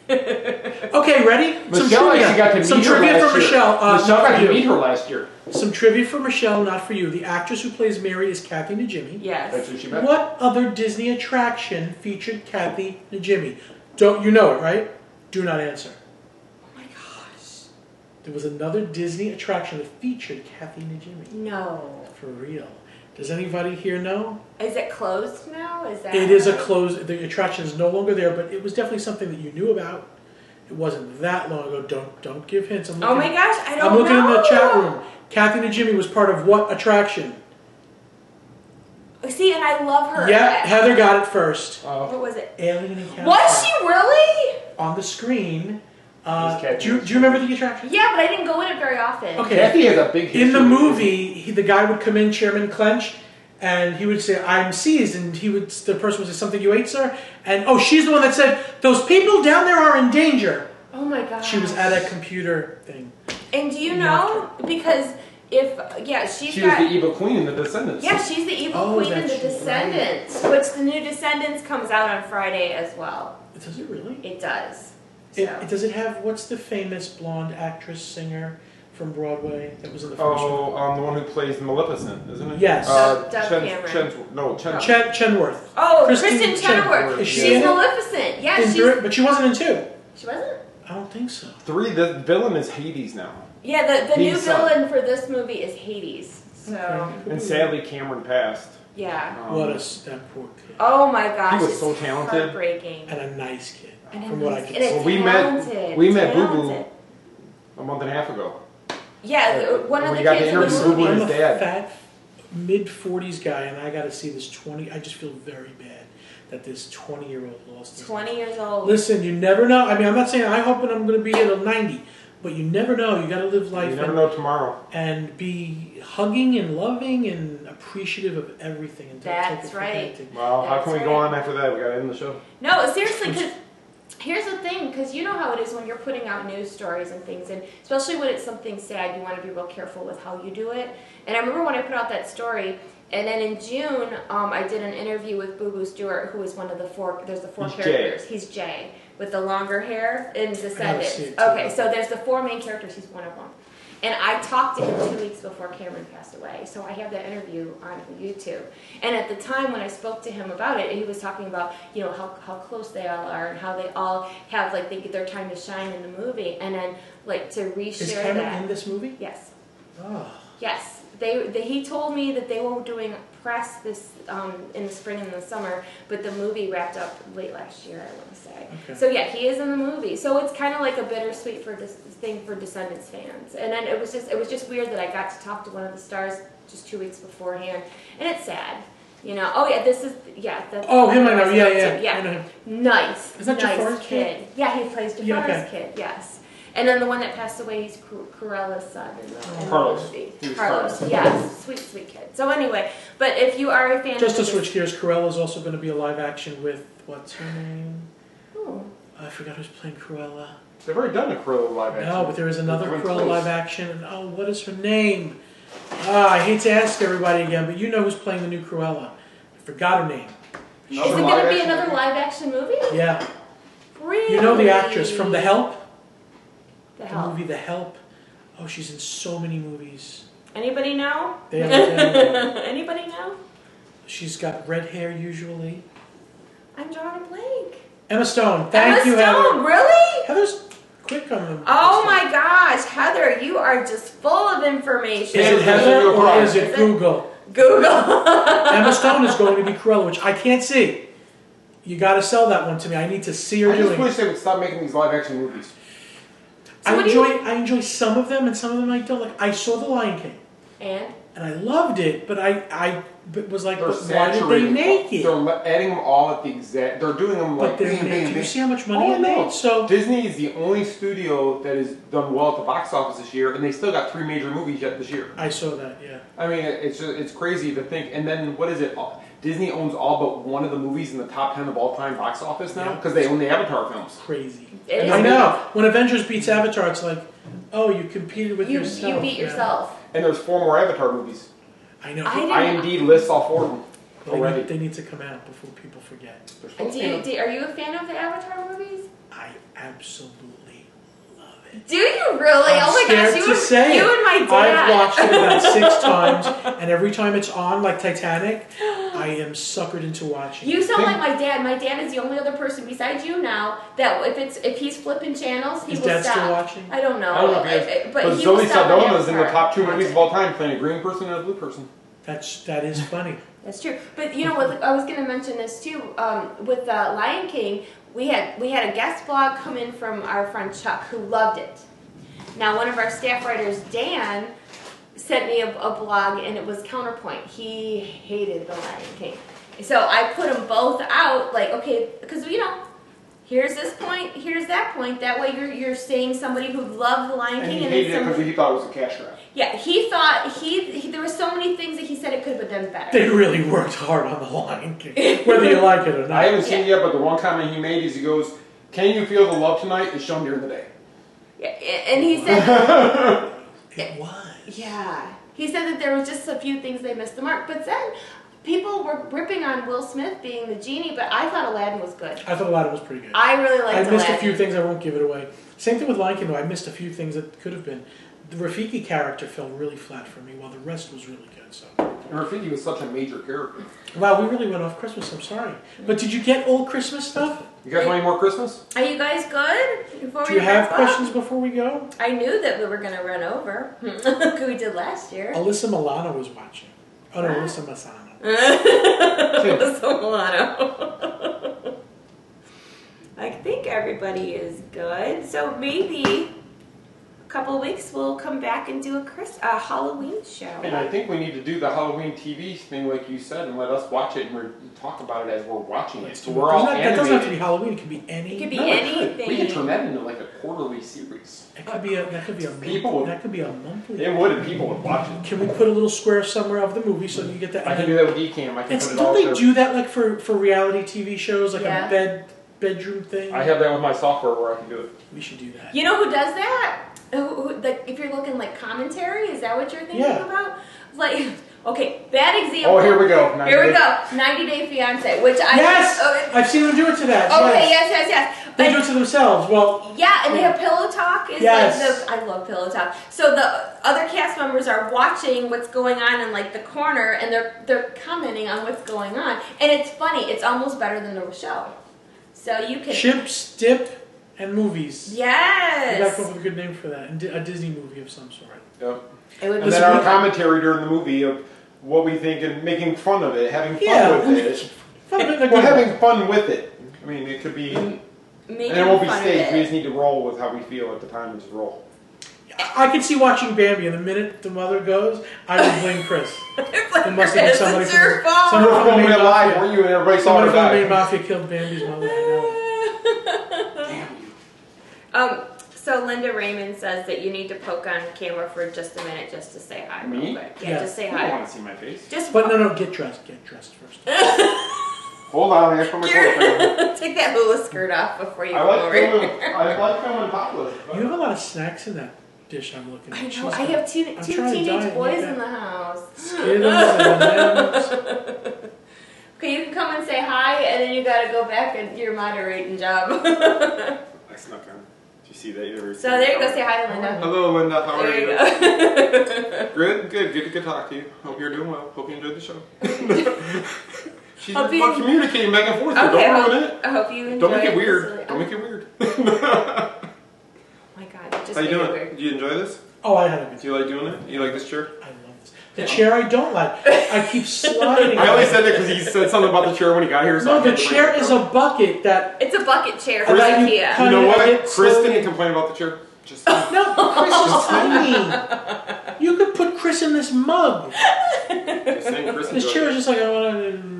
Okay, ready? Michelle actually got to meet Some her trivia last for year. Michelle. Michelle not got for to you. meet her last year. Some trivia for Michelle, not for you. The actress who plays Mary is Kathy Najimy. Yes. That's who she met. What other Disney attraction featured Kathy Najimy? Don't you know it, right? Do not answer. Oh my gosh. There was another Disney attraction that featured Kathy Najimy. No. For real. Does anybody here know? Is it closed now? Is that It is a right? closed. The attraction is no longer there, but it was definitely something that you knew about. It wasn't that long ago. Don't give hints. Oh my gosh, I don't know. I'm looking in the chat room. Kathy Najimy was part of what attraction? See, and I love her. Yeah, Heather got it first. What was it? Alien Encounter. Was she really? On the screen. Kathy Do you remember the attraction? Yeah, but I didn't go in it very often. Okay. Kathy has a big history. In the movie, the guy would come in, Chairman Clench, and he would say, "I'm seized," and the person would say, "Something you ate, sir?" And she's the one that said, "Those people down there are in danger." Oh my gosh. She was at a computer thing. And do you know? Because she's She got. was the evil queen in The Descendants. Yeah, she's the evil Oh, queen in The that's Descendants, which the new Descendants comes out on Friday as well. Does it really? It does. Does it have, what's the famous blonde actress singer from Broadway that was in the first one? the one who plays Maleficent, isn't it? Yes. Dove Cameron. Chenworth. Oh, Kristen Kristen Chenoweth. Is she She's in it? Maleficent. Yeah, But she wasn't in 2. She wasn't? I don't think so. 3, the villain is Hades now. Yeah, the new Hades' villain for this movie is Hades. So, Okay. And sadly, Cameron passed. yeah. That poor kid. Oh my gosh. He was it's so talented. Heartbreaking. And a nice kid, And from what I can and see. it's Well, we talented, met Boo Boo talented. a month and a half ago. Yeah, one of we the got kids to in the interview Boo Boo movie. and I'm a his dad. fat, mid-40s guy, and I got to see this 20. I just feel very bad that this 20-year-old lost his 20 years old. Listen, you never know. I mean, I'm not saying I hope I'm going to be at a 90, But you never know. You got to live life. You never know tomorrow. And be hugging and loving and appreciative of everything. And That's right. Well, how can we go on after that? We got to end the show. No, seriously, because here's the thing, because you know how it is when you're putting out news stories and things, and especially when it's something sad, you want to be real careful with how you do it. And I remember when I put out that story, and then in June, I did an interview with Boo Boo Stewart, who is one of the four, there's the four characters. Jay. He's Jay, with the longer hair in Descendants. it, Okay, so there's the four main characters, he's one of them. And I talked to him 2 weeks before Cameron passed away, so I have that interview on YouTube. And at the time when I spoke to him about it, he was talking about, you know, how close they all are and how they all have, like, they get their time to shine in the movie. And then, like, to reshare Is Cameron that. in this movie? Yes. Oh. Yes. He told me that they were doing press this in the spring and the summer, but the movie wrapped up late last year, I want to say. Okay. So yeah, he is in the movie. So it's kind of like a bittersweet thing for Descendants fans. And then it was just weird that I got to talk to one of the stars just 2 weeks beforehand, and it's sad. You know, oh yeah, that's Oh, him I know, yeah. Yeah. I know him. Nice. Is that nice Jafar's kid? Yeah, he plays Jafar's Yeah, okay. kid, yes. And then the one that passed away, he's Cruella's son in the Carlos. movie. He was Carlos, Carlos. yes. Sweet kid. So anyway, but if you are a fan Just to of switch gears, Cruella is also going to be a live action with, what's her name? Oh. I forgot who's playing Cruella. They've already done a Cruella live action. No, but there is another Glenn Cruella Close. live action. And oh, what is her name? I hate to ask everybody again, but you know who's playing the new Cruella. I forgot her name. Is it going to be another live action movie? Yeah. Really? You know the actress from The Help? The The Help. movie The Help. Oh, she's in so many movies. Anybody know? They haven't- Anybody know? She's got red hair usually. I'm drawing a blank. Emma Stone. Thank you, Emma Stone, Heather. really? Heather's quick on them. Oh my gosh, Heather, you are just full of information. Is it Heather or is it Google? Google. Emma Stone is going to be Cruella, which I can't see. You got to sell that one to me. I need to see her I just doing. wish they would stop making these live action movies. I enjoy some of them, and some of them I don't. Like I saw The Lion King, And? I loved it, but I was like, They're but why did they saturating. make it? They're adding them all at the exact. They're doing them like. But they're bing, made. bing, Do you bing. see how much money Oh, it no. made? So Disney is the only studio that has done well at the box office this year, and they still got 3 major movies yet this year. I saw that. Yeah. I mean, it's crazy to think. And then what is it? Disney owns all but one of the movies in the top 10 of all time box office now Yeah. because they own the Avatar films. Crazy. It is. I know. When Avengers beats Avatar, it's like, oh, you competed with You yourself. beat Yeah. yourself. And there's 4 more Avatar movies. I know. I didn't- IMDb lists all 4 of them But already. they need to come out before people forget. They're supposed to be- Are you a fan of the Avatar movies? I absolutely love it. Do you really? I'm oh my scared gosh, to say you it. and my dad. I've watched it about 6 times, and every time it's on, like Titanic, I am suckered into watching. You sound like my dad. My dad is the only other person besides you now that if he's flipping channels, he Is will Dad stop. still watching? I don't know. I don't know if he is. But he Zoe will stop at Saldana is in the Avatar. top 2 movies of all time, playing a green person and a blue person. That is funny. That's true. But you know what? I was going to mention this too. With Lion King, we had a guest blog come in from our friend Chuck who loved it. Now, one of our staff writers, Dan, sent me a blog, and it was Counterpoint. He hated The Lion King. So I put them both out, like, okay, because, you know, here's this point, here's that point. That way you're saying somebody who loved The Lion And King. he And hated then it because he thought it was a cash grab. yeah, he thought, there were so many things that he said it could have been done better. They really worked hard on The Lion King, whether you like it or I not. haven't seen it yet, but the one comment he made is he goes, "Can you feel the love tonight?" is shown during the day. Yeah, and he said... It was. Yeah. He said that there was just a few things they missed the mark. But then people were ripping on Will Smith being the genie, but I thought Aladdin was good. I thought Aladdin was pretty good. I really liked Aladdin. I missed a few things. I won't give it away. Same thing with Lion King, though. I missed a few things that could have been. The Rafiki character fell really flat for me, while the rest was really good. So. And Rafiki was such a major character. Wow, we really went off Christmas. I'm sorry. But did you get all Christmas stuff? You guys want any more Christmas? Are you guys good? Before Do we you have wrap up? questions before we go? I knew that we were going to run over. Like we did last year. Alyssa Milano was watching. Oh no, Alyssa Masano. Alyssa Milano. I think everybody is good. So maybe couple of weeks, we'll come back and do a Halloween show. And I think we need to do the Halloween TV thing, like you said, and let us watch it and talk about it as we're watching it. So we're all that doesn't have to be animated. Halloween. It could be any. It could be No, anything. We could turn that into like a quarterly series. That could be a People would- that could be a monthly. It would, and people would watch it. Can we put a little square somewhere of the movie so you get that? I can do that with Ecamm. I can put it all Don't they there. do that like for reality TV shows, like Yeah. a bedroom thing? I have that with my software where I can do it. We should do that. You know who does that? If you're looking like commentary, is that what you're thinking about? Like, okay, bad example. Oh, here we go. 90 Day Fiance, which I Yes, I've seen them do it to that. Okay, yes. yes. They do it to themselves. Well, yeah, and they have Pillow Talk. Yes. I love Pillow Talk. So the other cast members are watching what's going on in like the corner, and they're commenting on what's going on, and it's funny. It's almost better than the show. So you can chips, dip, and movies. Yes. You gotta come up with a good name for that. And a Disney movie of some sort. Yep. It would And be then our commentary during the movie of what we think and making fun of it, having fun with it. Well, having fun with it. I mean, it could be, and it won't be staged. We just need to roll with how we feel at the time and just roll. I can see watching Bambi, and the minute the mother goes, I would blame Chris. It must have been somebody it's your fault. Someone We're from the filming main it live, mafia. weren't you? And everybody saw Someone her from the main die. mafia killed Bambi's mother. I know. Damn you. So Linda Raymond says that you need to poke on camera for just a minute just to say hi. Me? Real quick. Yeah, Yeah. just say You don't hi. want to see my face. Just But no, get dressed. Get dressed first. Hold on, I gotta put my clothes on. take that hula skirt off before you I go like over filming. here. I like filming topless. You have a lot of snacks in that dish I'm looking at. I know. She's I got have two I'm trying to teenage diet boys like in that. the house. Skittles and M&Ms. Okay, you can come and say hi, and then you gotta go back and your moderating job. I snuck on. Did you see that? You ever So there you go. Say hi to Linda. Hello, Linda. How are There you you? go. Good, good. Good to talk to you. Hope you're doing well. Hope you enjoyed the show. She's Hope about you- communicating back and forth. Okay, Don't ruin it. I hope you enjoy Don't make it this. weird. Don't make it weird. Oh my god, it just How you made it doing? weird. Did you enjoy this? Oh, I had a good Do you like doing it? You like this chair? I love this. The chair I don't like. I keep sliding. I only said that because he said something about the chair when he got here. So No, I the had to bring chair it is up. a bucket that. It's a bucket chair from That you IKEA. cut- You know what? It's Chris so- didn't complain about the chair. Just No, Chris is tiny. You could put Chris in this mug. saying Chris This enjoyed chair it. is just like I want to.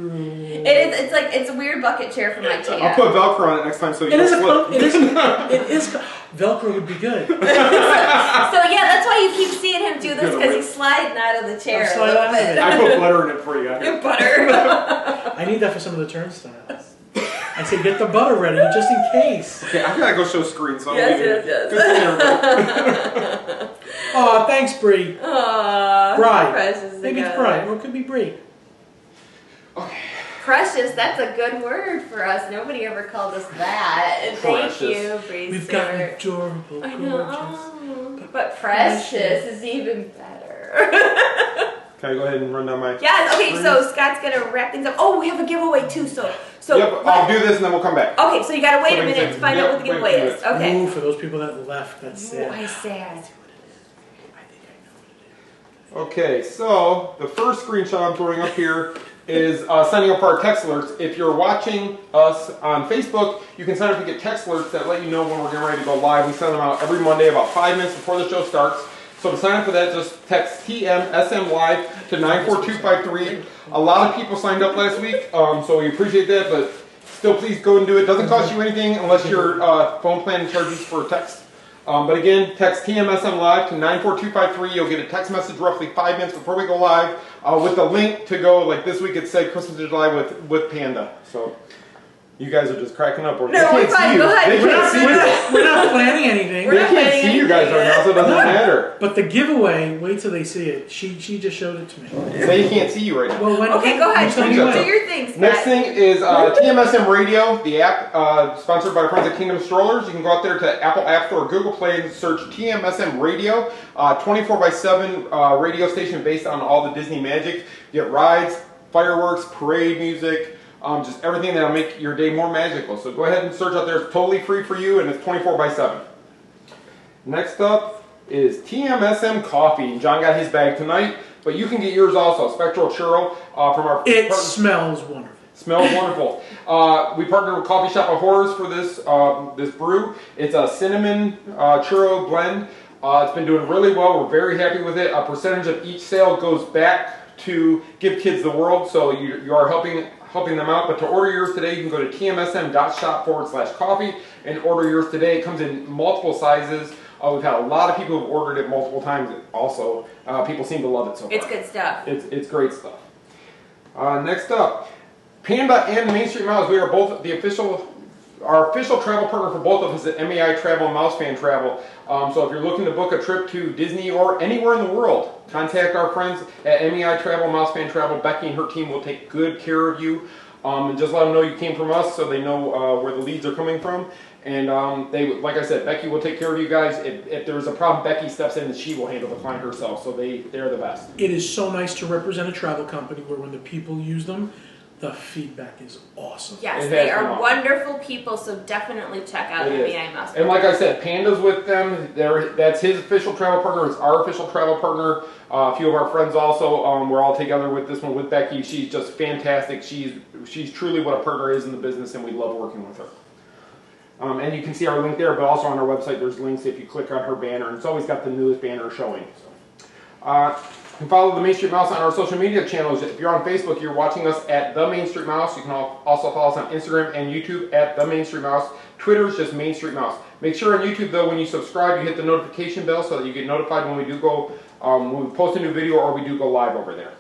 It's a weird bucket chair from IKEA. I'll put Velcro on it next time so you It is don't a. slip. It is. Velcro would be good. So yeah, that's why you keep seeing him do this Good because whip. he's sliding out of the chair I'll a slide little out of bit. it. I put butter in it before you got here. Butter. I need that for some of the turnstiles. I say get the butter ready just in case. Okay, I gotta go show screen, so I'll Yes, leave it. yes, Good seeing everybody. Oh, thanks, Bree. Aww, Bride. precious. Maybe it's together. Bride, or it could be Bree. Precious, that's a good word for us. Nobody ever called us that. Precious. Thank you, Bree We've got Stewart. adorable, I gorgeous. know. But precious is even better. Can I go ahead and run down my... Yes, okay, so Scott's gonna wrap things up. Oh, we have a giveaway too, so Yep, I'll do this and then we'll come back. okay, so you gotta wait a So we minute can- to find yep, out what the wait, giveaway wait. is. Okay. Ooh, for those people that left, that's Ooh, sad. I sad. I think I know what it is. Okay, so the first screenshot I'm throwing up here is signing up for our text alerts. If you're watching us on Facebook, you can sign up to get text alerts that let you know when we're getting ready to go live. We send them out every Monday about 5 minutes before the show starts. So to sign up for that, just text TMSM Live to 94253. A lot of people signed up last week, so we appreciate that, but still please go and do it. Doesn't cost you anything unless your phone plan charges for text. But again, text TMSM Live to 94253. You'll get a text message roughly 5 minutes before we go live with the link to go, like this week it said Christmas in July with Panda. So you guys are just cracking up. Or No, they we're can't see fine. you. Go ahead. They We're can't not- see we're you. not- We're not planning anything. We're They not can't planning see you guys right now, so it doesn't matter. But the giveaway, wait till they see it. She just showed it to me. They can't see you right now. Well, when, Okay, go ahead. you tell me Do when. Do your thing, Scott. Next thing is TMSM Radio, the app sponsored by our friends at Kingdom Strollers. You can go out there to Apple App Store or Google Play and search TMSM Radio, 24/7 radio station based on all the Disney magic. You get rides, fireworks, parade music, just everything that'll make your day more magical. So go ahead and search out there. It's totally free for you and it's 24/7. Next up is TMSM Coffee. John got his bag tonight, but you can get yours also. Spectral Churro from our It partner- smells wonderful. Smells wonderful. We partnered with Coffee Shop of Horrors for this this brew. It's a cinnamon churro blend. It's been doing really well. We're very happy with it. A percentage of each sale goes back to Give Kids the World, so you are helping them out. But to order yours today, you can go to tmsm.shop/coffee and order yours today. It comes in multiple sizes. We've had a lot of people who've ordered it multiple times also. People seem to love it so far. It's good stuff. It's great stuff. Next up, Panda and Main Street Mouse. We are both our official travel partner for both of us at MEI-Travel Mouse Fan Travel. So if you're looking to book a trip to Disney or anywhere in the world, contact our friends at MEI-Travel Mouse Fan Travel. Becky and her team will take good care of you. And just let them know you came from us so they know where the leads are coming from. And like I said, Becky will take care of you guys. If there's a problem, Becky steps in and she will handle the client herself. So they're the best. It is so nice to represent a travel company where when the people use them, the feedback is awesome. Yes, they are wonderful people, so definitely check out MEI Mouse. And like I said, Panda's with them. That's his official travel partner. It's our official travel partner. A few of our friends also. We're all together with this one with Becky. She's just fantastic. She's truly what a partner is in the business, and we love working with her. And you can see our link there, but also on our website there's links if you click on her banner. And it's always got the newest banner showing. So. You can follow the Main Street Mouse on our social media channels. If you're on Facebook, you're watching us at The Main Street Mouse. You can also follow us on Instagram and YouTube at The Main Street Mouse. Twitter is just Main Street Mouse. Make sure on YouTube, though, when you subscribe, you hit the notification bell so that you get notified when we do go, when we post a new video or we do go live over there.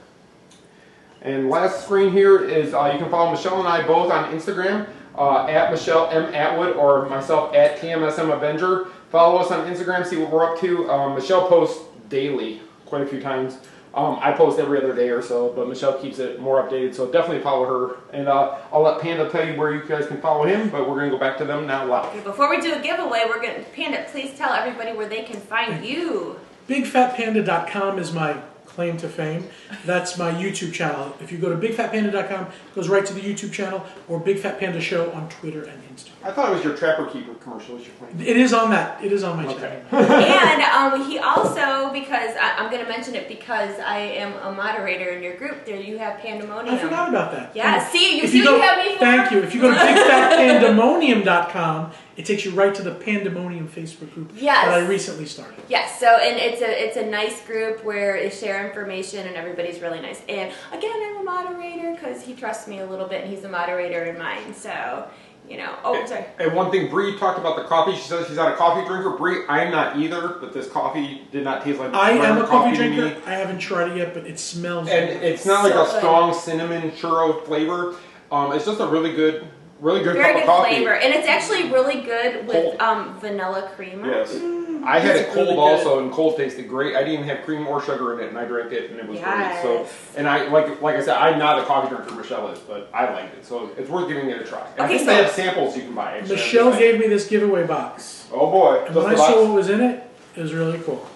And last screen here is you can follow Michelle and I both on Instagram at Michelle M. Atwood or myself at TMSM Avenger. Follow us on Instagram, see what we're up to. Michelle posts daily, quite a few times. I post every other day or so, but Michelle keeps it more updated, so definitely follow her. And I'll let Panda tell you where you guys can follow him, but we're going to go back to them now live. Okay, before we do a giveaway, Panda, please tell everybody where they can find you. BigFatPanda.com is my claim to fame. That's my YouTube channel. If you go to BigFatPanda.com, it goes right to the YouTube channel, or Big Fat Panda Show on Twitter and Instagram. I thought it was your Trapper Keeper commercial. It is on that. It is on my channel. And he also, because I'm going to mention it because I am a moderator in your group, there you have Pandemonium. I forgot about that. Yeah, see, you have me for. Thank you. If you go to BigFatPandemonium.com, it takes you right to the Pandemonium Facebook group that I recently started. Yes, so and it's a nice group where they share information and everybody's really nice. And again, I'm a moderator because he trusts me a little bit and he's a moderator in mine. So, you know. Oh, sorry. And one thing, Bree talked about the coffee. She says she's not a coffee drinker. Bree, I am not either, but this coffee did not taste like I am a coffee drinker. I haven't tried it yet, but it smells and good. It's not like a strong cinnamon churro flavor. It's just a really good very cup good of coffee. Flavor, and it's actually really good with vanilla creamer. Yes, I had it cold really also, and cold tasted great. I didn't even have cream or sugar in it, and I drank it, and it was great. So, and I like I said, I'm not a coffee drinker. Michelle is, but I liked it, so it's worth giving it a try. And I think they have samples you can buy. Actually, Michelle gave me this giveaway box. Oh boy! And when I saw what was in it, it was really cool.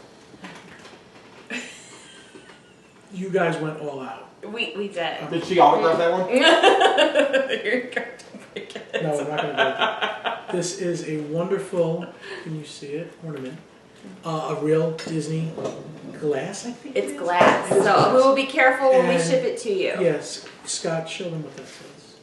You guys went all out. We did. Did she autograph that one? No, we're not going to break it. This is a wonderful, can you see it, ornament. A real Disney glass, I think. It's glass, so we will be careful when we ship it to you. Yes, Scott, show them what that says.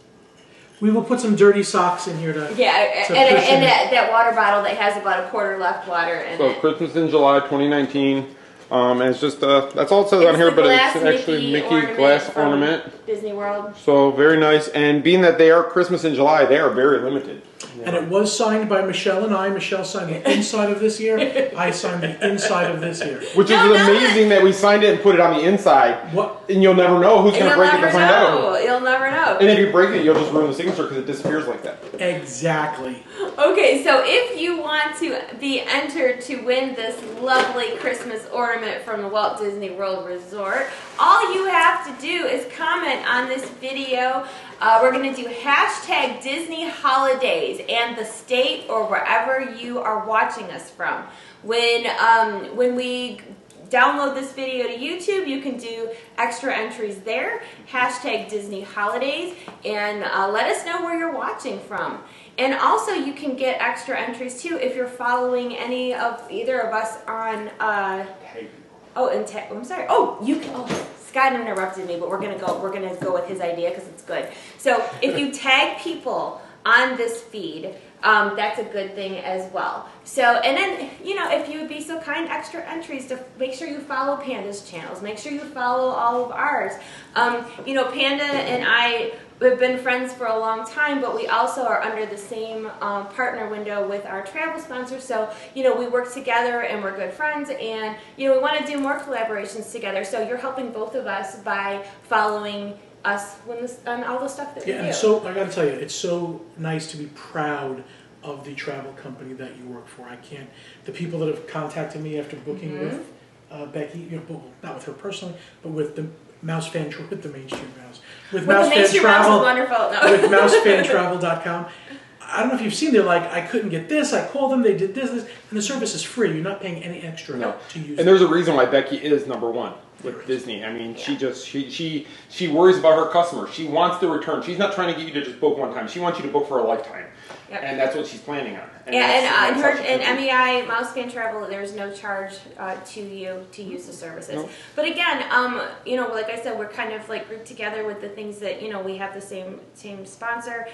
We will put some dirty socks in here to and that water bottle that has about a quarter left water in it. So Christmas in July 2019. And it's just, that's all it says on here, but it's actually Mickey glass ornament. Disney World. So very nice. And being that they are Christmas in July, they are very limited. And it was signed by Michelle and I. Michelle signed the inside of this year. I signed the inside of this year. Which is amazing that we signed it and put it on the inside. What? And you'll never know who's going to break it to find out. You'll never know. And if you break it, you'll just ruin the signature because it disappears like that. Exactly. Okay, so if you want to be entered to win this lovely Christmas ornament from the Walt Disney World Resort, all you have to do is comment on this video. We're going to do hashtag Disney Holidays and the state or wherever you are watching us from. When we download this video to YouTube, you can do extra entries there, hashtag Disney Holidays, and let us know where you're watching from. And also you can get extra entries too if you're following any of either of us on I'm sorry. Scott interrupted me, but we're gonna go with his idea because it's good. So if you tag people on this feed, that's a good thing as well. So, and then, if you would be so kind, extra entries to make sure you follow Panda's channels. Make sure you follow all of ours. Panda and I have been friends for a long time, but we also are under the same partner window with our travel sponsor. So, we work together and we're good friends, and, we want to do more collaborations together. So you're helping both of us by following us on all the stuff that we do. And so I got to tell you, it's so nice to be proud of the travel company that you work for. The people that have contacted me after booking with Becky, not with her personally, but with the Mouse Fan, with the Main Street Mouse, with Mouse Fan Travel, with mousefantravel.com. I don't know if you've seen, they're like, I couldn't get this, I called them, they did this, and the service is free. You're not paying any extra to use it. And there's a reason why Becky is #1 with Disney. I mean, she worries about her customers. She wants the return. She's not trying to get you to just book one time. She wants you to book for a lifetime. Yep. And that's what she's planning on. And MEI Mouse Fan Travel, there's no charge to you to use the services. Nope. But again, like I said, we're kind of like grouped together with the things that we have the same sponsor.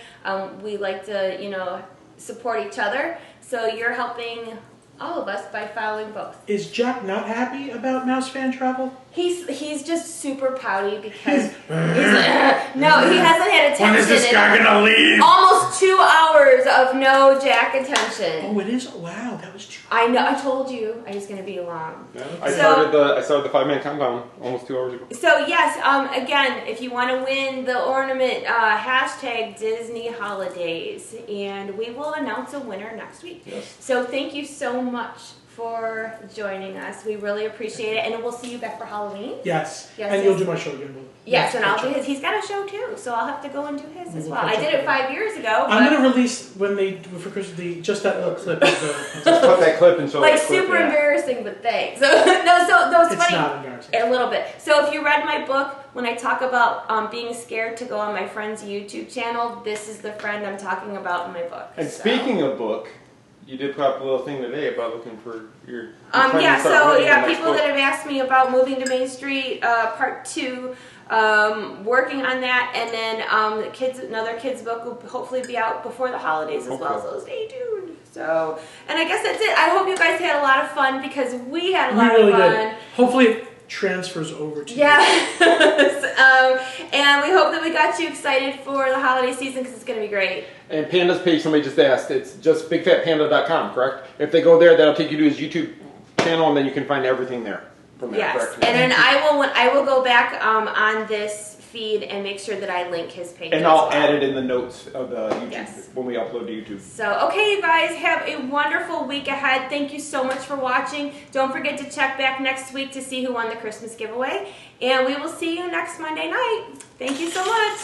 We like to support each other. So you're helping all of us by following both. Is Jack not happy about Mouse Fan Travel? He's just super pouty because no, he hasn't had attention. When is this guy gonna leave? Almost 2 hours of no Jack attention. Oh, it is. Wow, that was 2 hours. I know. I told you I was gonna be long. Yeah, I started the 5-minute countdown almost 2 hours ago. So yes, again, if you want to win the ornament, hashtag Disney Holidays, and we will announce a winner next week. Yes. So thank you so much for joining us. We really appreciate it, and we'll see you back for Halloween. Yes. And you'll do my show again. Yes, and I'll do his. He's got a show too, so I'll have to go and do his as well. I did it 5 years ago. I'm going to release when they for Christmas just that little clip of the. Just put that clip and show. Like super embarrassing, but thanks. So it's funny. It's not embarrassing. A little bit. So if you read my book, when I talk about being scared to go on my friend's YouTube channel, this is the friend I'm talking about in my book. And speaking of book. You did put up a little thing today about looking for your. People that have asked me about moving to Main Street, part 2, working on that, and then another kids book will hopefully be out before the holidays as well. So stay tuned. So, and I guess that's it. I hope you guys had a lot of fun because we had a lot of fun. Did. Hopefully it transfers over to you. And we hope that we got you excited for the holiday season because it's going to be great. And Panda's page, somebody just asked, it's just bigfatpanda.com, correct? If they go there, that'll take you to his YouTube channel, and then you can find everything there from there, correct? And then I will go back on this feed and make sure that I link his page. And I'll add it in the notes of the YouTube when we upload to YouTube. So, okay, you guys, have a wonderful week ahead. Thank you so much for watching. Don't forget to check back next week to see who won the Christmas giveaway. And we will see you next Monday night. Thank you so much.